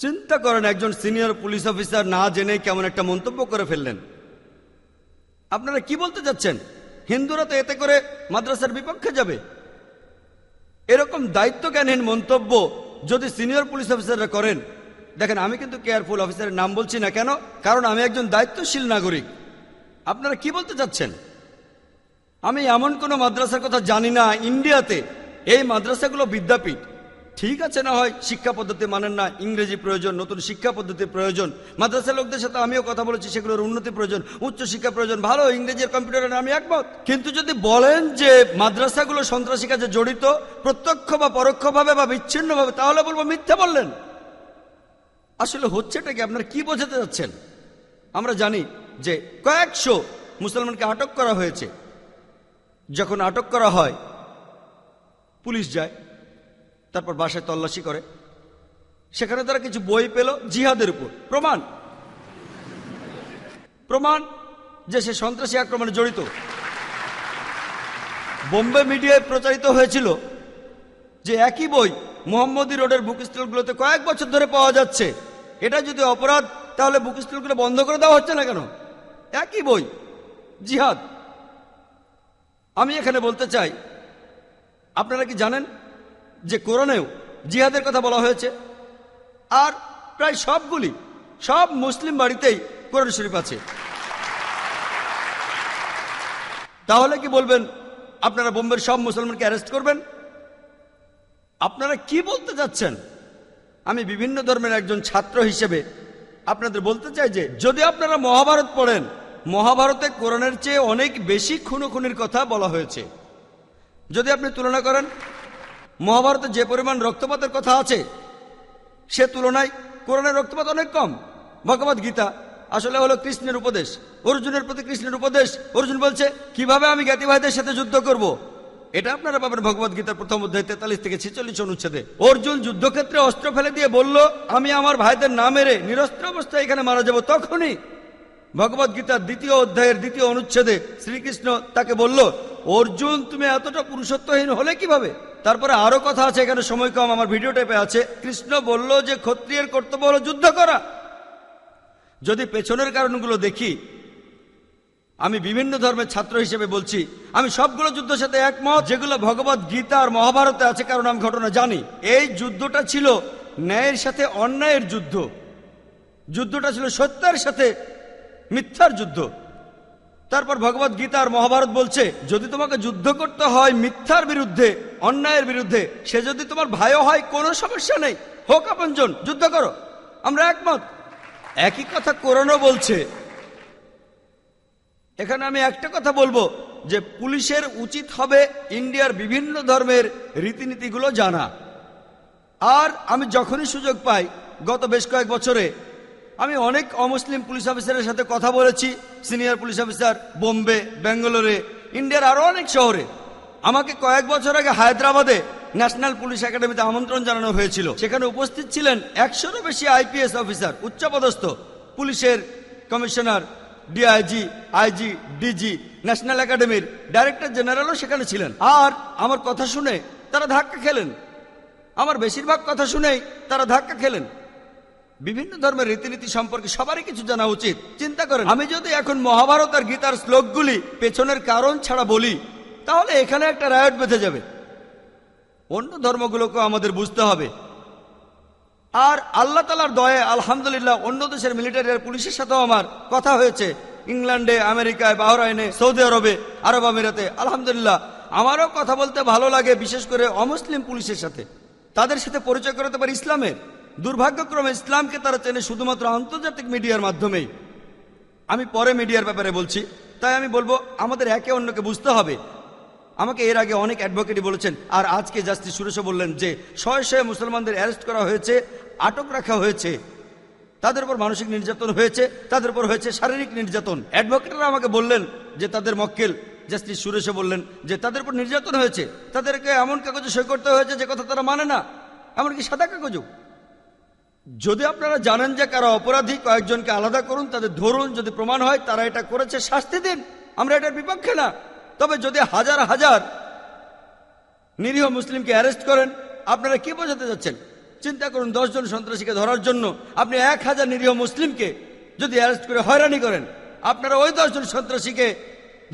চিন্তা করেন, একজন সিনিয়র পুলিশ অফিসার না জেনে কেমন একটা মন্তব্য করে ফেললেন। আপনারা কি বলতে চাচ্ছেন? হিন্দুরা তো এতে করে মাদ্রাসার বিপক্ষে যাবে? এরকম দায়িত্বজ্ঞানহীন মন্তব্য যদি সিনিয়র পুলিশ অফিসাররা করেন, দেখেন আমি কিন্তু কেয়ারফুল অফিসারের নাম বলছি না, কেন? কারণ আমি একজন দায়িত্বশীল নাগরিক। আপনারা কি বলতে চাচ্ছেন? আমি এমন কোনো মাদ্রাসার কথা জানি না ইন্ডিয়াতে। এই মাদ্রাসাগুলো বিদ্যাপীঠ, ঠিক আছে, না হয় শিক্ষা পদ্ধতি মানেন না, ইংরেজি প্রয়োজন, নতুন শিক্ষা পদ্ধতির প্রয়োজন। মাদ্রাসার লোকদের সাথে আমিও কথা বলেছি, সেগুলোর উন্নতি প্রয়োজন, উচ্চ শিক্ষা প্রয়োজন, ভালো ইংরেজি আর কম্পিউটারের আমি একমত। কিন্তু যদি বলেন যে মাদ্রাসাগুলো সন্ত্রাসী কাজে জড়িত প্রত্যক্ষ বা পরোক্ষভাবে বা বিচ্ছিন্নভাবে, তাহলে বলবো মিথ্যা বললেন। আসলে হচ্ছেটা কি, আপনারা কি বোঝাতে যাচ্ছেন? আমরা জানি যে কয়েকশো মুসলমানকে আটক করা হয়েছে। যখন আটক করা হয়, পুলিশ যায়, তারপর বাসায় তল্লাশি করে, সেখানে তারা কিছু বই পেল জিহাদের উপর, প্রমাণ যে সে সন্ত্রাসী আক্রমণে জড়িত। বোম্বে মিডিয়ায় প্রচারিত হয়েছিল যে একই বই মোহাম্মদী রোডের বুক স্টলগুলোতে কয়েক বছর ধরে পাওয়া যাচ্ছে। এটা যদি অপরাধ, তাহলে বুক স্টলগুলো বন্ধ করে দেওয়া হচ্ছে না কেন? একই বই, জিহাদ। আমি এখানে বলতে চাই, আপনারা কি জানেন যে কোরআনেও জিহাদের কথা বলা হয়েছে? আর প্রায় সব মুসলিম বাড়িতেই কোরআন শরীফ আছে। তাহলে কি বলবেন আপনারা বোম্বের সব মুসলমানকে অ্যারেস্ট করবেন? আপনারা কি বলতে যাচ্ছেন? আমি বিভিন্ন ধর্মের একজন ছাত্র হিসেবে আপনাদের বলতে চাই যে যদি আপনারা মহাভারত পড়েন, মহাভারতে কোরআনের চেয়ে অনেক বেশি খুনোখুনির কথা বলা হয়েছে। যদি আপনি তুলনা করেন মহাভারতে যে পরিমাণ রক্তপাতের কথা আছে, সে তুলনায় কোরআনের রক্তপাত অনেক কম। ভগবদ গীতা আসলে হলো কৃষ্ণের উপদেশ, অর্জুনের প্রতি কৃষ্ণের উপদেশ। অর্জুন বলছে কিভাবে আমি জ্ঞাতি ভাইদের সাথে যুদ্ধ করব। এটা আপনারা পাবেন ভগবদ গীতার প্রথম অধ্যায় 43 থেকে 46 অনুচ্ছেদে। অর্জুন যুদ্ধক্ষেত্রে অস্ত্র ফেলে দিয়ে বলল, আমি আমার ভাইদের না মেরে নিরস্ত্র অবস্থায় এখানে মারা যাব। তখনই ভগবদ গীতার 2য় অধ্যায়ের 2য় অনুচ্ছেদে শ্রীকৃষ্ণ তাকে বলল, অর্জুন তুমি এতটা পুরুষত্বহীন হলে কিভাবে? তারপরে আরো কথা আছে, এখানে সময় কম, আমার ভিডিও টেপে আছে। কৃষ্ণ বলল যে ক্ষত্রিয়ের কর্তব্য হলো যুদ্ধ করা। যদি পেছনের কারণগুলো দেখি, আমি বিভিন্ন ধর্মের ছাত্র হিসেবে বলছি, আমি সবগুলো যুদ্ধের সাথে একমত যেগুলো ভগবদ গীতা আর মহাভারতে আছে, কারণ আমি ঘটনা জানি। এই যুদ্ধটা ছিল ন্যায়ের সাথে অন্যায়ের যুদ্ধ, যুদ্ধটা ছিল সত্যের সাথে মিথ্যার যুদ্ধ। তারপর ভগবদ গীতা আর মহাভারত বলছে যদি তোমাকে যুদ্ধ করতে হয় মিথ্যার বিরুদ্ধে, অন্যায়ের বিরুদ্ধে, সে যদি তোমার ভাইও হয় কোনো সমস্যা নেই, হোক আপনজন, যুদ্ধ করো। আমরা একমত। একই কথা কোরআনও বলছে। এখানে আমি একটা কথা বলবো যে পুলিশের উচিত হবে ইন্ডিয়ার বিভিন্ন ধর্মের রীতিনীতিগুলো জানা। আর আমি যখনই সুযোগ পাই, গত বেশ কয়েক বছরে আমি অনেক অমুসলিম পুলিশ অফিসারের সাথে কথা বলেছি, সিনিয়র পুলিশ অফিসার, বোম্বে, ব্যাঙ্গালোরে, ইন্ডিয়ার আরো অনেক শহরে। আমাকে কয়েক বছর আগে হায়দ্রাবাদে ন্যাশনাল পুলিশ একাডেমিতে আমন্ত্রণ জানানো হয়েছিল। সেখানে উপস্থিত ছিলেন 100-রও বেশি আইপিএস অফিসার, উচ্চপদস্থ পুলিশের commissioner, DIG, IG, DG, national একাডেমির ডাইরেক্টর জেনারেলও সেখানে ছিলেন। আর আমার কথা শুনে তারা ধাক্কা খেলেন, আমার বেশিরভাগ কথা শুনেই তারা ধাক্কা খেলেন। বিভিন্ন ধর্মের রীতিনীতি সম্পর্কে সবারই কিছু জানা উচিত। চিন্তা করেন, আমি যদি এখন মহাভারত আর গীতার শ্লোকগুলি পেছনের কারণ ছাড়া বলি, তাহলে এখানে একটা রায়ট বেঁধে যাবে। অন্য ধর্মগুলোকেও আমাদের বুঝতে হবে। আর আল্লাহ তাআলার দয়ায় আলহামদুলিল্লাহ অন্য দেশের মিলিটারি আর পুলিশের সাথেও আমার কথা হয়েছে, ইংল্যান্ডে, আমেরিকায়, বাহরাইনে, সৌদি আরবে, আরব আমিরাতে। আলহামদুলিল্লাহ আমারও কথা বলতে ভালো লাগে, বিশেষ করে অমুসলিম পুলিশের সাথে। তাদের সাথে পরিচয় করাতে পারি ইসলামের। দুর্ভাগ্যক্রমে ইসলামকে তারা চেনে শুধুমাত্র আন্তর্জাতিক মিডিয়ার মাধ্যমেই। আমি পরে মিডিয়ার ব্যাপারে বলছি। তাই আমি বলবো আমাদের একে অন্যকে বুঝতে হবে। আমাকে এর আগে অনেক অ্যাডভোকেটই বলেছেন, আর আজকে জাস্টিস সুরেশও বললেন যে শয়ে মুসলমানদের অ্যারেস্ট করা হয়েছে, আটক রাখা হয়েছে, তাদের উপর মানসিক নির্যাতন হয়েছে, তাদের উপর হয়েছে শারীরিক নির্যাতন। অ্যাডভোকেটরা আমাকে বললেন যে তাদের মক্কেল জাস্টিস সুরেশও বললেন যে তাদের উপর নির্যাতন হয়েছে, তাদেরকে এমন কাগজে সই করতে হয়েছে যে কথা তারা মানে না, এমনকি সাদা কাগজও। যদি আপনারা জানেন যে কারা অপরাধী, কয়েকজনকে আলাদা করুন, তাদের ধরুন, যদি প্রমাণ হয় তারা এটা করেছে শাস্তি দিন, আমরা এটার বিপক্ষে না। তবে যদি হাজার হাজার নিরীহ মুসলিমকে অ্যারেস্ট করেন, আপনারা কি বোঝাতে যাচ্ছেন? চিন্তা করুন, 10 জন সন্ত্রাসীকে ধরার জন্য আপনি 1000 নিরীহ মুসলিমকে যদি অ্যারেস্ট করে হয়রানি করেন, আপনারা ওই 10 জন সন্ত্রাসীকে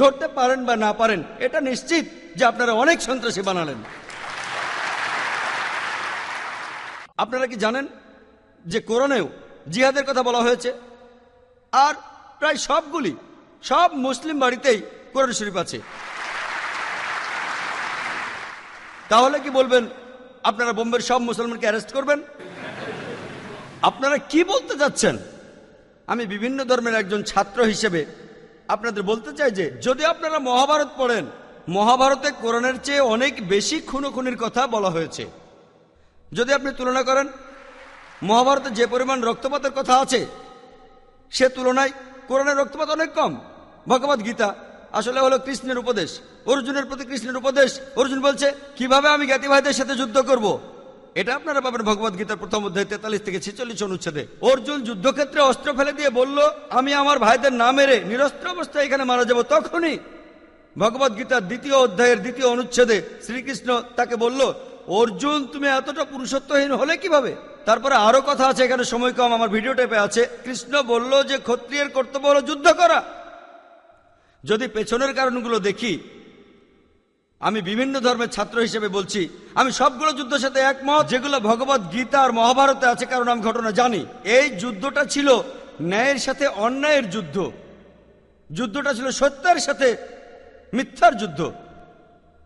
ধরতে পারেন বা না পারেন, এটা নিশ্চিত যে আপনারা অনেক সন্ত্রাসী বানালেন। আপনারা কি জানেন যে কোরআনেও জিহাদের কথা বলা হয়েছে? আর প্রায় সব মুসলিম বাড়িতেই কোরআন শরীফ আছে। তাহলে কি বলবেন আপনারা বোম্বের সব মুসলমানকে অ্যারেস্ট করবেন? আপনারা কি বলতে চাচ্ছেন? আমি বিভিন্ন ধর্মের একজন ছাত্র হিসেবে আপনাদের বলতে চাই যে যদি আপনারা মহাভারত পড়েন, মহাভারতে কোরআনের চেয়ে অনেক বেশি খুনোখুনির কথা বলা হয়েছে। যদি আপনি তুলনা করেন মহাভারতে যে পরিমাণ রক্তপাতের কথা আছে সে তুলনায় কোরআনের রক্তপাত অনেক কম। ভগবদ গীতা আসলে হলো কৃষ্ণের উপদেশ, অর্জুনের প্রতি কৃষ্ণের উপদেশ। অর্জুন বলছে কিভাবে আমি জ্ঞাতি ভাইদের সাথে যুদ্ধ করব। এটা আপনারা পাবেন ভগবদ গীতার প্রথম অধ্যায় 43 থেকে 46 অনুচ্ছেদে। অর্জুন যুদ্ধক্ষেত্রে অস্ত্র ফেলে দিয়ে বলল আমি আমার ভাইদের না মেরে নিরস্ত্র অবস্থায় এখানে মারা যাব। তখনই ভগবদ গীতার 2য় অধ্যায়ের 2য় অনুচ্ছেদে শ্রীকৃষ্ণ তাকে বলল অর্জুন তুমি এতটা পুরুষত্বহীন হলে কিভাবে। তারপরে আরো কথা আছে, এখানে সময় কম, আমার ভিডিও টেপে আছে। কৃষ্ণ বলল যে ক্ষত্রিয়ের কর্তব্য হলো যুদ্ধ করা। যদি পেছনের কারণগুলো দেখি, আমি বিভিন্ন ধর্মের ছাত্র হিসেবে বলছি আমি সবগুলো যুদ্ধের সাথে একমত যেগুলো ভগবদ গীতা আর মহাভারতে আছে, কারণ আমি ঘটনা জানি। এই যুদ্ধটা ছিল ন্যায়ের সাথে অন্যায়ের যুদ্ধ, যুদ্ধটা ছিল সত্যের সাথে মিথ্যার যুদ্ধ।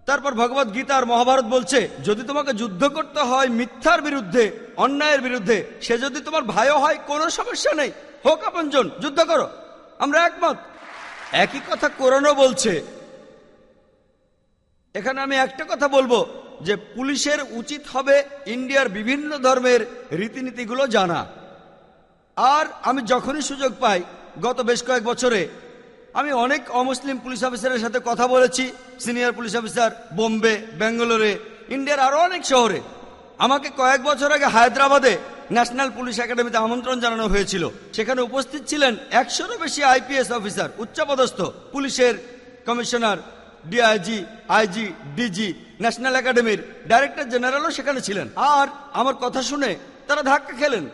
তারপর ভগবদ গীতা আর মহাভারত বলছে যদি তোমাকে যুদ্ধ করতে হয় মিথ্যার বিরুদ্ধে, অন্যায়ের বিরুদ্ধে, সে যদি তোমার ভাইও হয় কোনো সমস্যা নেই, হোক আপনজন, যুদ্ধ করো, আমরা একমত। একই কথা কোরআনও বলছে। এখানে আমি একটা কথা বলবো যে পুলিশের উচিত হবে ইন্ডিয়ার বিভিন্ন ধর্মের রীতিনীতিগুলো জানা। আর আমি যখনই সুযোগ পাই, গত বেশ কয়েক বছরে আমি অনেক অমুসলিম পুলিশ অফিসারের সাথে কথা বলেছি, সিনিয়র পুলিশ অফিসার, বোম্বে, ব্যাঙ্গালোরে, ইন্ডিয়ার আরো অনেক শহরে। আমাকে কয়েক বছর আগে হায়দ্রাবাদে ন্যাশনাল পুলিশ একাডেমিতে আমন্ত্রণ জানানো হয়েছিল। সেখানে উপস্থিত ছিলেন 100-রও বেশি আইপিএস অফিসার, উচ্চপদস্থ পুলিশের commissioner, DIG, IG, DG, national একাডেমির ডাইরেক্টর জেনারেলও সেখানে ছিলেন। আর আমার কথা শুনে তারা ধাক্কা খেলেন,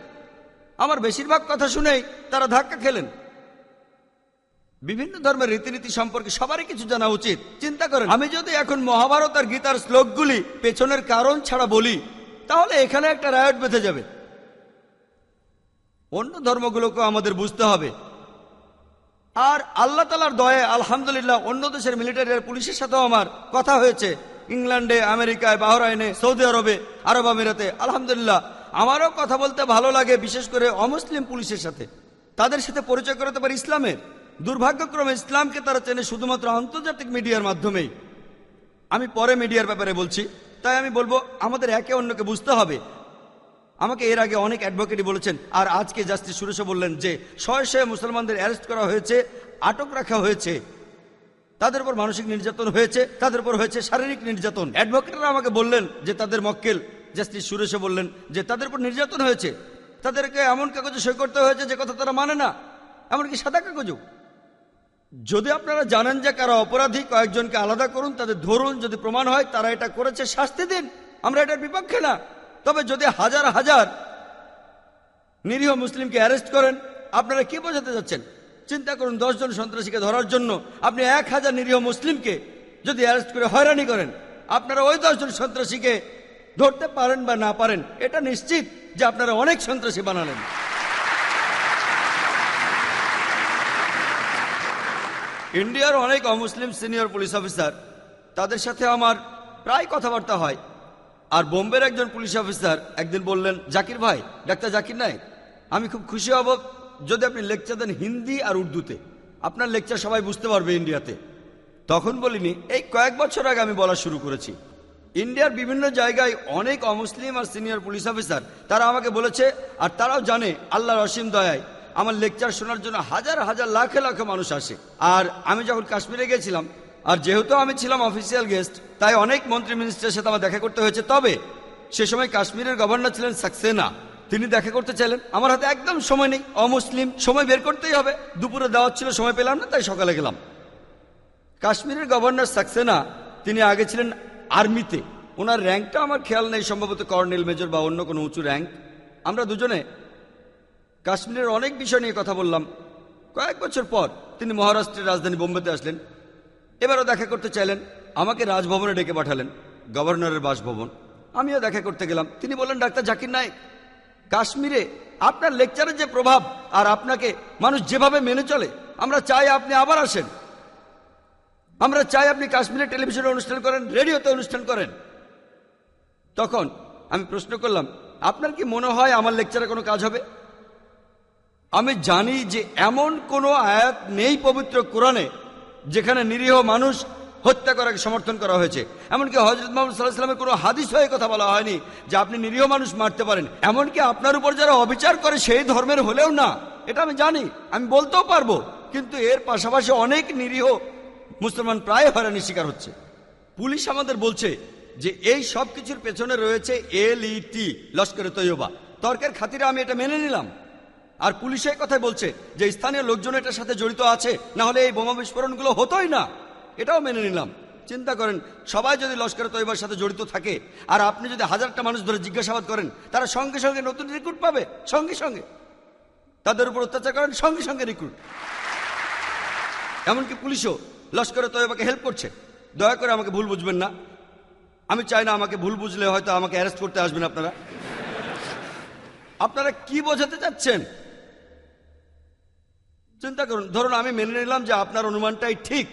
আমার বেশিরভাগ কথা শুনেই তারা ধাক্কা খেলেন। বিভিন্ন ধর্মের রীতিনীতি সম্পর্কে সবারই কিছু জানা উচিত। চিন্তা করেন, আমি যদি এখন মহাভারত আর গীতার শ্লোকগুলি পেছনের কারণ ছাড়া বলি তাহলে এখানে একটা রায়ট বেঁধে যাবে। অন্য ধর্মগুলোকেও আমাদের বুঝতে হবে। আর আল্লাহ তাআলার দয়ায় আলহামদুলিল্লাহ অন্য দেশের মিলিটারি আর পুলিশের সাথেও আমার কথা হয়েছে, ইংল্যান্ডে, আমেরিকায়, বাহরাইনে, সৌদি আরবে, আরব আমিরাতে। আলহামদুলিল্লাহ আমারও কথা বলতে ভালো লাগে, বিশেষ করে অমুসলিম পুলিশের সাথে। তাদের সাথে পরিচয় করাতে পারি ইসলামের। দুর্ভাগ্যক্রমে ইসলামকে তারা চেনে শুধুমাত্র আন্তর্জাতিক মিডিয়ার মাধ্যমেই। আমি পরে মিডিয়ার ব্যাপারে বলছি। তাই আমি বলবো আমাদের একে অন্যকে বুঝতে হবে। আমাকে এর আগে অনেক অ্যাডভোকেটই বলেছেন, আর আজকে জাস্টিস সুরেশও বললেন যে শয়ে শয়ে মুসলমানদের অ্যারেস্ট করা হয়েছে, আটক রাখা হয়েছে, তাদের উপর মানসিক নির্যাতন হয়েছে, তাদের উপর হয়েছে শারীরিক নির্যাতন। অ্যাডভোকেটরা আমাকে বললেন যে তাদের মক্কেল জাস্টিস সুরেশও বললেন যে তাদের উপর নির্যাতন হয়েছে, তাদেরকে এমন কাগজে সই করতে হয়েছে যে কথা তারা মানে না, এমনকি সাদা কাগজও। যদি আপনারা জানেন যে কারা অপরাধী, কয়েকজনকে আলাদা করুন, তাদের ধরুন, যদি প্রমাণ হয় তারা এটা করেছে শাস্তি দিন, আমরা এটার বিপক্ষে না। তবে যদি হাজার হাজার নিরীহ মুসলিমকে অ্যারেস্ট করেন, আপনারা কি বোঝাতে যাচ্ছেন? চিন্তা করুন, 10 জন সন্ত্রাসীকে ধরার জন্য আপনি 1000 নিরীহ মুসলিমকে যদি অ্যারেস্ট করে হয়রানি করেন, আপনারা ওই 10 জন সন্ত্রাসীকে ধরতে পারেন বা না পারেন, এটা নিশ্চিত যে আপনারা অনেক সন্ত্রাসী বানালেন। ইন্ডিয়ার অনেক অমুসলিম সিনিয়র পুলিশ অফিসার, তাদের সাথে আমার প্রায় কথাবার্তা হয়। আর বোম্বের একজন পুলিশ অফিসার একদিন বললেন, জাকির ভাই, ডাক্তার জাকির নায়েক, আমি খুব খুশি হব যদি আপনি লেকচার দেন হিন্দি আর উর্দুতে, আপনার লেকচার সবাই বুঝতে পারবে ইন্ডিয়াতে। তখন বলিনি, এই কয়েক বছর আগে আমি বলা শুরু করেছি। ইন্ডিয়ার বিভিন্ন জায়গায় অনেক অমুসলিম আর সিনিয়র পুলিশ অফিসার তারা আমাকে বলেছে, আর তারাও জানে আল্লাহর অসীম দয়ায় আমার লেকচার শোনার জন্য হাজার হাজার লাখে লাখে মানুষ আসে। আর আমি যখন কাশ্মীরে গেছিলাম, আর যেহেতু আমি ছিলাম অফিসিয়াল গেস্ট, তাই অনেক মন্ত্রী মিনিস্টারের সাথে আমার দেখা করতে হয়েছে। তবে সে সময় কাশ্মীরের গভর্নর ছিলেন সাক্সেনা, তিনি দেখা করতে চাইলেন। আমার হাতে একদম সময় নেই, অমুসলিম, সময় বের করতেই হবে। দুপুরে দাওয়াত ছিল, সময় পেলাম না, তাই সকালে গেলাম। কাশ্মীরের গভর্নর সাক্সেনা, তিনি আগে ছিলেন আর্মিতে, ওনার র্যাঙ্কটা আমার খেয়াল নেই, সম্ভবত কর্নেল, মেজর বা অন্য কোনো উঁচু র্যাঙ্ক। আমরা দুজনে কাশ্মীরের অনেক বিষয় নিয়ে কথা বললাম। কয়েক বছর পর তিনি মহারাষ্ট্রের রাজধানী বোম্বেতে আসলেন, এবারও দেখা করতে চাইলেন। আমাকে রাজভবনে ডেকে পাঠালেন, গভর্নরের বাসভবন। আমিও দেখা করতে গেলাম। তিনি বললেন, ডাক্তার জাকির নায়েক, কাশ্মীরে আপনার লেকচারের যে প্রভাব আর আপনাকে মানুষ যেভাবে মেনে চলে, আমরা চাই আপনি আবার আসেন। আমরা চাই আপনি কাশ্মীরে টেলিভিশনে অনুষ্ঠান করেন, রেডিওতে অনুষ্ঠান করেন। তখন আমি প্রশ্ন করলাম, আপনার কি মনে হয় আমার লেকচারে কোনো কাজ হবে? আমি জানি যে এমন কোনো আয়াত নেই পবিত্র কোরআনে যেখানে নিরীহ মানুষ হত্যা করাকে সমর্থন করা হয়েছে। এমনকি হযরত মুহাম্মদ সাল্লাল্লাহু আলাইহি ওয়াসাল্লামের কোনো হাদিস হয়ে কথা বলা হয়নি যে আপনি নিরীহ মানুষ মারতে পারেন। এমনকি আপনার উপর যারা অবিচার করে সেই ধর্মের হলেও না। এটা আমি জানি, আমি বলতেও পারবো। কিন্তু এর পাশাপাশি অনেক নিরীহ মুসলমান প্রায় হয়রানির শিকার হচ্ছে। পুলিশ আমাদের বলছে যে এই সব কিছুর পেছনে রয়েছে LET, লস্করে তৈয়বা। তর্কের খাতিরে আমি এটা মেনে নিলাম। আর পুলিশের কথাই বলছে যে স্থানীয় লোকজন এটার সাথে জড়িত আছে, না হলে এই বোমা বিস্ফোরণগুলো হতোই না। এটাও মেনে নিলাম। চিন্তা করেন, সবাই যদি লস্করে তৈয়বার সাথে জড়িত থাকে আর আপনি যদি হাজারটা মানুষ ধরে জিজ্ঞাসাবাদ করেন, তারা সঙ্গে সঙ্গে নতুন রিক্রুট পাবে। সঙ্গে সঙ্গে তাদের উপর অত্যাচার করেন, সঙ্গে সঙ্গে রিক্রুট। এমনকি পুলিশও লস্করে তৈয়বাকে হেল্প করছে। দয়া করে আমাকে ভুল বুঝবেন না। আমি চাই না আমাকে ভুল বুঝলে হয়তো আমাকে অ্যারেস্ট করতে আসবেন আপনারা। আপনারা কি বোঝাতে চাচ্ছেন? চিন্তা করুন, ধরুন আমি মেনে নিলাম যে আপনার অনুমানটাই ঠিক,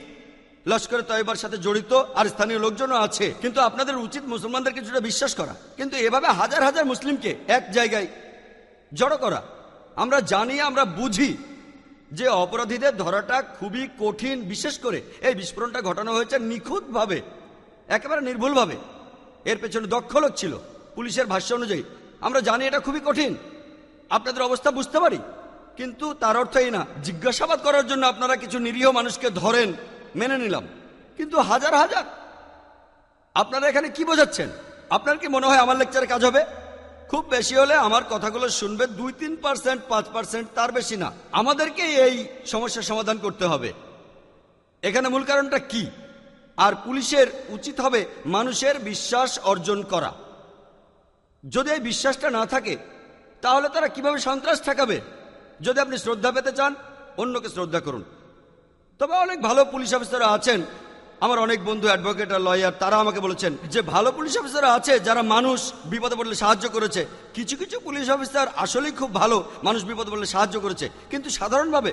লস্করে তয়বার সাথে জড়িত আর স্থানীয় লোকজনও আছে, কিন্তু আপনাদের উচিত মুসলমানদের কিছুটা বিশ্বাস করা। কিন্তু এভাবে হাজার হাজার মুসলিমকে এক জায়গায় জড়ো করা, আমরা জানি, আমরা বুঝি যে অপরাধীদের ধরাটা খুবই কঠিন। বিশেষ করে এই বিস্ফোরণটা ঘটানো হয়েছে নিখুঁতভাবে, একেবারে নির্ভুলভাবে। এর পেছনে দক্ষ লোক ছিল। পুলিশের ভাষ্য অনুযায়ী আমরা জানি এটা খুবই কঠিন। আপনাদের অবস্থা বুঝতে পারি, কিন্তু তার অর্থ এই না জিজ্ঞাসাবাদ করার জন্য আপনারা কিছু নিরীহ মানুষকে ধরেন, মেনে নিলাম। কিন্তু হাজার হাজার, আপনারা এখানে কি বোঝাচ্ছেন? আপনার কি মনে হয় আমার লেকচারে কাজ হবে? খুব বেশি হলে আমার কথাগুলো শুনবে 2-3%, 5%, তার বেশি না। আমাদেরকে এই সমস্যার সমাধান করতে হবে। এখানে মূল কারণটা কি? আর পুলিশের উচিত হবে মানুষের বিশ্বাস অর্জন করা। যদি এই বিশ্বাসটা না থাকে তাহলে তারা কিভাবে সন্ত্রাস ঠেকাবে? যদি আপনি শ্রদ্ধা পেতে চান, অন্যকে শ্রদ্ধা করুন। তবে অনেক ভালো পুলিশ অফিসাররা আছেন, আমার অনেক বন্ধু অ্যাডভোকেট আর লয়ার, তারা আমাকে বলেছেন যে ভালো পুলিশ অফিসাররা আছে যারা মানুষ বিপদে পড়লে সাহায্য করেছে। কিছু কিছু পুলিশ অফিসার আসলেই খুব ভালো, মানুষ বিপদে পড়লে সাহায্য করেছে। কিন্তু সাধারণভাবে,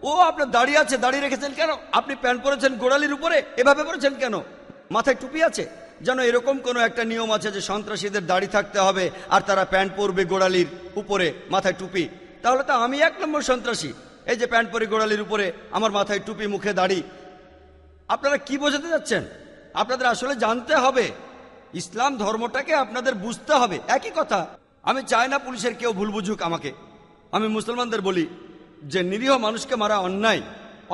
ও আপনার দাড়ি আছে, দাড়ি রেখেছেন কেন? আপনি প্যান্ট পরেছেন গোড়ালির উপরে, এভাবে পরেছেন কেন? মাথায় টুপি আছে, যেন এরকম কোনো একটা নিয়ম আছে যে সন্ত্রাসীদের দাড়ি থাকতে হবে আর তারা প্যান্ট পরবে গোড়ালির উপরে, মাথায় টুপি। তাহলে তো আমি 1 নম্বর সন্ত্রাসী। এই যে প্যান্ট পরে গোড়ালির উপরে, আমার মাথায় টুপি, মুখে দাড়ি। আপনারা কি বোঝাতে যাচ্ছেন? আপনাদের আসলে জানতে হবে, ইসলাম ধর্মটাকে আপনাদের বুঝতে হবে। একই কথা, আমি চাই না পুলিশের কেউ ভুল বুঝুক আমাকে। আমি মুসলমানদের বলি যে নিরীহ মানুষকে মারা অন্যায়।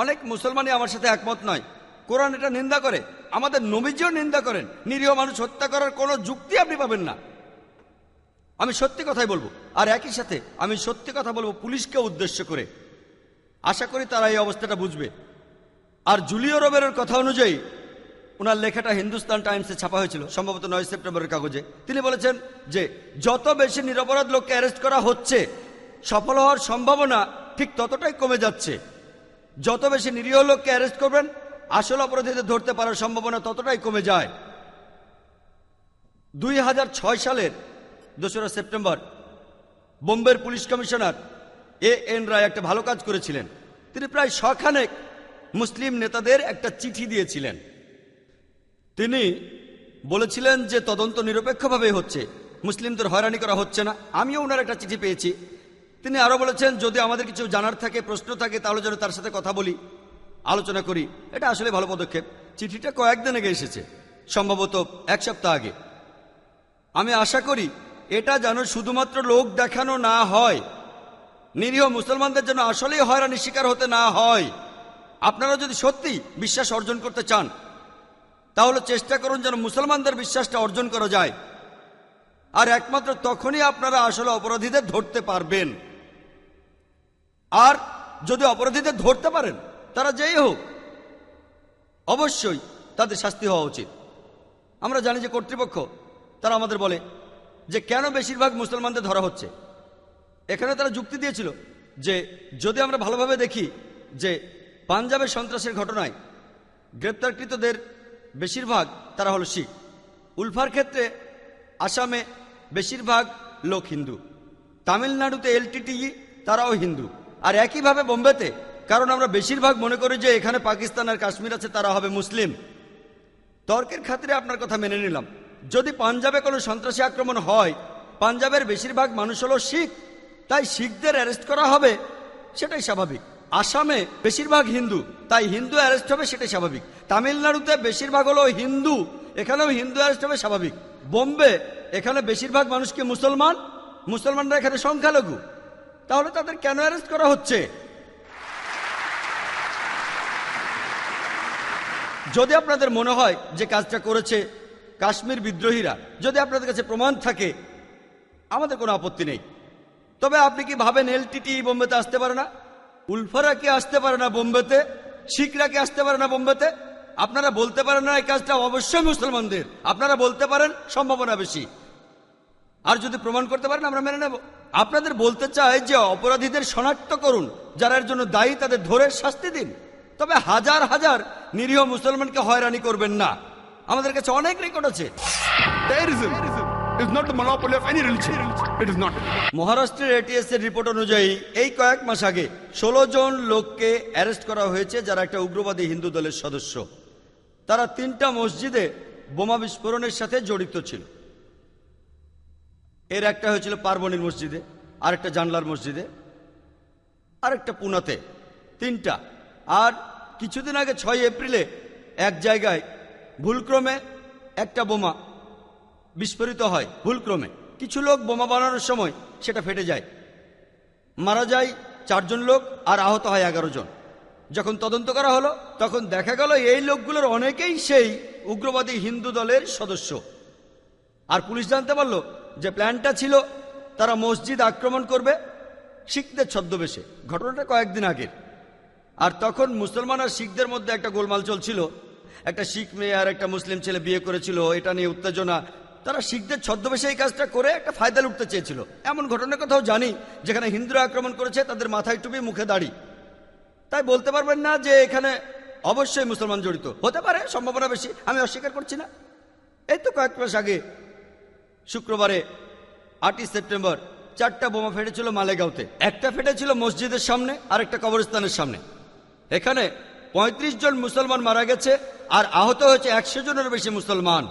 অনেক মুসলমানই আমার সাথে একমত নয়। কোরআন এটা নিন্দা করে, আমাদের নবীজিও নিন্দা করেন। নিরীহ মানুষ হত্যা করার কোনো যুক্তি আপনি পাবেন না। আমি সত্যি কথাই বলবো, আর একই সাথে আমি সত্যি কথা বলবো পুলিশকে উদ্দেশ্য করে। আশা করি তারা এই অবস্থাটা বুঝবে। আর জুলিও রোবেরের কথা অনুযায়ী, ওনার লেখাটা হিন্দুস্তান টাইমসে ছাপা হয়েছিল সম্ভবত 9 সেপ্টেম্বরের কাগজে। তিনি বলেছেন যে যত বেশি নিরপরাধ লোককে অ্যারেস্ট করা হচ্ছে, সফল হওয়ার সম্ভাবনা ঠিক ততটাই কমে যাচ্ছে। যত বেশি নিরীহ লোককে অ্যারেস্ট করবেন, আসল অপরাধীদের ধরতে পারার সম্ভাবনা ততটাই কমে যায়। 2006 সালের 2রা সেপ্টেম্বর বোম্বের পুলিশ কমিশনার AN রায় একটা ভালো কাজ করেছিলেন। তিনি প্রায় 100 খানেক মুসলিম নেতাদের একটা চিঠি দিয়েছিলেন। তিনি বলেছিলেন যে তদন্ত নিরপেক্ষভাবে হচ্ছে, মুসলিমদের হয়রানি করা হচ্ছে না। আমিও ওনার একটা চিঠি পেয়েছি। তিনি আরো বলেছেন যদি আমাদের কিছু জানার থাকে, প্রশ্ন থাকে, তাহলে যেন তার সাথে কথা বলি, আলোচনা করি। এটা আসলে ভালো পদক্ষেপ। চিঠিটা কয়েকদিন আগে এসেছে, সম্ভবত 1 সপ্তাহ আগে। আমি আশা করি এটা যেন শুধুমাত্র লোক দেখানো না হয়, নিরীহ মুসলমানদের যেন আসলেই হয়রানির শিকার হতে না হয়। আপনারা যদি সত্যি বিশ্বাস অর্জন করতে চান, তাহলে চেষ্টা করুন যেন মুসলমানদের বিশ্বাসটা অর্জন করা যায়। আর একমাত্র তখনই আপনারা আসলে অপরাধীদের ধরতে পারবেন। আর যদি অপরাধীদের ধরতে পারেন, তারা যেই হোক, অবশ্যই তাদের শাস্তি হওয়া উচিত। আমরা জানি যে কর্তৃপক্ষ, তারা আমাদের বলে যে কেন বেশিরভাগ মুসলমানদের ধরা হচ্ছে। এখানে তারা যুক্তি দিয়েছিল যে যদি আমরা ভালোভাবে দেখি যে পাঞ্জাবের সন্ত্রাসের ঘটনায় গ্রেপ্তারকৃতদের বেশিরভাগ তারা হলো শিখ। উলফার ক্ষেত্রে আসামে বেশিরভাগ লোক হিন্দু, তামিলনাড়ুতে এলটিটিই তারাও হিন্দু, আর একইভাবে বোম্বেতে, কারণ আমরা বেশিরভাগ মনে করি যে এখানে পাকিস্তান আর কাশ্মীর আছে, তারা হবে মুসলিম। তর্কের খাতিরে আপনার কথা মেনে নিলাম। যদি পাঞ্জাবে কোনো সন্ত্রাসী আক্রমণ হয়, পাঞ্জাবের বেশিরভাগ মানুষ হলো শিখ, তাই শিখদের অ্যারেস্ট করা হবে, সেটাই স্বাভাবিক। আসামে বেশিরভাগ হিন্দু, তাই হিন্দু অ্যারেস্ট হবে, সেটাই স্বাভাবিক। তামিলনাড়ুতে বেশিরভাগ হলো হিন্দু, এখানেও হিন্দু অ্যারেস্ট হবে, স্বাভাবিক। বোম্বে, এখানে বেশিরভাগ মানুষ কি মুসলমান, মুসলমানরা এখানে সংখ্যালঘু, তাহলে তাদের কেন অ্যারেস্ট করা হচ্ছে? যদি আপনাদের মনে হয় যে কাজটা করেছে কাশ্মীর বিদ্রোহীরা, যদি আপনাদের কাছে প্রমাণ থাকে, আমাদের কোনো আপত্তি নেই। তবে আপনি কি ভাবেন এলটিটি বোম্বেতে আসতে পারে না? উলফারা কি আসতে পারে না বোম্বেতে? শিখরা কি আসতে পারে না বোম্বেতে? আপনারা বলতে পারেন না এই কাজটা অবশ্যই মুসলমানদের, আপনারা বলতে পারেন সম্ভাবনা বেশি, আর যদি প্রমাণ করতে পারেন আমরা মেনে নেব। আপনাদের বলতে চাই যে অপরাধীদের শনাক্ত করুন, যারা এর জন্য দায়ী তাদের ধরে শাস্তি দিন, তবে হাজার হাজার নিরীহ মুসলমানকে হয়রানি করবেন না। আমাদের কাছে অনেক রেকর্ড আছে। Terrorism is not the monopoly of any religion. It is not. মহারাষ্ট্রের এটিএস এর রিপোর্ট অনুযায়ী এই কয়েক মাস আগে 16 জন লোককে অ্যারেস্ট করা হয়েছে, যারা একটা উগ্রবাদী হিন্দু দলের সদস্য। তারা 3টা মসজিদে বোমা বিস্ফোরণের সাথে জড়িত ছিল। এর একটা হয়েছিল পার্বণীর মসজিদে, আরেকটা জানলার মসজিদে, আরেকটা পুনাতে, 3টা। আর কিছুদিন আগে 6 এপ্রিলে এক জায়গায় ভুলক্রমে একটা বোমা বিস্ফোরিত হয়। ভুলক্রমে কিছু লোক বোমা বানানোর সময় সেটা ফেটে যায়, মারা যায় 4 জন লোক আর আহত হয় 11 জন। যখন তদন্ত করা হলো তখন দেখা গেল এই লোকগুলোর অনেকেই সেই উগ্রবাদী হিন্দু দলের সদস্য। আর পুলিশ জানতে পারলো যে প্ল্যানটা ছিল তারা মসজিদ আক্রমণ করবে শিখদের ছদ্মবেশে। ঘটনাটা কয়েকদিন আগের। আর তখন মুসলমান আর শিখদের মধ্যে একটা গোলমাল চলছিল। একটা শিখ মেয়ে আর একটা মুসলিম ছেলে বিয়ে করেছিল, এটা নিয়ে উত্তেজনা। তারা শিখদের ছদ্মবেশে এই কাজটা করে একটা ফায়দা লুটতে চেয়েছিল। এমন ঘটনার কথাও জানি যেখানে হিন্দুরা আক্রমণ করেছে, তাদের মাথায় টুপি মুখে দাড়ি। তাই বলতে পারবেন না যে এখানে অবশ্যই মুসলমান জড়িত। হতে পারে, সম্ভাবনা বেশি, আমি অস্বীকার করছি না। এই তো কয়েক মাস আগে শুক্রবারে 8ই সেপ্টেম্বর 4টা বোমা ফেটেছিল মালেগাঁওতে। একটা ফেটেছিল মসজিদের সামনে আর একটা কবরস্থানের সামনে। এখানে 35 জন মুসলমান মারা গেছে আর আহত হয়েছে 100 জনের বেশি মুসলমান।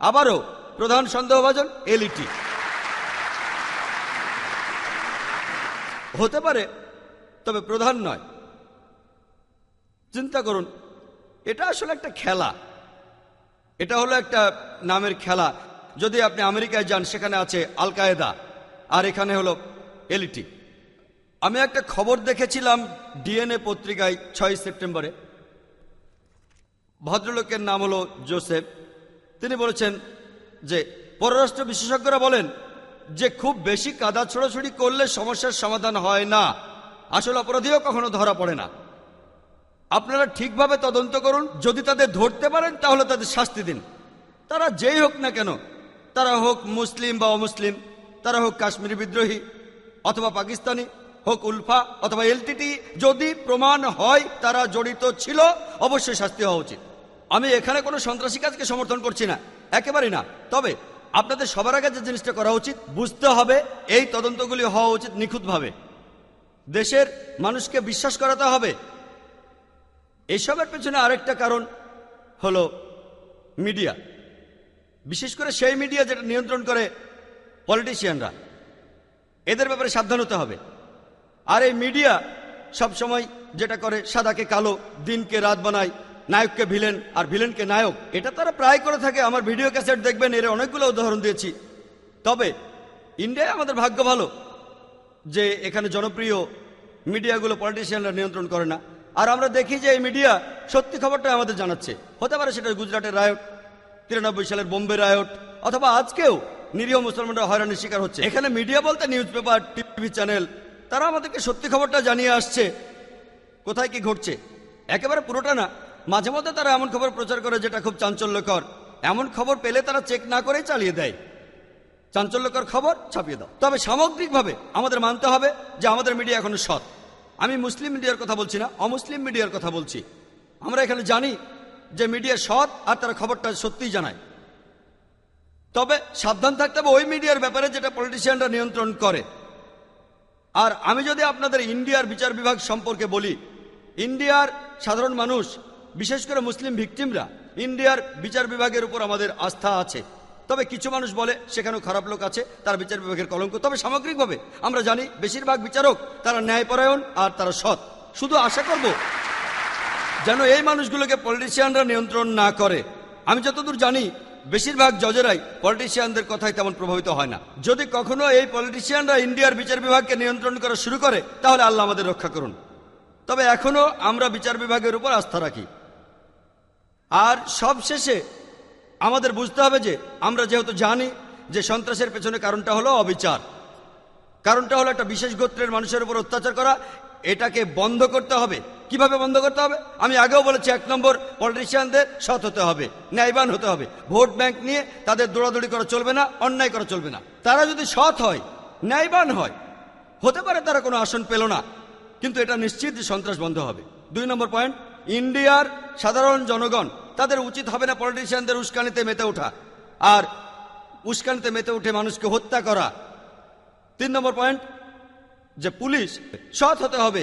আবারও প্রধান সন্দেহভাজন এলইটি। হতে পারে, তবে প্রধান নয়। চিন্তা করুন, এটা আসলে একটা খেলা, এটা হলো একটা নামের খেলা। যদি আপনি আমেরিকায় যান, সেখানে আছে আল কায়েদা আর এখানে হলো এলইটি। আমি একটা খবর দেখেছিলাম ডিএনএ পত্রিকায় 6 সেপ্টেম্বরে। ভদ্রলোকের নাম হলো জোসেফ। তিনি বলেছেন যে পররাষ্ট্র বিশেষজ্ঞরা বলেন যে খুব বেশি কাদা ছোড়াছুড়ি করলে সমস্যার সমাধান হয় না, আসল অপরাধীও কখনো ধরা পড়ে না। আপনারা ঠিকভাবে তদন্ত করুন, যদি তাদের ধরতে পারেন তাহলে তাদের শাস্তি দিন। তারা যেই হোক না কেন, তারা হোক মুসলিম বা অমুসলিম, তারা হোক কাশ্মীরি বিদ্রোহী অথবা পাকিস্তানি, হোক উলফা অথবা এলটিটি, যদি প্রমাণ হয় তারা জড়িত ছিল, অবশ্যই শাস্তি হওয়া উচিত। আমি এখানে কোনো সন্ত্রাসী কাজকে সমর্থন করছি না, একেবারেই না। তবে আপনাদের সবার আগে যে জিনিসটা করা উচিত, বুঝতে হবে এই তদন্তগুলি হওয়া উচিত নিখুঁতভাবে। দেশের মানুষকে বিশ্বাস করাতে হবে। এসবের পেছনে আরেকটা কারণ হলো মিডিয়া, বিশেষ করে সেই মিডিয়া যেটা নিয়ন্ত্রণ করে পলিটিশিয়ানরা। এদের ব্যাপারে সাবধান হতে হবে। আর এই মিডিয়া সবসময় যেটা করে, সাদাকে কালো, দিনকে রাত বানায়, নায়ককে ভিলেন আর ভিলেনকে নায়ক, এটা তারা প্রায় করে থাকে। আমার ভিডিও ক্যাসেট দেখবেন, এর অনেকগুলো উদাহরণ দিয়েছি। তবে ইন্ডিয়ায় আমাদের ভাগ্য ভালো যে এখানে জনপ্রিয় মিডিয়াগুলো পলিটিশিয়ানরা নিয়ন্ত্রণ করে না। আর আমরা দেখি যে এই মিডিয়া সত্যি খবরটা আমাদের জানাচ্ছে। হতে পারে সেটা গুজরাটের রায়ট, 93 সালের বোম্বে রায়ট, অথবা আজকেও নিরীহ মুসলমানরা হয়রানির শিকার হচ্ছে। এখানে মিডিয়া বলতে নিউজ পেপার, টিভি চ্যানেল, তারা আমাদেরকে সত্যি খবরটা জানিয়ে আসছে কোথায় কি ঘটছে। একেবারে পুরোটা না, মাঝে মধ্যে তারা এমন খবর প্রচার করে যেটা খুব চাঞ্চল্যকর। এমন খবর পেলে তারা চেক না করেই চালিয়ে দেয়। চাঞ্চল্যকর খবর ছাপিয়ে দাও। তবে সামগ্রিকভাবে আমাদের মানতে হবে যে আমাদের মিডিয়া এখনো সৎ। আমি মুসলিম মিডিয়ার কথা বলছি না, অমুসলিম মিডিয়ার কথা বলছি। আমরা এখানে জানি যে মিডিয়া সৎ আর তারা খবরটা সত্যিই জানায়। তবে সাবধান থাকতে হবে ওই মিডিয়ার ব্যাপারে যেটা পলিটিশিয়ানরা নিয়ন্ত্রণ করে। আর আমি যদি আপনাদের ইন্ডিয়ার বিচার বিভাগ সম্পর্কে বলি, ইন্ডিয়ার সাধারণ মানুষ, বিশেষ করে মুসলিম ভিকটিমরা, ইন্ডিয়ার বিচার বিভাগের উপর আমাদের আস্থা আছে। তবে কিছু মানুষ বলে সেখানেও খারাপ লোক আছে, তার বিচার বিভাগের কলঙ্ক। তবে সামগ্রিকভাবে আমরা জানি বেশিরভাগ বিচারক তারা ন্যায়পরায়ণ আর তারা সৎ। শুধু আশা করব যেন এই মানুষগুলোকে পলিটিশিয়ানরা নিয়ন্ত্রণ না করে। আমি যতদূর জানি বেশিরভাগ জজেরাই পলিটিশিয়ানদের কথায় তেমন প্রভাবিত হয় না। যদি কখনো এই পলিটিশিয়ানরা ইন্ডিয়ার বিচার বিভাগকে নিয়ন্ত্রণ করা শুরু করে তাহলে আল্লাহ আমাদের রক্ষা করুন। তবে এখনো আমরা বিচার বিভাগের উপর আস্থা রাখি। আর সবশেষে আমাদের বুঝতে হবে যে আমরা যেহেতু জানি যে সন্ত্রাসের পেছনে কারণটা হলো অবিচার, কারণটা হলো একটা বিশেষ গোত্রের মানুষের উপর অত্যাচার করা, এটাকে বন্ধ করতে হবে। কিভাবে বন্ধ করতে হবে? আমি আগেও বলেছি, 1 নম্বর, পলিটিশিয়ানদের সৎ হতে হবে, ন্যায়বান হতে হবে। ভোট ব্যাংক নিয়ে তাদের দৌড়াদৌড়ি করা চলবে না, অন্যায় করা চলবে না। তারা যদি সৎ হয়, ন্যায়বান হয়, হতে পারে তারা কোনো আসন পেল না, কিন্তু এটা নিশ্চিত যে সন্ত্রাস বন্ধ হবে। 2 নম্বর পয়েন্ট, ইন্ডিয়ার সাধারণ জনগণ তাদের উচিত হবে না পলিটিশিয়ানদের উস্কানিতে মেতে ওঠা আর উস্কানিতে মেতে উঠে মানুষকে হত্যা করা। 3 নম্বর পয়েন্ট, যে পুলিশ সৎ হতে হবে,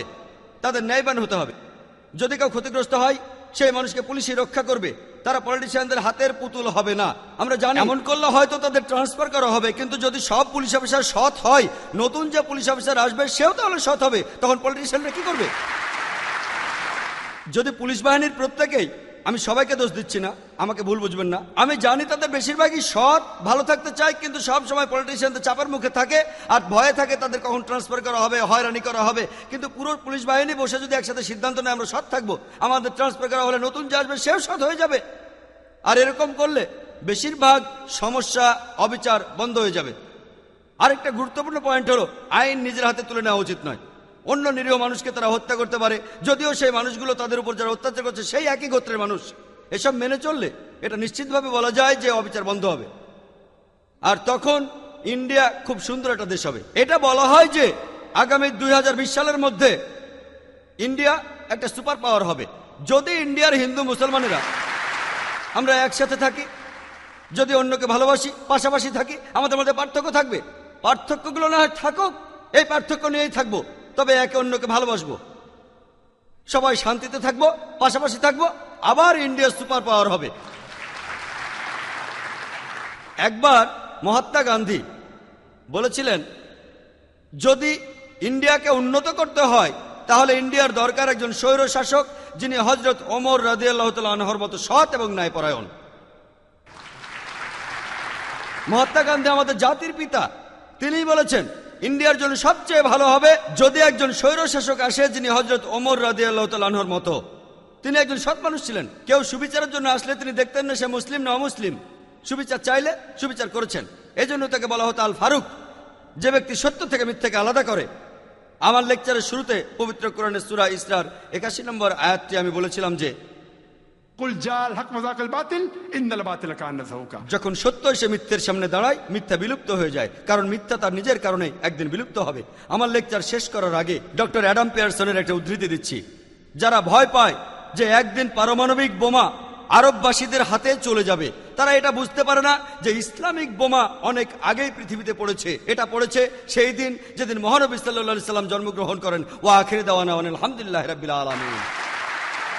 তাদের ন্যায়বান হতে হবে। যদি কেউ ক্ষতিগ্রস্ত হয় সেই মানুষকে পুলিশই রক্ষা করবে, তারা পলিটিশিয়ানদের হাতের পুতুল হবে না। আমরা জানি এমন করলে হয়তো তাদের ট্রান্সফার করা হবে, কিন্তু যদি সব পুলিশ অফিসার সৎ হয়, নতুন যে পুলিশ অফিসার আসবে সেও তাহলে সৎ হবে, তখন পলিটিশিয়ানরা কি করবে? যদি পুলিশ বাহিনীর প্রত্যেকেই, আমি সবাইকে দোষ দিচ্ছি না, আমাকে ভুল বুঝবেন না, আমি জানি তাদের বেশিরভাগই সৎ, ভালো থাকতে চায়, কিন্তু সব সময় পলিটিশিয়ানদের চাপের মুখে থাকে আর ভয়ে থাকে তাদের কখন ট্রান্সফার করা হবে, হয়রানি করা হবে। কিন্তু পুরো পুলিশ বাহিনী বসে যদি একসাথে সিদ্ধান্ত নেয় আমরা সৎ থাকবো, আমাদের ট্রান্সফার করা হলে নতুন যে আসবে সেও সৎ হয়ে যাবে। আর এরকম করলে বেশিরভাগ সমস্যা, অবিচার বন্ধ হয়ে যাবে। আরেকটা গুরুত্বপূর্ণ পয়েন্ট হলো, আইন নিজের হাতে তুলে নেওয়া উচিত নয়। অন্য নিরীহ মানুষকে তারা হত্যা করতে পারে, যদিও সেই মানুষগুলো তাদের উপর যারা অত্যাচার করছে সেই একই গোত্রের মানুষ। এসব মেনে চললে এটা নিশ্চিতভাবে বলা যায় যে অবিচার বন্ধ হবে। আর তখন ইন্ডিয়া খুব সুন্দর একটা দেশ হবে। এটা বলা হয় যে আগামী 2020 সালের মধ্যে ইন্ডিয়া একটা সুপার পাওয়ার হবে, যদি ইন্ডিয়ার হিন্দু মুসলমানেরা আমরা একসাথে থাকি, যদি অন্যকে ভালোবাসি, পাশাপাশি থাকি। আমাদের মধ্যে পার্থক্য থাকবে, পার্থক্যগুলো না হয় থাকুক, এই পার্থক্য নিয়েই থাকবো, তবে একে অন্যকে ভালোবাসবো, সবাই শান্তিতে থাকবো, পাশাপাশি থাকবো, আবার ইন্ডিয়া সুপার পাওয়ার হবে। একবার মহাত্মা গান্ধী বলেছিলেন, যদি ইন্ডিয়াকে উন্নত করতে হয় তাহলে ইন্ডিয়ার দরকার একজন স্বৈর শাসক যিনি হযরত ওমর রাদিয়াল্লাহু তাআলা আনহুর মতো সৎ এবং ন্যায়পরায়ণ। মহাত্মা গান্ধী আমাদের জাতির পিতা, তিনিই বলেছেন ইন্ডিয়ার জন্য সবচেয়ে ভালো হবে যদি একজন স্বৈর শাসক আসে যিনি হযরত ওমর রাদিয়াল্লাহু তাআলা আনহুর মতো। তিনি একজন সৎ মানুষ ছিলেন। কেউ সুবিচারের জন্য আসলে তিনি দেখতেন না সে মুসলিম না অমুসলিম, সুবিচার চাইলে সুবিচার করেছেন। এজন্য তাকে বলা হতো আল ফারুক, যে ব্যক্তি সত্য থেকে মিথ্যাকে আলাদা করে। আমার লেকচারের শুরুতে পবিত্র কোরআনের সূরা ইসরার 81 নম্বর আয়াতটি আমি বলেছিলাম যে যখন সত্য এসে মিথ্যের সামনে দাঁড়ায়, মিথ্যা বিলুপ্ত হয়ে যায়, কারণ মিথ্যা তার নিজের কারণে একদিন বিলুপ্ত হবে। আমার লেকচার শেষ করার আগে ডক্টর অ্যাডাম পিয়ারসনের একটা উদ্ধৃতি দিচ্ছি। যারা ভয় পায় যে একদিন পারমাণবিক বোমা আরববাসীদের হাতে চলে যাবে, তারা এটা বুঝতে পারে না যে ইসলামিক বোমা অনেক আগেই পৃথিবীতে পড়েছে। এটা পড়েছে সেই দিন যেদিন মহানবী সাল্লাল্লাহু আলাইহি সাল্লাম জন্মগ্রহণ করেন। ওয়া আখির দাওয়ানা আলহামদুলিল্লাহি রাব্বিল আলামিন।